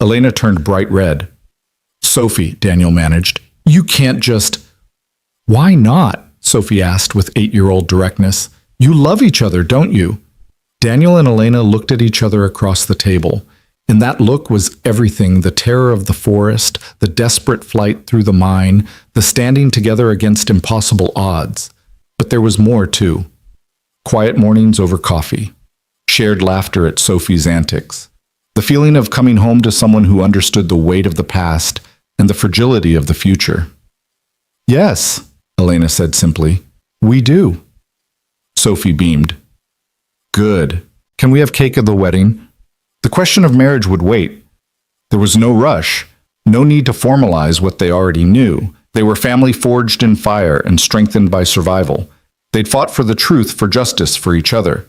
Elena turned bright red. Sophie, Daniel managed, you can't just... Why not? Sophie asked with 8-year-old directness. You love each other, don't you? Daniel and Elena looked at each other across the table. In that look was everything, the terror of the forest, the desperate flight through the mine, the standing together against impossible odds. But there was more, too. Quiet mornings over coffee. Shared laughter at Sophie's antics. The feeling of coming home to someone who understood the weight of the past and the fragility of the future. Yes, Elena said simply. We do. Sophie beamed. Good. Can we have cake at the wedding? The question of marriage would wait. There was no rush, no need to formalize what they already knew. They were family forged in fire and strengthened by survival. They'd fought for the truth, for justice, for each other.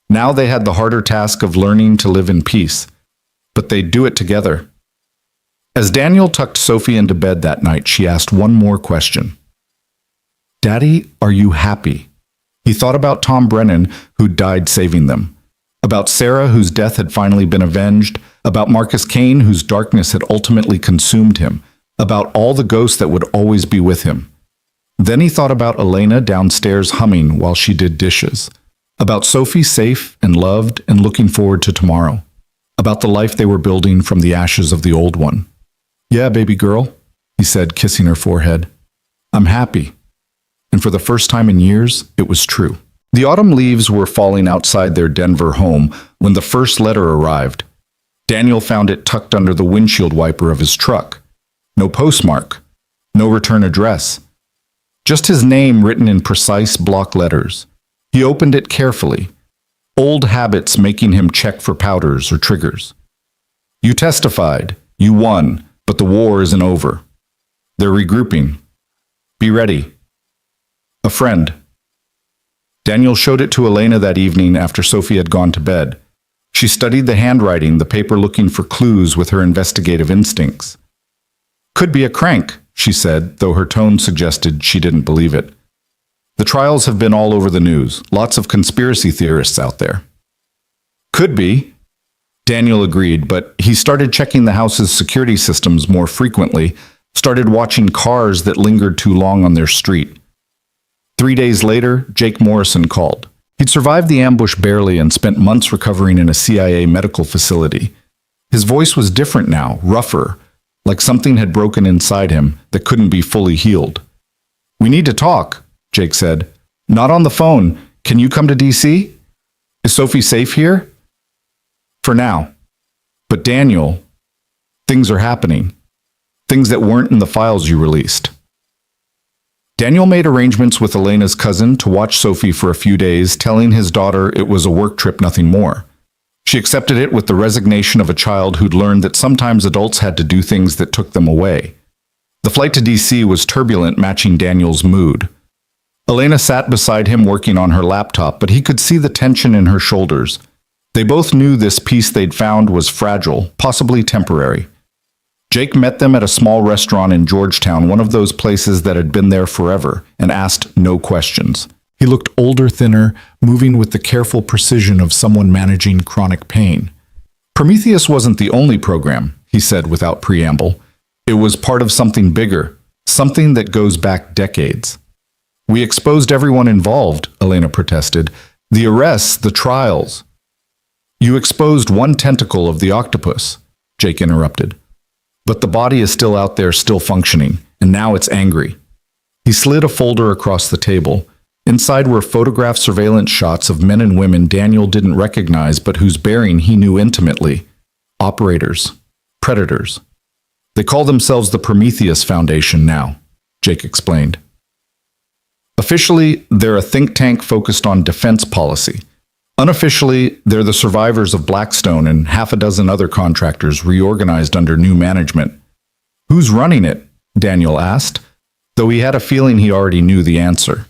Now they had the harder task of learning to live in peace. But they'd do it together. As Daniel tucked Sophie into bed that night, she asked one more question. Daddy, are you happy? He thought about Tom Brennan, who'd died saving them. About Sarah, whose death had finally been avenged. About Marcus Kane, whose darkness had ultimately consumed him. About all the ghosts that would always be with him. Then he thought about Elena downstairs humming while she did dishes. About Sophie safe and loved and looking forward to tomorrow. About the life they were building from the ashes of the old one. Yeah, baby girl, he said, kissing her forehead. I'm happy. And for the first time in years, it was true. The autumn leaves were falling outside their Denver home when the first letter arrived. Daniel found it tucked under the windshield wiper of his truck. No postmark, no return address. Just his name written in precise block letters. He opened it carefully, old habits making him check for powders or triggers. You testified, you won, but the war isn't over. They're regrouping. Be ready. A friend. Daniel showed it to Elena that evening after Sophie had gone to bed. She studied the handwriting, the paper looking for clues with her investigative instincts. Could be a crank, she said, though her tone suggested she didn't believe it. The trials have been all over the news, lots of conspiracy theorists out there. Could be, Daniel agreed, but he started checking the house's security systems more frequently, started watching cars that lingered too long on their street. 3 days later, Jake Morrison called. He'd survived the ambush barely and spent months recovering in a CIA medical facility. His voice was different now, rougher, like something had broken inside him that couldn't be fully healed. We need to talk, Jake said. Not on the phone. Can you come to DC? Is Sophie safe here? For now. But Daniel, things are happening. Things that weren't in the files you released. Daniel made arrangements with Elena's cousin to watch Sophie for a few days, telling his daughter it was a work trip, nothing more. She accepted it with the resignation of a child who'd learned that sometimes adults had to do things that took them away. The flight to DC was turbulent, matching Daniel's mood. Elena sat beside him working on her laptop, but he could see the tension in her shoulders. They both knew this peace they'd found was fragile, possibly temporary. Jake met them at a small restaurant in Georgetown, one of those places that had been there forever, and asked no questions. He looked older, thinner, moving with the careful precision of someone managing chronic pain. Prometheus wasn't the only program, he said without preamble. It was part of something bigger, something that goes back decades. We exposed everyone involved, Elena protested. The arrests, the trials. You exposed one tentacle of the octopus, Jake interrupted. But the body is still out there, still functioning, and now it's angry. He slid a folder across the table. Inside were photograph surveillance shots of men and women Daniel didn't recognize but whose bearing he knew intimately. Operators. Predators. They call themselves the Prometheus Foundation now. Jake explained. Officially, they're a think tank focused on defense policy. Unofficially, they're the survivors of Blackstone and half a dozen other contractors reorganized under new management. Who's running it? Daniel asked, though he had a feeling he already knew the answer.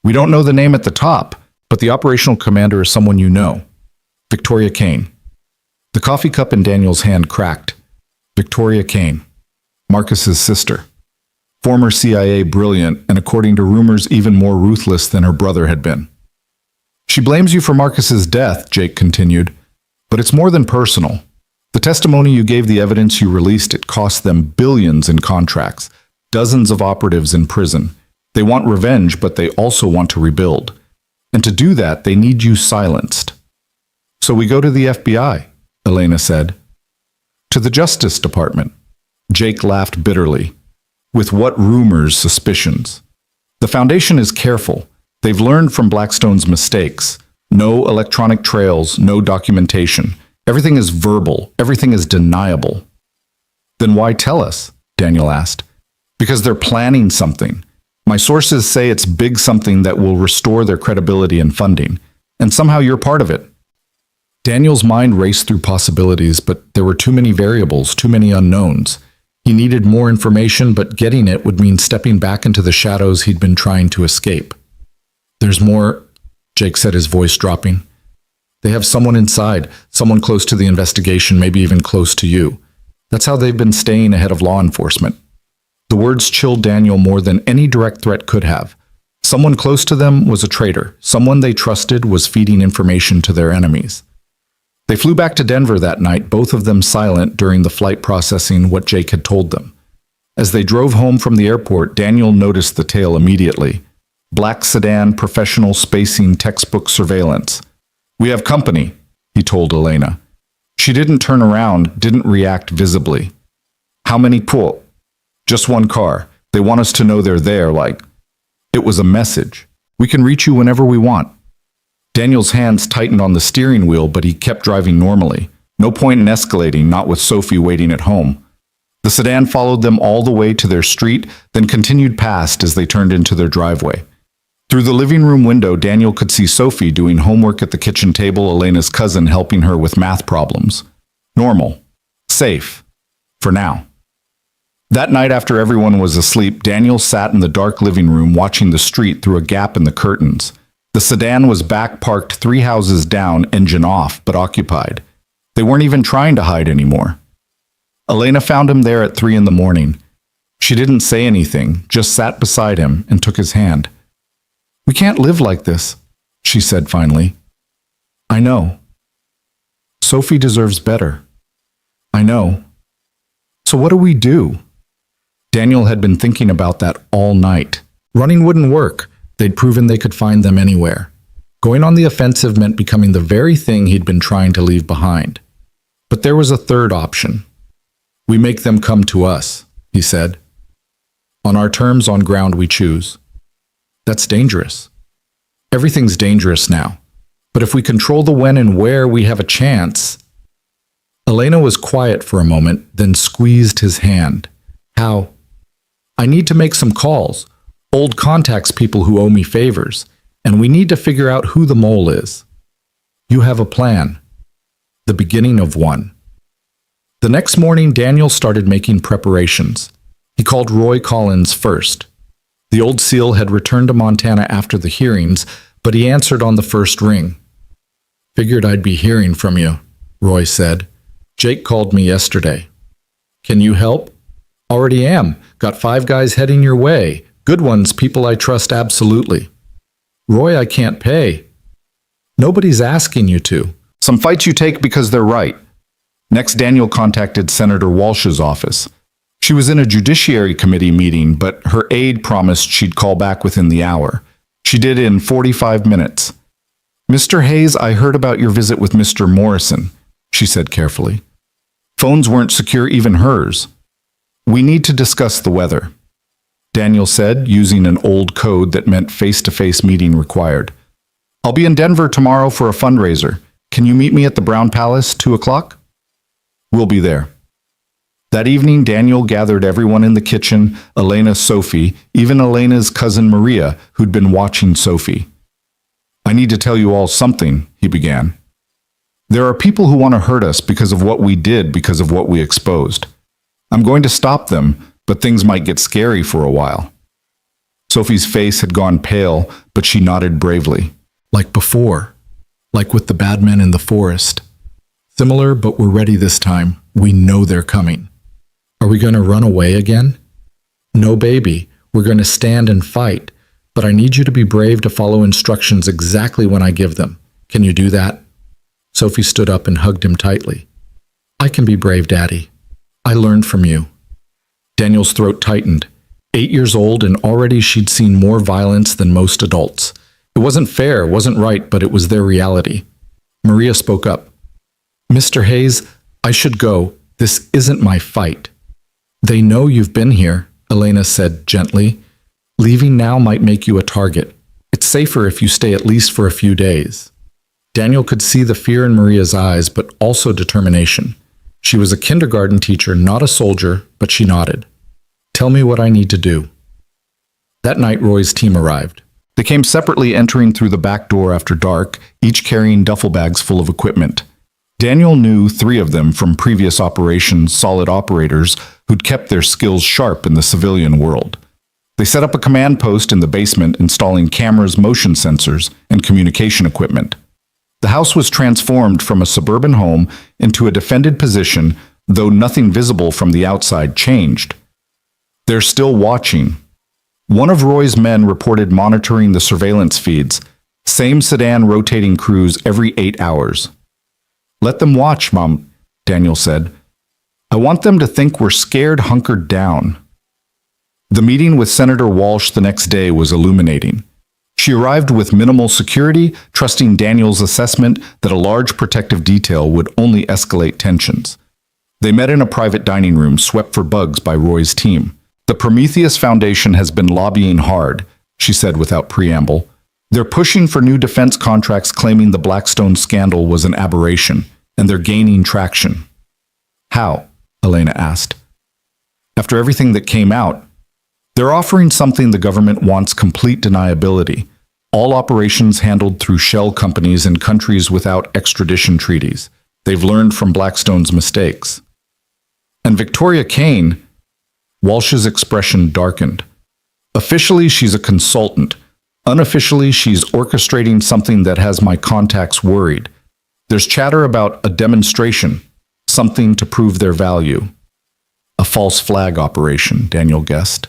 We don't know the name at the top, but the operational commander is someone you know. Victoria Kane. The coffee cup in Daniel's hand cracked. Victoria Kane, Marcus's sister. Former CIA brilliant and, according to rumors, even more ruthless than her brother had been. She blames you for Marcus's death, Jake continued, but it's more than personal. The testimony you gave, the evidence you released, it cost them billions in contracts, dozens of operatives in prison. They want revenge, but they also want to rebuild. And to do that, they need you silenced. So we go to the FBI, Elena said. To the Justice Department. Jake laughed bitterly. With what rumors, suspicions? The Foundation is careful. They've learned from Blackstone's mistakes. No electronic trails, no documentation. Everything is verbal. Everything is deniable. Then why tell us? Daniel asked. Because they're planning something. My sources say it's big something that will restore their credibility and funding. And somehow you're part of it. Daniel's mind raced through possibilities, but there were too many variables, too many unknowns. He needed more information, but getting it would mean stepping back into the shadows he'd been trying to escape. There's more, Jake said, his voice dropping. They have someone inside, someone close to the investigation, maybe even close to you. That's how they've been staying ahead of law enforcement. The words chilled Daniel more than any direct threat could have. Someone close to them was a traitor. Someone they trusted was feeding information to their enemies. They flew back to Denver that night, both of them silent during the flight, processing what Jake had told them. As they drove home from the airport, Daniel noticed the tail immediately. Black sedan, professional spacing, textbook surveillance. We have company, he told Elena. She didn't turn around, didn't react visibly. How many pull? Just one car. They want us to know they're there, like. It was a message. We can reach you whenever we want. Daniel's hands tightened on the steering wheel, but he kept driving normally. No point in escalating, not with Sophie waiting at home. The sedan followed them all the way to their street, then continued past as they turned into their driveway. Through the living room window, Daniel could see Sophie doing homework at the kitchen table, Elena's cousin helping her with math problems. Normal. Safe. For now. That night, after everyone was asleep, Daniel sat in the dark living room watching the street through a gap in the curtains. The sedan was back parked 3 houses down, engine off, but occupied. They weren't even trying to hide anymore. Elena found him there at 3 a.m. She didn't say anything, just sat beside him and took his hand. We can't live like this, she said finally. I know. Sophie deserves better. I know. So what do we do? Daniel had been thinking about that all night. Running wouldn't work. They'd proven they could find them anywhere. Going on the offensive meant becoming the very thing he'd been trying to leave behind. But there was a third option. We make them come to us, he said. On our terms, on ground we choose. That's dangerous. Everything's dangerous now. But if we control the when and where, we have a chance. Elena was quiet for a moment, then squeezed his hand. How? I need to make some calls. Old contacts, people who owe me favors. And we need to figure out who the mole is. You have a plan. The beginning of one. The next morning, Daniel started making preparations. He called Roy Collins first. The old SEAL had returned to Montana after the hearings, but he answered on the first ring. Figured I'd be hearing from you, Roy said. Jake called me yesterday. Can you help? Already am. Got 5 guys heading your way. Good ones, people I trust absolutely. Roy, I can't pay. Nobody's asking you to. Some fights you take because they're right. Next, Daniel contacted Senator Walsh's office. She was in a Judiciary Committee meeting, but her aide promised she'd call back within the hour. She did in 45 minutes. Mr. Hayes, I heard about your visit with Mr. Morrison, she said carefully. Phones weren't secure, even hers. We need to discuss the weather, Daniel said, using an old code that meant face-to-face meeting required. I'll be in Denver tomorrow for a fundraiser. Can you meet me at the Brown Palace, 2 o'clock? We'll be there. That evening, Daniel gathered everyone in the kitchen, Elena, Sophie, even Elena's cousin Maria, who'd been watching Sophie. I need to tell you all something, he began. There are people who want to hurt us because of what we did, because of what we exposed. I'm going to stop them, but things might get scary for a while. Sophie's face had gone pale, but she nodded bravely. Like before, like with the bad men in the forest. Similar, but we're ready this time. We know they're coming. Are we going to run away again? No, baby. We're going to stand and fight, but I need you to be brave to follow instructions exactly when I give them. Can you do that? Sophie stood up and hugged him tightly. I can be brave, Daddy. I learned from you. Daniel's throat tightened. 8 years old, and already she'd seen more violence than most adults. It wasn't fair, wasn't right, but it was their reality. Maria spoke up. Mr. Hayes, I should go. This isn't my fight. They know you've been here, Elena said gently. Leaving now might make you a target. It's safer if you stay at least for a few days. Daniel could see the fear in Maria's eyes, but also determination. She was a kindergarten teacher, not a soldier, but she nodded. Tell me what I need to do. That night, Roy's team arrived. They came separately, entering through the back door after dark, each carrying duffel bags full of equipment. Daniel knew 3 of them from previous operations, solid operators who'd kept their skills sharp in the civilian world. They set up a command post in the basement, installing cameras, motion sensors, and communication equipment. The house was transformed from a suburban home into a defended position, though nothing visible from the outside changed. They're still watching. One of Roy's men reported monitoring the surveillance feeds, same sedan rotating crews every 8 hours. Let them watch, Mom, Daniel said. I want them to think we're scared, hunkered down. The meeting with Senator Walsh the next day was illuminating. She arrived with minimal security, trusting Daniel's assessment that a large protective detail would only escalate tensions. They met in a private dining room swept for bugs by Roy's team. The Prometheus Foundation has been lobbying hard, she said without preamble. They're pushing for new defense contracts, claiming the Blackstone scandal was an aberration, and they're gaining traction. How? Elena asked. After everything that came out, they're offering something the government wants: complete deniability. All operations handled through shell companies in countries without extradition treaties. They've learned from Blackstone's mistakes. And Victoria Kane, Walsh's expression darkened. Officially, she's a consultant. Unofficially, she's orchestrating something that has my contacts worried. There's chatter about a demonstration, something to prove their value. A false flag operation, Daniel guessed.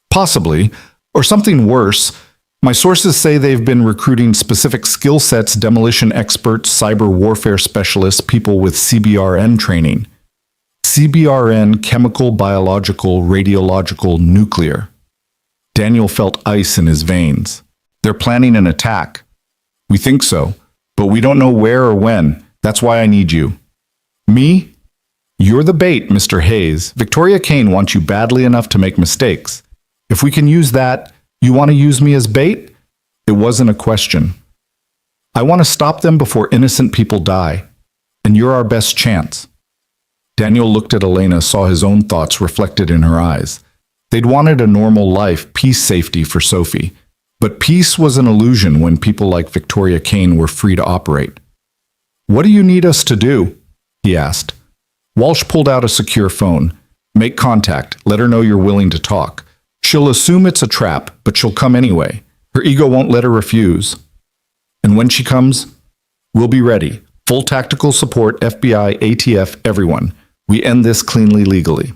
Possibly, or something worse. My sources say they've been recruiting specific skill sets: demolition experts, cyber warfare specialists, people with CBRN training. CBRN, chemical, biological, radiological, nuclear. Daniel felt ice in his veins. They're planning an attack. We think so, but we don't know where or when. That's why I need you. Me? You're the bait, Mr. Hayes. Victoria Kane wants you badly enough to make mistakes. If we can use that, you want to use me as bait? It wasn't a question. I want to stop them before innocent people die, and you're our best chance. Daniel looked at Elena, saw his own thoughts reflected in her eyes. They'd wanted a normal life, peace, safety for Sophie. But peace was an illusion when people like Victoria Kane were free to operate. What do you need us to do? He asked. Walsh pulled out a secure phone. Make contact. Let her know you're willing to talk. She'll assume it's a trap, but she'll come anyway. Her ego won't let her refuse. And when she comes, we'll be ready. Full tactical support, FBI, ATF, everyone. We end this cleanly, legally.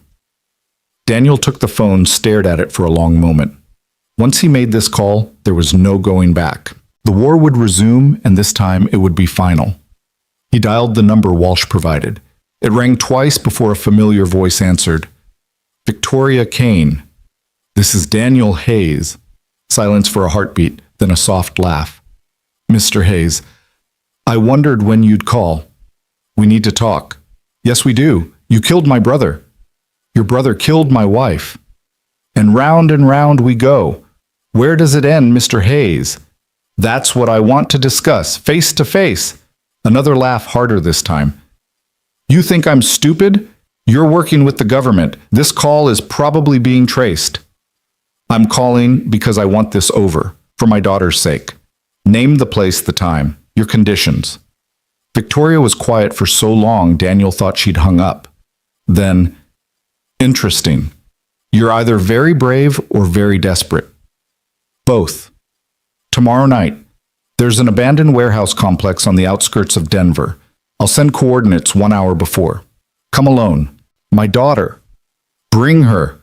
Daniel took the phone, stared at it for a long moment. Once he made this call, there was no going back. The war would resume, and this time it would be final. He dialed the number Walsh provided. It rang twice before a familiar voice answered. Victoria Kane. This is Daniel Hayes. Silence for a heartbeat, then a soft laugh. Mr. Hayes, I wondered when you'd call. We need to talk. Yes, we do. You killed my brother. Your brother killed my wife. And round we go. Where does it end, Mr. Hayes? That's what I want to discuss, face to face. Another laugh, harder this time. You think I'm stupid? You're working with the government. This call is probably being traced. I'm calling because I want this over, for my daughter's sake. Name the place, the time, your conditions. Victoria was quiet for so long Daniel thought she'd hung up. Then, interesting. You're either very brave or very desperate. Both. Tomorrow night, there's an abandoned warehouse complex on the outskirts of Denver. I'll send coordinates 1 hour before. Come alone. My daughter. Bring her.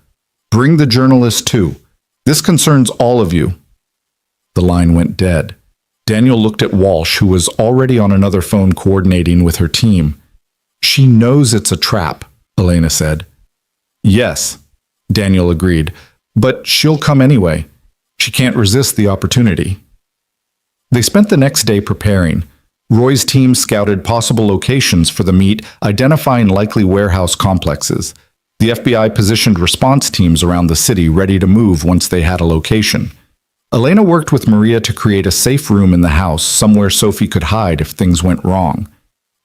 Bring the journalist too. This concerns all of you. The line went dead. Daniel looked at Walsh, who was already on another phone coordinating with her team. She knows it's a trap, Elena said. Yes, Daniel agreed, but she'll come anyway. She can't resist the opportunity. They spent the next day preparing. Roy's team scouted possible locations for the meet, identifying likely warehouse complexes. The FBI positioned response teams around the city ready to move once they had a location. Elena worked with Maria to create a safe room in the house, somewhere Sophie could hide if things went wrong.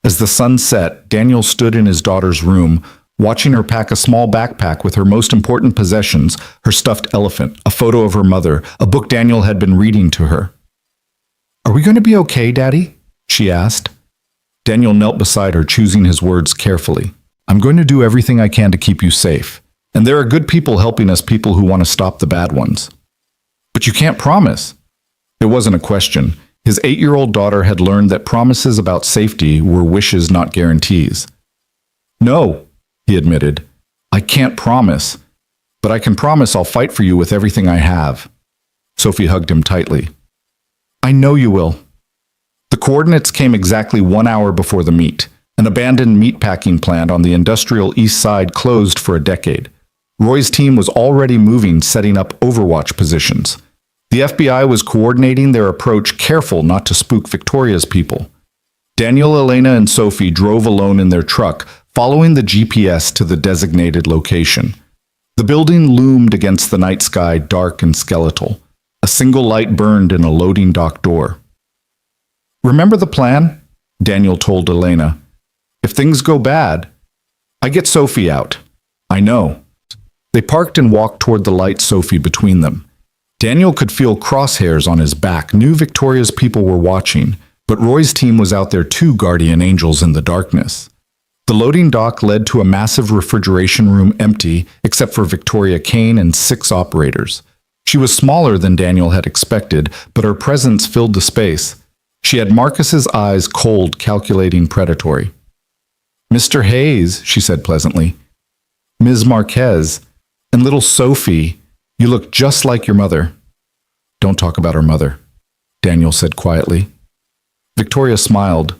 As the sun set, Daniel stood in his daughter's room, watching her pack a small backpack with her most important possessions, her stuffed elephant, a photo of her mother, a book Daniel had been reading to her. Are we going to be okay, Daddy? She asked. Daniel knelt beside her, choosing his words carefully. I'm going to do everything I can to keep you safe. And there are good people helping us, people who want to stop the bad ones. But you can't promise. It wasn't a question. His 8-year-old daughter had learned that promises about safety were wishes, not guarantees. No, he admitted. I can't promise. But I can promise I'll fight for you with everything I have. Sophie hugged him tightly. I know you will. The coordinates came exactly 1 hour before the meet. An abandoned meatpacking plant on the industrial east side closed for a decade. Roy's team was already moving, setting up overwatch positions. The FBI was coordinating their approach, careful not to spook Victoria's people. Daniel, Elena, and Sophie drove alone in their truck, following the GPS to the designated location. The building loomed against the night sky, dark and skeletal. A single light burned in a loading dock door. Remember the plan? Daniel told Elena. If things go bad, I get Sophie out. I know. They parked and walked toward the light, Sophie between them. Daniel could feel crosshairs on his back, knew Victoria's people were watching, but Roy's team was out there too, guardian angels in the darkness. The loading dock led to a massive refrigeration room, empty, except for Victoria Kane and 6 operators. She was smaller than Daniel had expected, but her presence filled the space. She had Marcus's eyes, cold, calculating, predatory. Mr. Hayes, she said pleasantly. Ms. Marquez, and little Sophie, you look just like your mother. Don't talk about her mother, Daniel said quietly. Victoria smiled.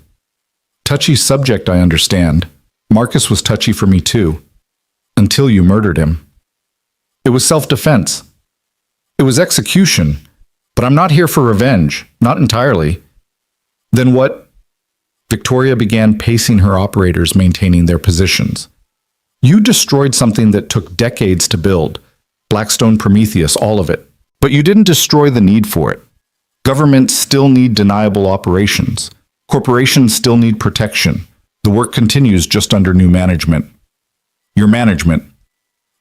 Touchy subject, I understand. Marcus was touchy for me too. Until you murdered him. It was self-defense. It was execution. But I'm not here for revenge. Not entirely. Then what? Victoria began pacing her operators, maintaining their positions. You destroyed something that took decades to build. Blackstone, Prometheus, all of it. But you didn't destroy the need for it. Governments still need deniable operations. Corporations still need protection. The work continues just under new management. Your management.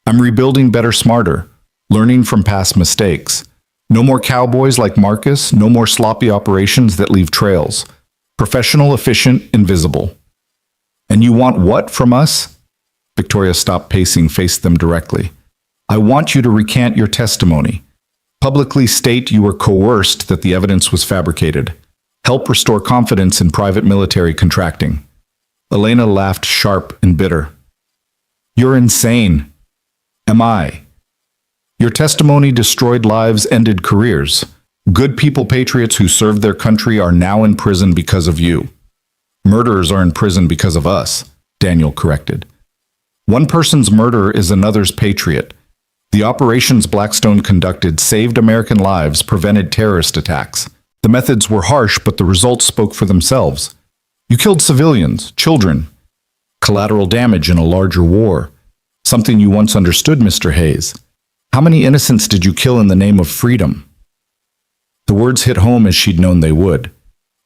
I'm rebuilding better, smarter, learning from past mistakes. No more cowboys like Marcus, no more sloppy operations that leave trails. Professional, efficient, invisible. And you want what from us? Victoria stopped pacing, faced them directly. I want you to recant your testimony. Publicly state you were coerced, that the evidence was fabricated. Help restore confidence in private military contracting. Elena laughed, sharp and bitter. You're insane. Am I? Your testimony destroyed lives, ended careers. Good people, patriots who served their country are now in prison because of you. Murderers are in prison because of us, Daniel corrected. One person's murder is another's patriot. The operations Blackstone conducted saved American lives, prevented terrorist attacks. The methods were harsh, but the results spoke for themselves. You killed civilians, children. Collateral damage in a larger war. Something you once understood, Mr. Hayes. How many innocents did you kill in the name of freedom? The words hit home as she'd known they would.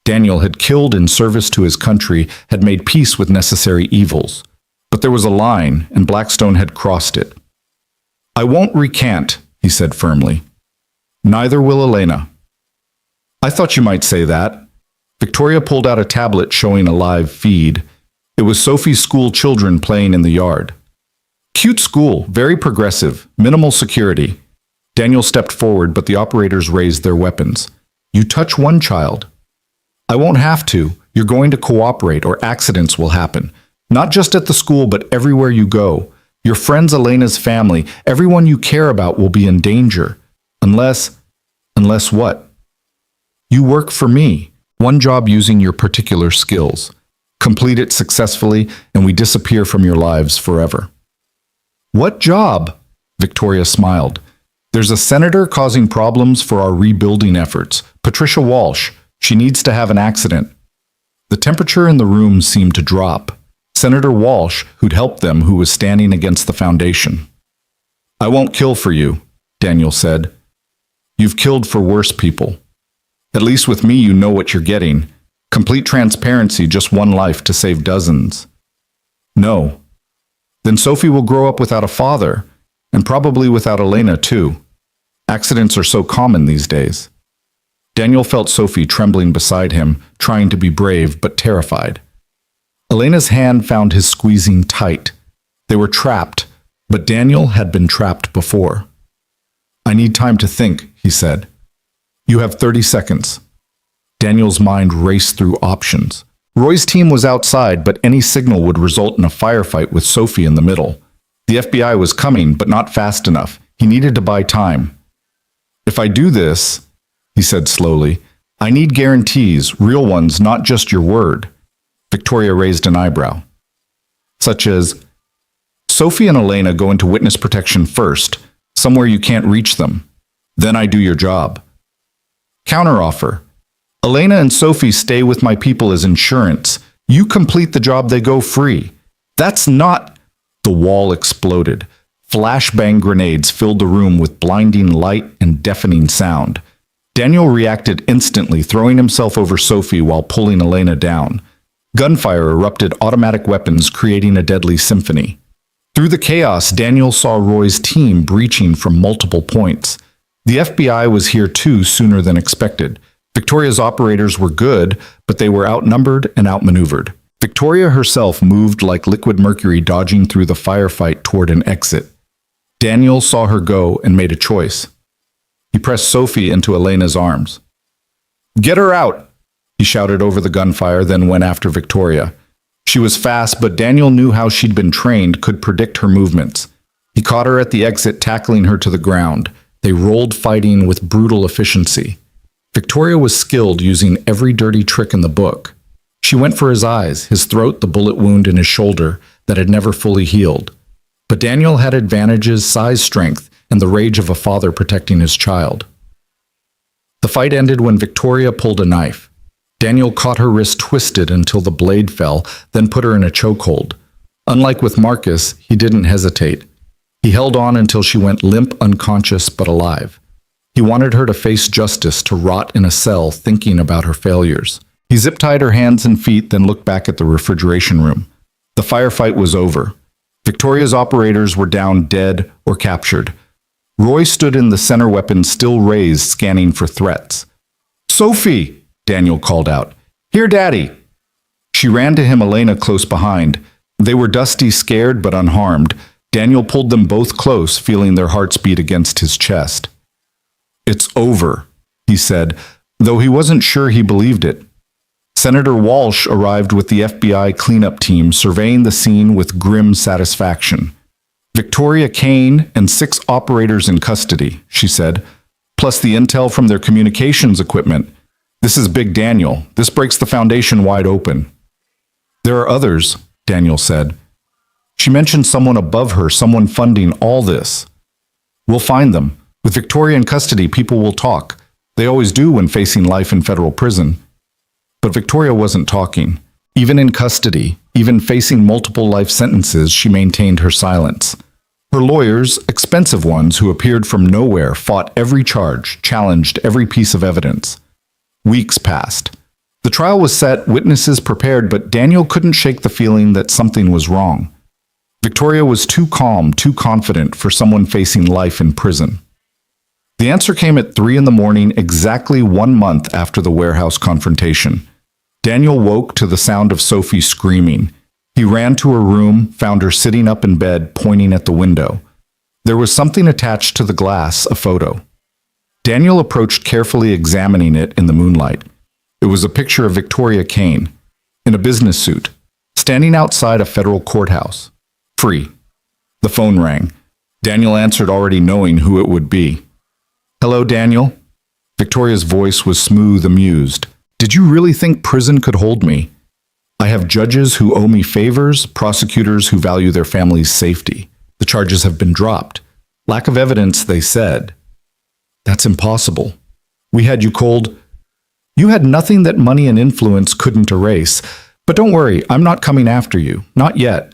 Daniel had killed in service to his country, had made peace with necessary evils. But But there was a line, and Blackstone had crossed it. "I won't recant," he said firmly. "Neither will Elena." "I thought you might say that." Victoria pulled out a tablet showing a live feed. It was Sophie's school children playing in the yard. "Cute school, very progressive, minimal security." Daniel stepped forward, but the operators raised their weapons. "You touch one child." "I won't have to. You're going to cooperate or accidents will happen. Not just at the school, but everywhere you go. Your friends, Elena's family, everyone you care about will be in danger. Unless what? You work for me. One job using your particular skills. Complete it successfully, and we disappear from your lives forever." "What job?" Victoria smiled. "There's a senator causing problems for our rebuilding efforts. Patricia Walsh. She needs to have an accident." The temperature in the room seemed to drop. Senator Walsh, who'd helped them, who was standing against the foundation. "I won't kill for you," Daniel said. "You've killed for worse people. At least with me you know what you're getting. Complete transparency, just one life to save dozens." "No." "Then Sophie will grow up without a father, and probably without Elena too. Accidents are so common these days." Daniel felt Sophie trembling beside him, trying to be brave but terrified. Elena's hand found his squeezing tight. They were trapped, but Daniel had been trapped before. "I need time to think," he said. "You have 30 seconds. Daniel's mind raced through options. Roy's team was outside, but any signal would result in a firefight with Sophie in the middle. The FBI was coming, but not fast enough. He needed to buy time. "If I do this," he said slowly, "I need guarantees, real ones, not just your word." Victoria raised an eyebrow. "Such as, Sophie and Elena go into witness protection first, somewhere you can't reach them. Then I do your job." "Counteroffer. Elena and Sophie stay with my people as insurance. You complete the job, they go free." "That's not—" The wall exploded. Flashbang grenades filled the room with blinding light and deafening sound. Daniel reacted instantly, throwing himself over Sophie while pulling Elena down. Gunfire erupted, automatic weapons creating a deadly symphony. Through the chaos, Daniel saw Roy's team breaching from multiple points. The FBI was here too sooner than expected. Victoria's operators were good, but they were outnumbered and outmaneuvered. Victoria herself moved like liquid mercury, dodging through the firefight toward an exit. Daniel saw her go and made a choice. He pressed Sophie into Elena's arms. "Get her out!" he shouted over the gunfire, then went after Victoria. She was fast, but Daniel knew how she'd been trained, could predict her movements. He caught her at the exit, tackling her to the ground. They rolled, fighting with brutal efficiency. Victoria was skilled, using every dirty trick in the book. She went for his eyes, his throat, the bullet wound in his shoulder that had never fully healed. But Daniel had advantages, size, strength, and the rage of a father protecting his child. The fight ended when Victoria pulled a knife. Daniel caught her wrist twisted until the blade fell, then put her in a chokehold. Unlike with Marcus, he didn't hesitate. He held on until she went limp, unconscious, but alive. He wanted her to face justice, to rot in a cell thinking about her failures. He zip-tied her hands and feet, then looked back at the refrigeration room. The firefight was over. Victoria's operators were down, dead or captured. Roy stood in the center, weapon still raised, scanning for threats. "Sophie!" Daniel called out. "Here, Daddy!" She ran to him, Elena close behind. They were dusty, scared, but unharmed. Daniel pulled them both close, feeling their hearts beat against his chest. "It's over," he said, though he wasn't sure he believed it. Senator Walsh arrived with the FBI cleanup team, surveying the scene with grim satisfaction. "Victoria Kane and 6 operators in custody," she said, "plus the intel from their communications equipment. This is big, Daniel. This breaks the foundation wide open." "There are others," Daniel said. "She mentioned someone above her, someone funding all this." "We'll find them. With Victoria in custody, people will talk. They always do when facing life in federal prison." But Victoria wasn't talking. Even in custody, even facing multiple life sentences, she maintained her silence. Her lawyers, expensive ones who appeared from nowhere, fought every charge, challenged every piece of evidence. Weeks passed. The trial was set, witnesses prepared, but Daniel couldn't shake the feeling that something was wrong. Victoria was too calm, too confident for someone facing life in prison. The answer came at 3 in the morning, exactly 1 month after the warehouse confrontation. Daniel woke to the sound of Sophie screaming. He ran to her room, found her sitting up in bed, pointing at the window. There was something attached to the glass, a photo. Daniel approached, carefully examining it in the moonlight. It was a picture of Victoria Kane, in a business suit, standing outside a federal courthouse. Free. The phone rang. Daniel answered, already knowing who it would be. "Hello, Daniel." Victoria's voice was smooth, amused. "Did you really think prison could hold me? I have judges who owe me favors, prosecutors who value their family's safety. The charges have been dropped. Lack of evidence, they said. That's impossible. We had you cold. You had nothing that money and influence couldn't erase. But don't worry, I'm not coming after you. Not yet.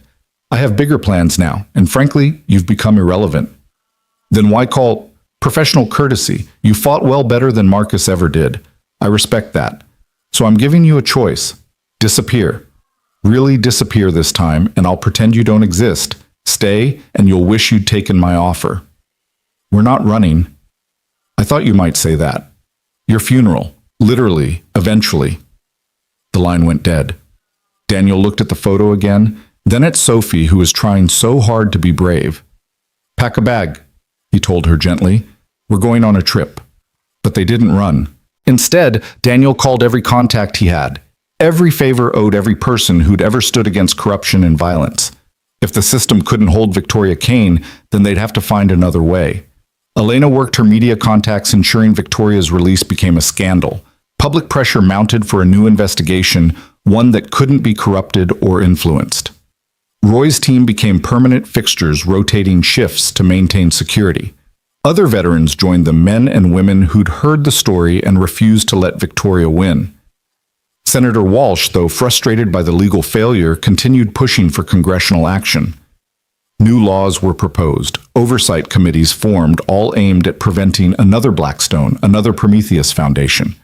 I have bigger plans now, and frankly, you've become irrelevant. Then why call professional courtesy? You fought well, better than Marcus ever did. I respect that. So I'm giving you a choice. Disappear. Really disappear this time, and I'll pretend you don't exist. Stay, and you'll wish you'd taken my offer. We're not running. I thought you might say that. Your funeral. Literally, eventually." The line went dead. Daniel looked at the photo again, then at Sophie, who was trying so hard to be brave. "Pack a bag," he told her gently. "We're going on a trip." But they didn't run. Instead, Daniel called every contact he had, every favor owed every person who'd ever stood against corruption and violence. If the system couldn't hold Victoria Kane, then they'd have to find another way. Elena worked her media contacts, ensuring Victoria's release became a scandal. Public pressure mounted for a new investigation, one that couldn't be corrupted or influenced. Roy's team became permanent fixtures, rotating shifts to maintain security. Other veterans joined them, men and women who'd heard the story and refused to let Victoria win. Senator Walsh, though frustrated by the legal failure, continued pushing for congressional action. New laws were proposed, oversight committees formed, all aimed at preventing another Blackstone, another Prometheus Foundation.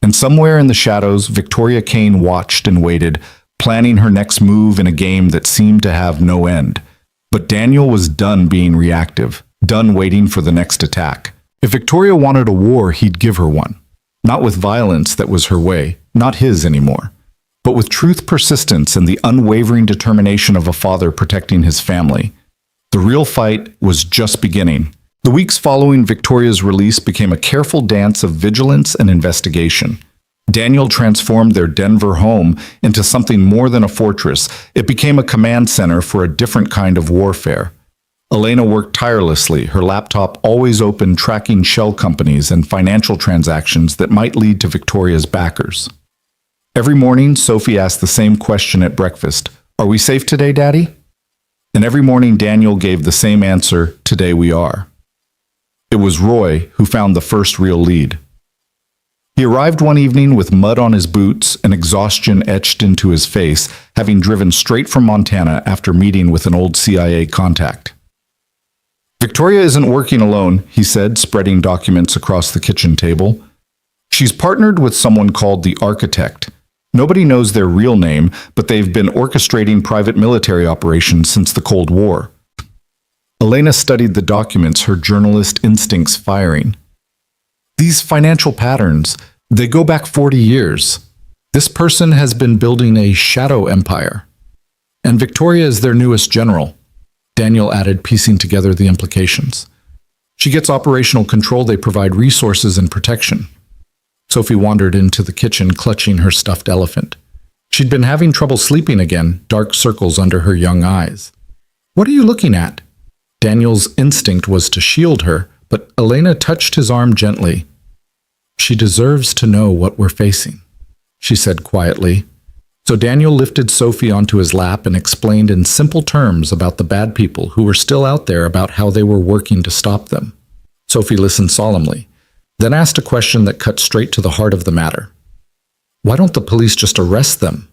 And somewhere in the shadows, Victoria Kane watched and waited, planning her next move in a game that seemed to have no end. But Daniel was done being reactive, done waiting for the next attack. If Victoria wanted a war, he'd give her one. Not with violence that was her way, not his anymore, but with truth, persistence, and the unwavering determination of a father protecting his family. The real fight was just beginning. The weeks following Victoria's release became a careful dance of vigilance and investigation. Daniel transformed their Denver home into something more than a fortress. It became a command center for a different kind of warfare. Elena worked tirelessly, her laptop always open, tracking shell companies and financial transactions that might lead to Victoria's backers. Every morning, Sophie asked the same question at breakfast. "Are we safe today, Daddy?" And every morning, Daniel gave the same answer, "Today we are." It was Roy who found the first real lead. He arrived one evening with mud on his boots and exhaustion etched into his face, having driven straight from Montana after meeting with an old CIA contact. "Victoria isn't working alone," he said, spreading documents across the kitchen table. "She's partnered with someone called the Architect. Nobody knows their real name, but they've been orchestrating private military operations since the Cold War." Elena studied the documents, her journalist instincts firing. "These financial patterns, they go back 40 years. This person has been building a shadow empire. And Victoria is their newest general," Daniel added, piecing together the implications. "She gets operational control, they provide resources and protection." Sophie wandered into the kitchen, clutching her stuffed elephant. She'd been having trouble sleeping again, dark circles under her young eyes. "What are you looking at?" Daniel's instinct was to shield her, but Elena touched his arm gently. "She deserves to know what we're facing," she said quietly. So Daniel lifted Sophie onto his lap and explained in simple terms about the bad people who were still out there, about how they were working to stop them. Sophie listened solemnly, then asked a question that cut straight to the heart of the matter. "Why don't the police just arrest them?"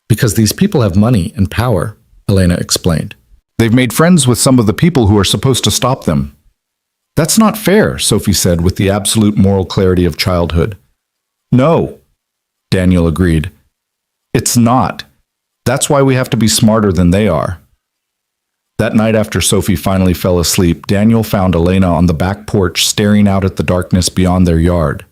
"Because these people have money and power," Elena explained. "They've made friends with some of the people who are supposed to stop them." "That's not fair," Sophie said with the absolute moral clarity of childhood. "No," Daniel agreed. "It's not. That's why we have to be smarter than they are." That night after Sophie finally fell asleep, Daniel found Elena on the back porch staring out at the darkness beyond their yard.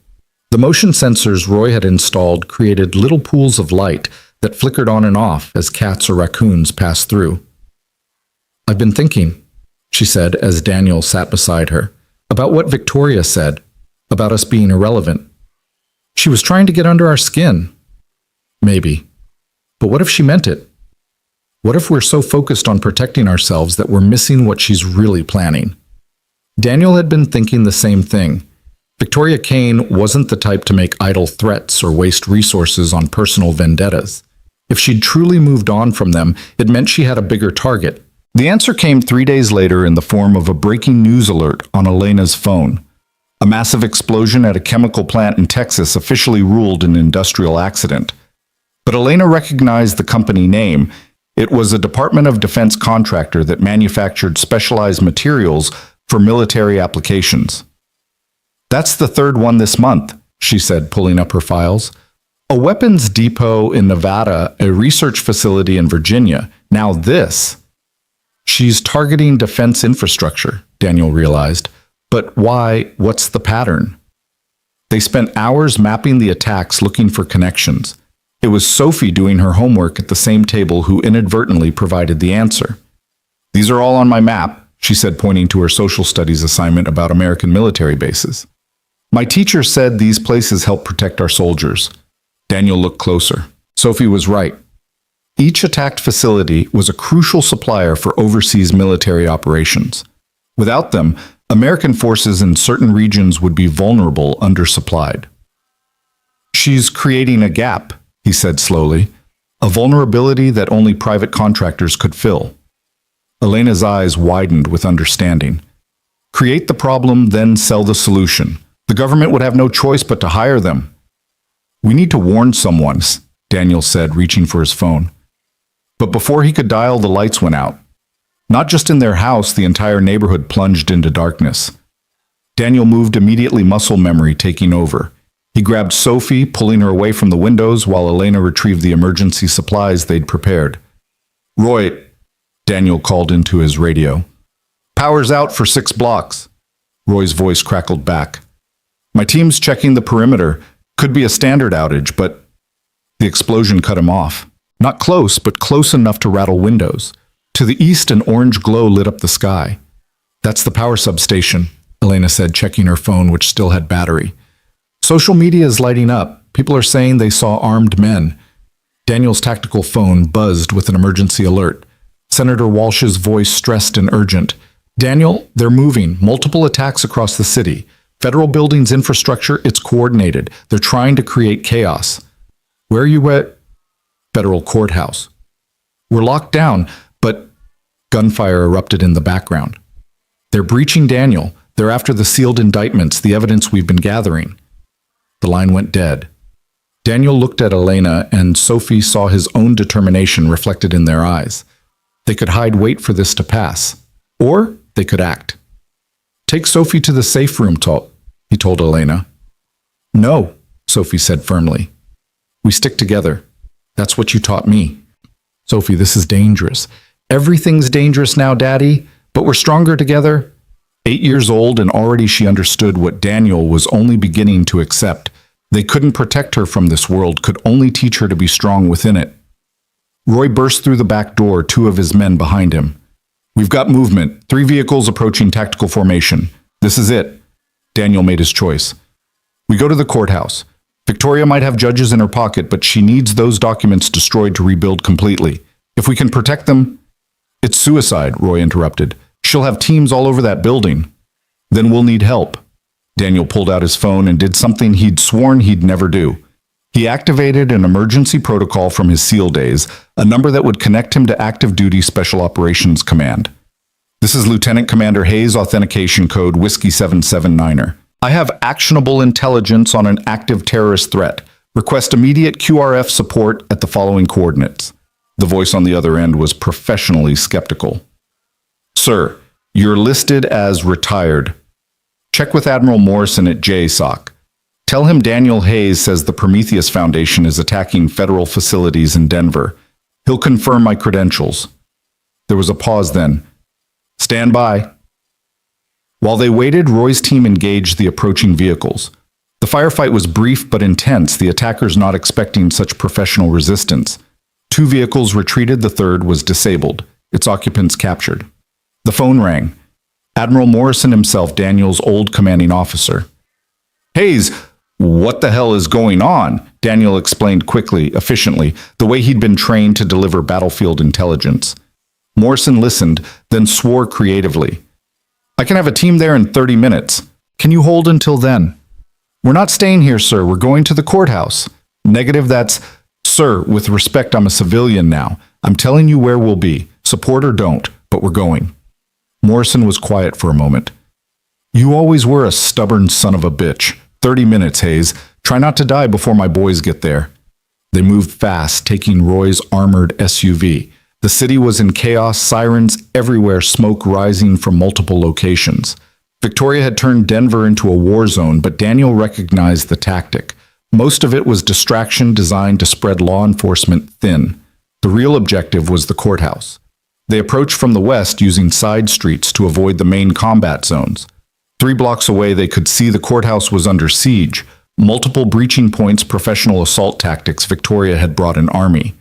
The motion sensors Roy had installed created little pools of light that flickered on and off as cats or raccoons passed through. "I've been thinking," she said as Daniel sat beside her, "about what Victoria said, about us being irrelevant. She was trying to get under our skin. Maybe. But what if she meant it? What if we're so focused on protecting ourselves that we're missing what she's really planning?" Daniel had been thinking the same thing. Victoria Kane wasn't the type to make idle threats or waste resources on personal vendettas. If she'd truly moved on from them, it meant she had a bigger target. The answer came 3 days later in the form of a breaking news alert on Elena's phone. A massive explosion at a chemical plant in Texas officially ruled an industrial accident. But Elena recognized the company name. It was a Department of Defense contractor that manufactured specialized materials for military applications. "That's the third one this month," she said, pulling up her files. "A weapons depot in Nevada, a research facility in Virginia. Now this." She's targeting defense infrastructure, Daniel realized. But why? What's the pattern? They spent hours mapping the attacks looking for connections. It was Sophie doing her homework at the same table who inadvertently provided the answer. "These are all on my map," she said, pointing to her social studies assignment about American military bases. "My teacher said these places help protect our soldiers." Daniel looked closer. Sophie was right. Each attacked facility was a crucial supplier for overseas military operations. Without them, American forces in certain regions would be vulnerable, undersupplied. "She's creating a gap," he said slowly, "a vulnerability that only private contractors could fill." Elena's eyes widened with understanding. "Create the problem, then sell the solution. The government would have no choice but to hire them." "We need to warn someone," Daniel said, reaching for his phone. But before he could dial, the lights went out. Not just in their house, the entire neighborhood plunged into darkness. Daniel moved immediately, muscle memory taking over. He grabbed Sophie, pulling her away from the windows while Elena retrieved the emergency supplies they'd prepared. "Roy," Daniel called into his radio. "Power's out for 6 blocks." Roy's voice crackled back. "My team's checking the perimeter. Could be a standard outage, but..." The explosion cut him off. Not close, but close enough to rattle windows. To the east, an orange glow lit up the sky. "That's the power substation," Elena said, checking her phone, which still had battery. "Social media is lighting up. People are saying they saw armed men." Daniel's tactical phone buzzed with an emergency alert. Senator Walsh's voice stressed and urgent. "Daniel, they're moving. Multiple attacks across the city. Federal buildings infrastructure, it's coordinated. They're trying to create chaos." "Where are you at?" "Federal courthouse." "We're locked down, but..." Gunfire erupted in the background. "They're breaching Daniel. They're after the sealed indictments, the evidence we've been gathering." The line went dead. Daniel looked at Elena, and Sophie saw his own determination reflected in their eyes. They could wait for this to pass. Or they could act. "Take Sophie to the safe room, he told Elena. "No," Sophie said firmly. "We stick together. That's what you taught me." "Sophie, this is dangerous." "Everything's dangerous now, Daddy, but we're stronger together." 8 years old, and already she understood what Daniel was only beginning to accept. They couldn't protect her from this world, could only teach her to be strong within it. Roy burst through the back door, 2 of his men behind him. "We've got movement. 3 vehicles approaching tactical formation. This is it." Daniel made his choice. "We go to the courthouse. Victoria might have judges in her pocket, but she needs those documents destroyed to rebuild completely. If we can protect them..." "It's suicide," Roy interrupted. "She'll have teams all over that building." "Then we'll need help." Daniel pulled out his phone and did something he'd sworn he'd never do. He activated an emergency protocol from his SEAL days, a number that would connect him to Active Duty Special Operations Command. "This is Lieutenant Commander Hayes, authentication code Whiskey 779er. I have actionable intelligence on an active terrorist threat. Request immediate QRF support at the following coordinates." The voice on the other end was professionally skeptical. "Sir, you're listed as retired. Check with Admiral Morrison at JSOC. Tell him Daniel Hayes says the Prometheus Foundation is attacking federal facilities in Denver. He'll confirm my credentials." There was a pause then. Stand by. While they waited, Roy's team engaged the approaching vehicles. The firefight was brief but intense, the attackers not expecting such professional resistance. 2 vehicles retreated, the third was disabled, its occupants captured. The phone rang. Admiral Morrison himself, Daniel's old commanding officer. Hayes, what the hell is going on? Daniel explained quickly, efficiently, the way he'd been trained to deliver battlefield intelligence. Morrison listened, then swore creatively. I can have a team there in 30 minutes. Can you hold until then? We're not staying here, sir. We're going to the courthouse. Negative, that's... Sir, with respect, I'm a civilian now. I'm telling you where we'll be. Support or don't, but we're going. Morrison was quiet for a moment. You always were a stubborn son of a bitch. 30 minutes, Hayes. Try not to die before my boys get there. They moved fast, taking Roy's armored SUV. The city was in chaos, sirens everywhere, smoke rising from multiple locations. Victoria had turned Denver into a war zone, but Daniel recognized the tactic. Most of it was distraction designed to spread law enforcement thin. The real objective was the courthouse. They approached from the west using side streets to avoid the main combat zones. 3 blocks away, they could see the courthouse was under siege. Multiple breaching points, professional assault tactics. Victoria had brought an army.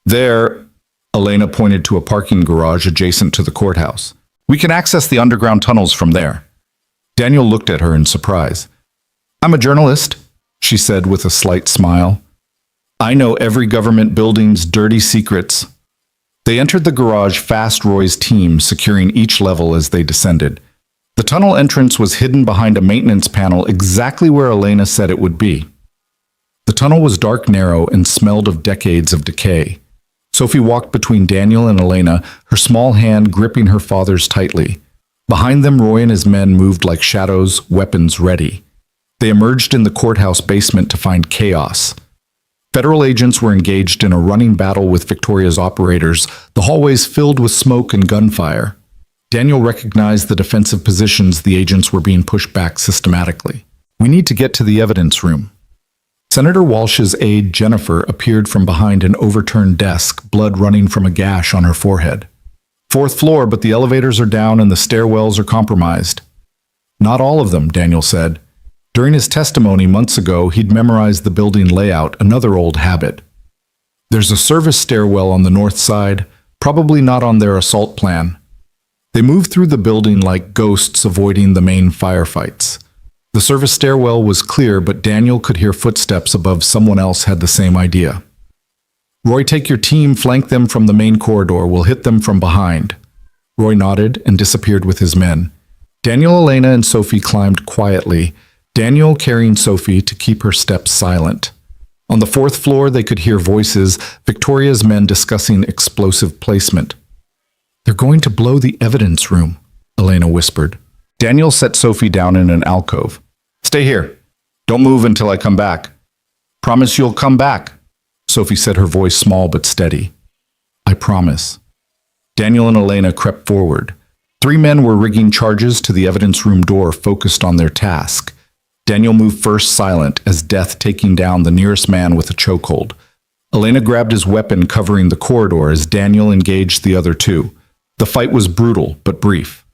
There, Elena pointed to a parking garage adjacent to the courthouse. We can access the underground tunnels from there. Daniel looked at her in surprise. I'm a journalist, she said with a slight smile. I know every government building's dirty secrets. They entered the garage fast, Roy's team securing each level as they descended. The tunnel entrance was hidden behind a maintenance panel exactly where Elena said it would be. The tunnel was dark, narrow, and smelled of decades of decay. Sophie walked between Daniel and Elena, her small hand gripping her father's tightly. Behind them, Roy and his men moved like shadows, weapons ready. They emerged in the courthouse basement to find chaos. Federal agents were engaged in a running battle with Victoria's operators, the hallways filled with smoke and gunfire. Daniel recognized the defensive positions. The agents were being pushed back systematically. We need to get to the evidence room. Senator Walsh's aide, Jennifer, appeared from behind an overturned desk, blood running from a gash on her forehead. 4th floor, but the elevators are down and the stairwells are compromised. Not all of them, Daniel said. During his testimony months ago, he'd memorized the building layout, another old habit. There's a service stairwell on the north side, probably not on their assault plan. They moved through the building like ghosts, avoiding the main firefights. The service stairwell was clear, but Daniel could hear footsteps above. Someone else had the same idea. Roy, take your team, flank them from the main corridor. We'll hit them from behind. Roy nodded and disappeared with his men. Daniel, Elena, and Sophie climbed quietly, Daniel carrying Sophie to keep her steps silent. On the 4th floor, they could hear voices, Victoria's men discussing explosive placement. They're going to blow the evidence room, Elena whispered. Daniel set Sophie down in an alcove. Stay here. Don't move until I come back. Promise you'll come back, Sophie said, her voice small but steady. I promise. Daniel and Elena crept forward. 3 men were rigging charges to the evidence room door, focused on their task. Daniel moved first, silent as death, taking down the nearest man with a chokehold. Elena grabbed his weapon, covering the corridor as Daniel engaged the other 2. The fight was brutal but brief.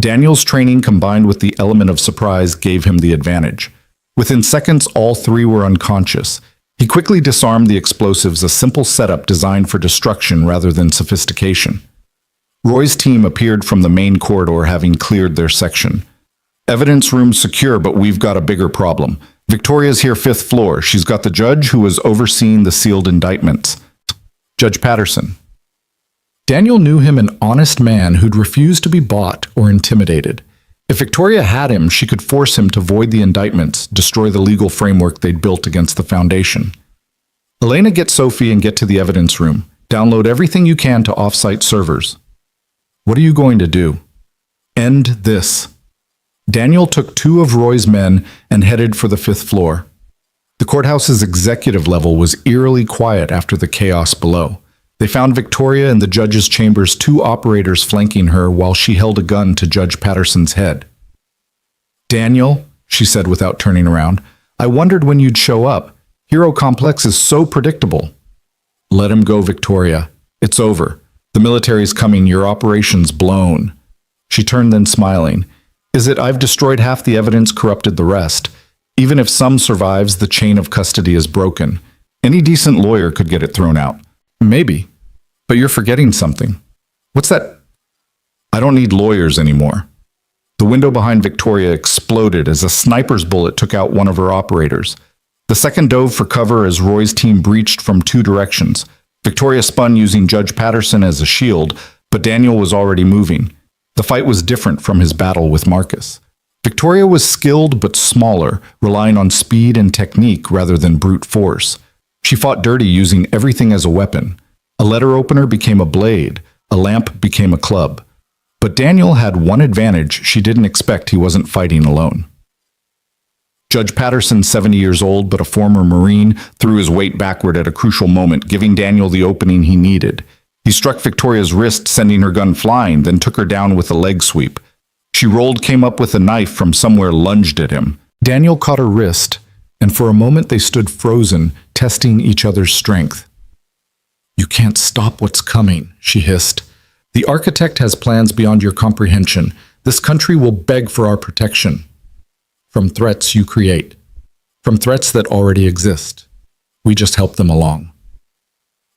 Daniel's training combined with the element of surprise gave him the advantage. Within seconds, all 3 were unconscious. He quickly disarmed the explosives, a simple setup designed for destruction rather than sophistication. Roy's team appeared from the main corridor, having cleared their section. Evidence room secure, but we've got a bigger problem. Victoria's here 5th floor. She's got the judge who was overseeing the sealed indictments. Judge Patterson. Daniel knew him, an honest man who'd refused to be bought or intimidated. If Victoria had him, she could force him to void the indictments, destroy the legal framework they'd built against the Foundation. Elena, get Sophie and get to the evidence room. Download everything you can to off-site servers. What are you going to do? End this. Daniel took 2 of Roy's men and headed for the 5th floor. The courthouse's executive level was eerily quiet after the chaos below. They found Victoria in the judge's chambers, 2 operators flanking her while she held a gun to Judge Patterson's head. Daniel, she said without turning around, I wondered when you'd show up. Hero Complex is so predictable. Let him go, Victoria. It's over. The military's coming. Your operation's blown. She turned then smiling. Is it I've destroyed half the evidence, corrupted the rest. Even if some survives, the chain of custody is broken. Any decent lawyer could get it thrown out. Maybe. But you're forgetting something. What's that? I don't need lawyers anymore. The window behind Victoria exploded as a sniper's bullet took out one of her operators. The second dove for cover as Roy's team breached from two directions. Victoria spun using Judge Patterson as a shield, but Daniel was already moving. The fight was different from his battle with Marcus. Victoria was skilled but smaller, relying on speed and technique rather than brute force. She fought dirty using everything as a weapon. A letter opener became a blade, a lamp became a club. But Daniel had one advantage she didn't expect: he wasn't fighting alone. Judge Patterson, 70 years old but a former Marine, threw his weight backward at a crucial moment, giving Daniel the opening he needed. He struck Victoria's wrist, sending her gun flying, then took her down with a leg sweep. She rolled, came up with a knife from somewhere, lunged at him. Daniel caught her wrist, and for a moment they stood frozen, testing each other's strength. You can't stop what's coming, she hissed. The architect has plans beyond your comprehension. This country will beg for our protection. From threats you create. From threats that already exist. We just help them along.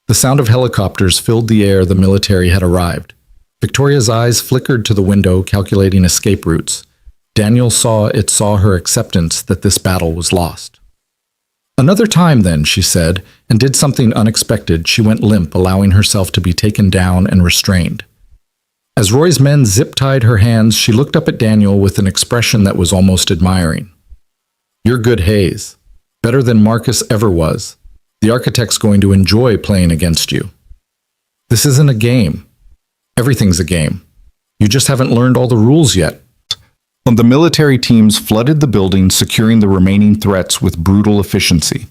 The sound of helicopters filled the air. The military had arrived. Victoria's eyes flickered to the window, calculating escape routes. Daniel saw her acceptance that this battle was lost. Another time then, she said, and did something unexpected. She went limp, allowing herself to be taken down and restrained. As Roy's men zip-tied her hands, she looked up at Daniel with an expression that was almost admiring. You're good, Hayes. Better than Marcus ever was. The architect's going to enjoy playing against you. This isn't a game. Everything's a game. You just haven't learned all the rules yet. The military teams flooded the building, securing the remaining threats with brutal efficiency.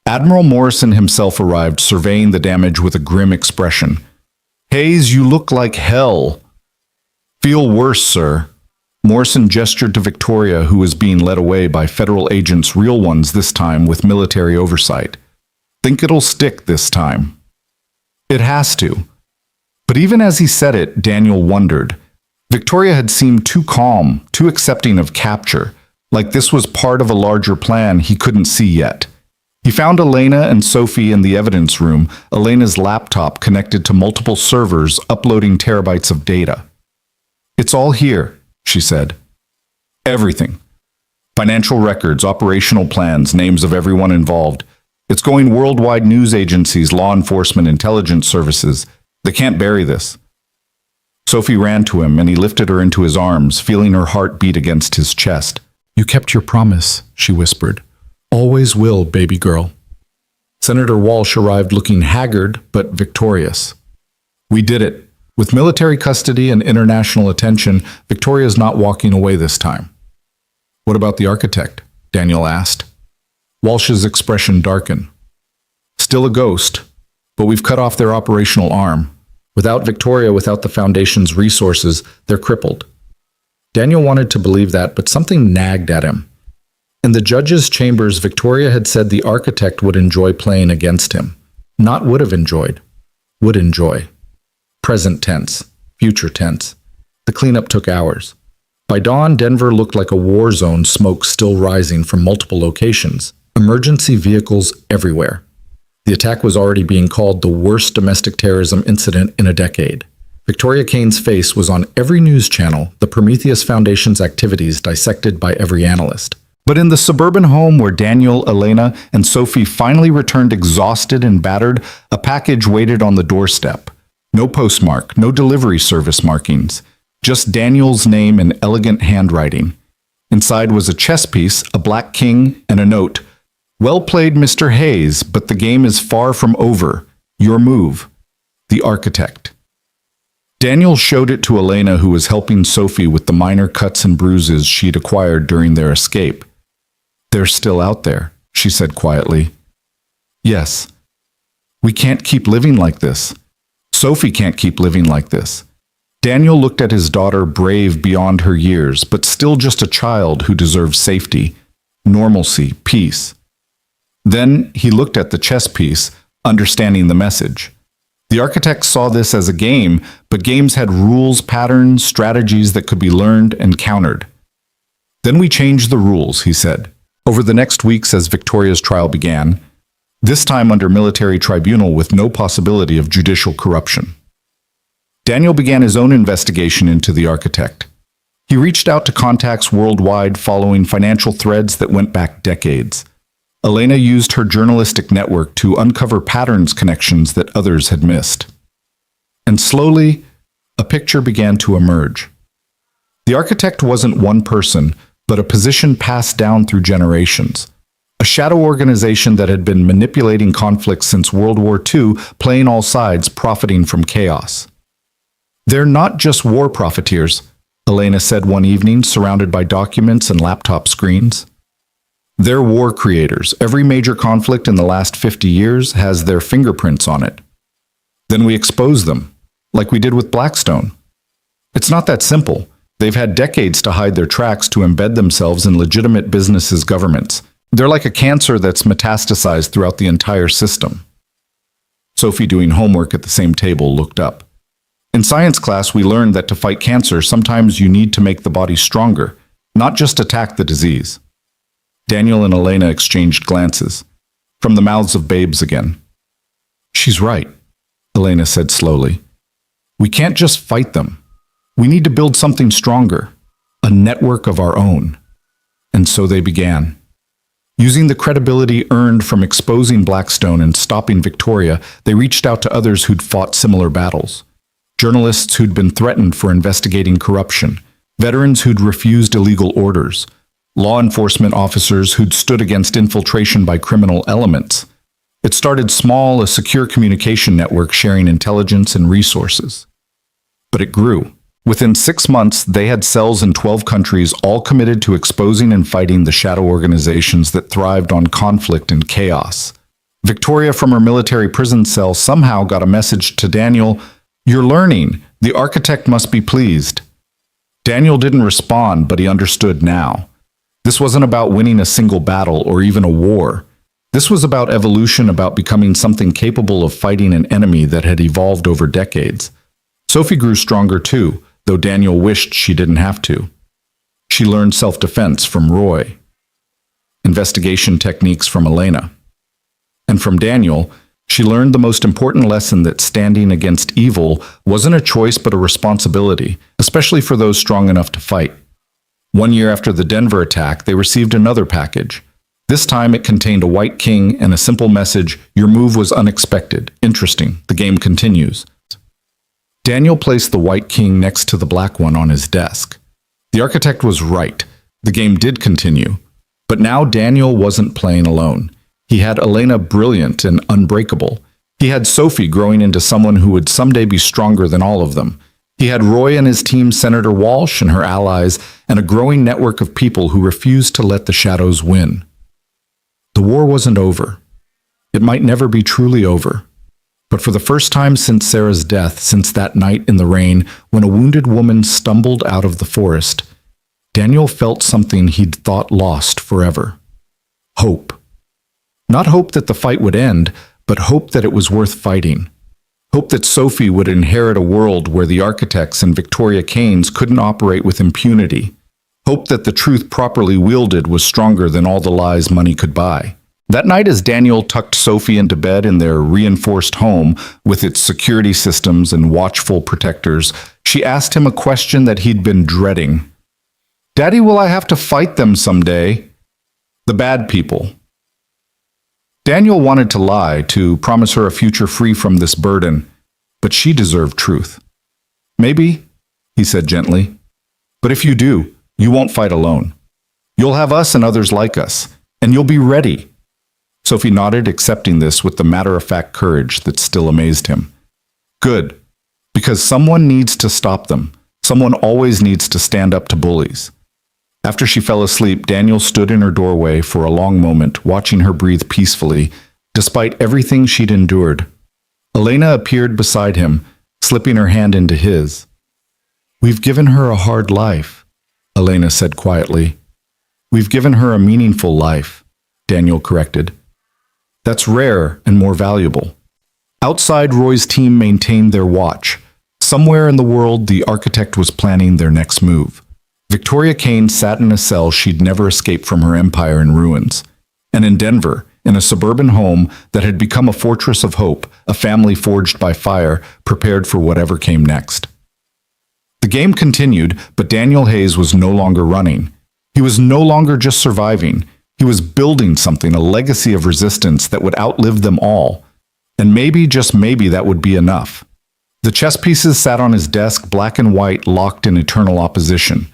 Admiral Morrison himself arrived, surveying the damage with a grim expression. Hayes, you look like hell. Feel worse, sir. Morrison gestured to Victoria, who was being led away by federal agents, real ones this time, with military oversight. Think it'll stick this time. It has to. But even as he said it, Daniel wondered. Victoria had seemed too calm, too accepting of capture, like this was part of a larger plan he couldn't see yet. He found Elena and Sophie in the evidence room, Elena's laptop connected to multiple servers uploading terabytes of data. It's all here, she said. Everything. Financial records, operational plans, names of everyone involved. It's going worldwide: news agencies, law enforcement, intelligence services. They can't bury this. Sophie ran to him, and he lifted her into his arms, feeling her heart beat against his chest. You kept your promise, she whispered. Always will, baby girl. Senator Walsh arrived looking haggard but victorious. We did it. With military custody and international attention, Victoria's not walking away this time. What about the architect? Daniel asked. Walsh's expression darkened. Still a ghost, but we've cut off their operational arm. Without Victoria, without the Foundation's resources, they're crippled. Daniel wanted to believe that, but something nagged at him. In the judge's chambers, Victoria had said the architect would enjoy playing against him. Not would have enjoyed. Would enjoy. Present tense. Future tense. The cleanup took hours. By dawn, Denver looked like a war zone, smoke still rising from multiple locations. Emergency vehicles everywhere. The attack was already being called the worst domestic terrorism incident in a decade. Victoria Kane's face was on every news channel, the Prometheus Foundation's activities dissected by every analyst. But in the suburban home where Daniel, Elena, and Sophie finally returned exhausted and battered, a package waited on the doorstep. No postmark, no delivery service markings. Just Daniel's name in elegant handwriting. Inside was a chess piece, a black king, and a note. Well played, Mr. Hayes, but the game is far from over. Your move. The architect. Daniel showed it to Elena, who was helping Sophie with the minor cuts and bruises she'd acquired during their escape. They're still out there, she said quietly. Yes. We can't keep living like this. Sophie can't keep living like this. Daniel looked at his daughter, brave beyond her years, but still just a child who deserves safety, normalcy, peace. Then he looked at the chess piece, understanding the message. The architect saw this as a game, but games had rules, patterns, strategies that could be learned and countered. Then we changed the rules, he said. Over the next weeks as Victoria's trial began, this time under military tribunal with no possibility of judicial corruption. Daniel began his own investigation into the architect. He reached out to contacts worldwide following financial threads that went back decades. Elena used her journalistic network to uncover patterns connections that others had missed. And slowly, a picture began to emerge. The architect wasn't one person, but a position passed down through generations. A shadow organization that had been manipulating conflicts since World War II, playing all sides, profiting from chaos. They're not just war profiteers, Elena said one evening, surrounded by documents and laptop screens. They're war creators. Every major conflict in the last 50 years has their fingerprints on it. Then we expose them, like we did with Blackstone. It's not that simple. They've had decades to hide their tracks to embed themselves in legitimate businesses' governments. They're like a cancer that's metastasized throughout the entire system. Sophie, doing homework at the same table, looked up. In science class, we learned that to fight cancer, sometimes you need to make the body stronger, not just attack the disease. Daniel and Elena exchanged glances, from the mouths of babes again. She's right, Elena said slowly. We can't just fight them. We need to build something stronger, a network of our own. And so they began. Using the credibility earned from exposing Blackstone and stopping Victoria, they reached out to others who'd fought similar battles. Journalists who'd been threatened for investigating corruption, veterans who'd refused illegal orders, law enforcement officers who'd stood against infiltration by criminal elements. It started small, a secure communication network sharing intelligence and resources. But it grew. Within 6 months, they had cells in 12 countries, all committed to exposing and fighting the shadow organizations that thrived on conflict and chaos. Victoria, from her military prison cell, somehow got a message to Daniel: "You're learning. The architect must be pleased." Daniel didn't respond, but he understood now. This wasn't about winning a single battle or even a war. This was about evolution, about becoming something capable of fighting an enemy that had evolved over decades. Sophie grew stronger too, though Daniel wished she didn't have to. She learned self-defense from Roy, investigation techniques from Elena. And from Daniel, she learned the most important lesson, that standing against evil wasn't a choice but a responsibility, especially for those strong enough to fight. 1 year after the Denver attack, they received another package. This time it contained a white king and a simple message: "Your move was unexpected. Interesting. The game continues." Daniel placed the white king next to the black one on his desk. The architect was right. The game did continue. But now Daniel wasn't playing alone. He had Elena, brilliant and unbreakable. He had Sophie, growing into someone who would someday be stronger than all of them. He had Roy and his team, Senator Walsh and her allies, and a growing network of people who refused to let the shadows win. The war wasn't over. It might never be truly over. But for the first time since Sarah's death, since that night in the rain, when a wounded woman stumbled out of the forest, Daniel felt something he'd thought lost forever. Hope. Not hope that the fight would end, but hope that it was worth fighting. Hope that Sophie would inherit a world where the architects and Victoria Keynes couldn't operate with impunity. Hope that the truth properly wielded was stronger than all the lies money could buy. That night, as Daniel tucked Sophie into bed in their reinforced home with its security systems and watchful protectors, she asked him a question that he'd been dreading. "Daddy, will I have to fight them someday? The bad people." Daniel wanted to lie, to promise her a future free from this burden, but she deserved truth. "Maybe," he said gently, "but if you do, you won't fight alone. You'll have us and others like us, and you'll be ready." Sophie nodded, accepting this with the matter-of-fact courage that still amazed him. "Good, because someone needs to stop them. Someone always needs to stand up to bullies." After she fell asleep, Daniel stood in her doorway for a long moment, watching her breathe peacefully, despite everything she'd endured. Elena appeared beside him, slipping her hand into his. "We've given her a hard life," Elena said quietly. "We've given her a meaningful life," Daniel corrected. "That's rare and more valuable." Outside, Roy's team maintained their watch. Somewhere in the world, the architect was planning their next move. Victoria Kane sat in a cell she'd never escaped from her empire in ruins. And in Denver, in a suburban home that had become a fortress of hope, a family forged by fire, prepared for whatever came next. The game continued, but Daniel Hayes was no longer running. He was no longer just surviving. He was building something, a legacy of resistance that would outlive them all. And maybe, just maybe, that would be enough. The chess pieces sat on his desk, black and white, locked in eternal opposition.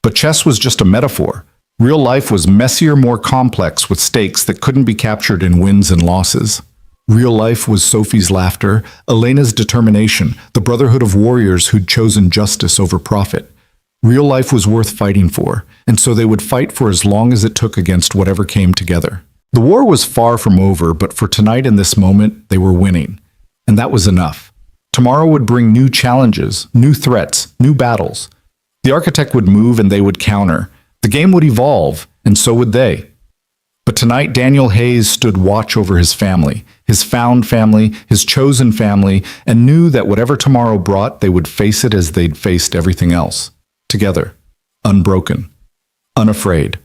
But chess was just a metaphor. Real life was messier, more complex, with stakes that couldn't be captured in wins and losses. Real life was Sophie's laughter, Elena's determination, the brotherhood of warriors who'd chosen justice over profit. Real life was worth fighting for, and so they would fight for as long as it took against whatever came together. The war was far from over, but for tonight in this moment, they were winning. And that was enough. Tomorrow would bring new challenges, new threats, new battles. The architect would move and they would counter. The game would evolve, and so would they. But tonight, Daniel Hayes stood watch over his family, his found family, his chosen family, and knew that whatever tomorrow brought, they would face it as they'd faced everything else. Together, unbroken, unafraid.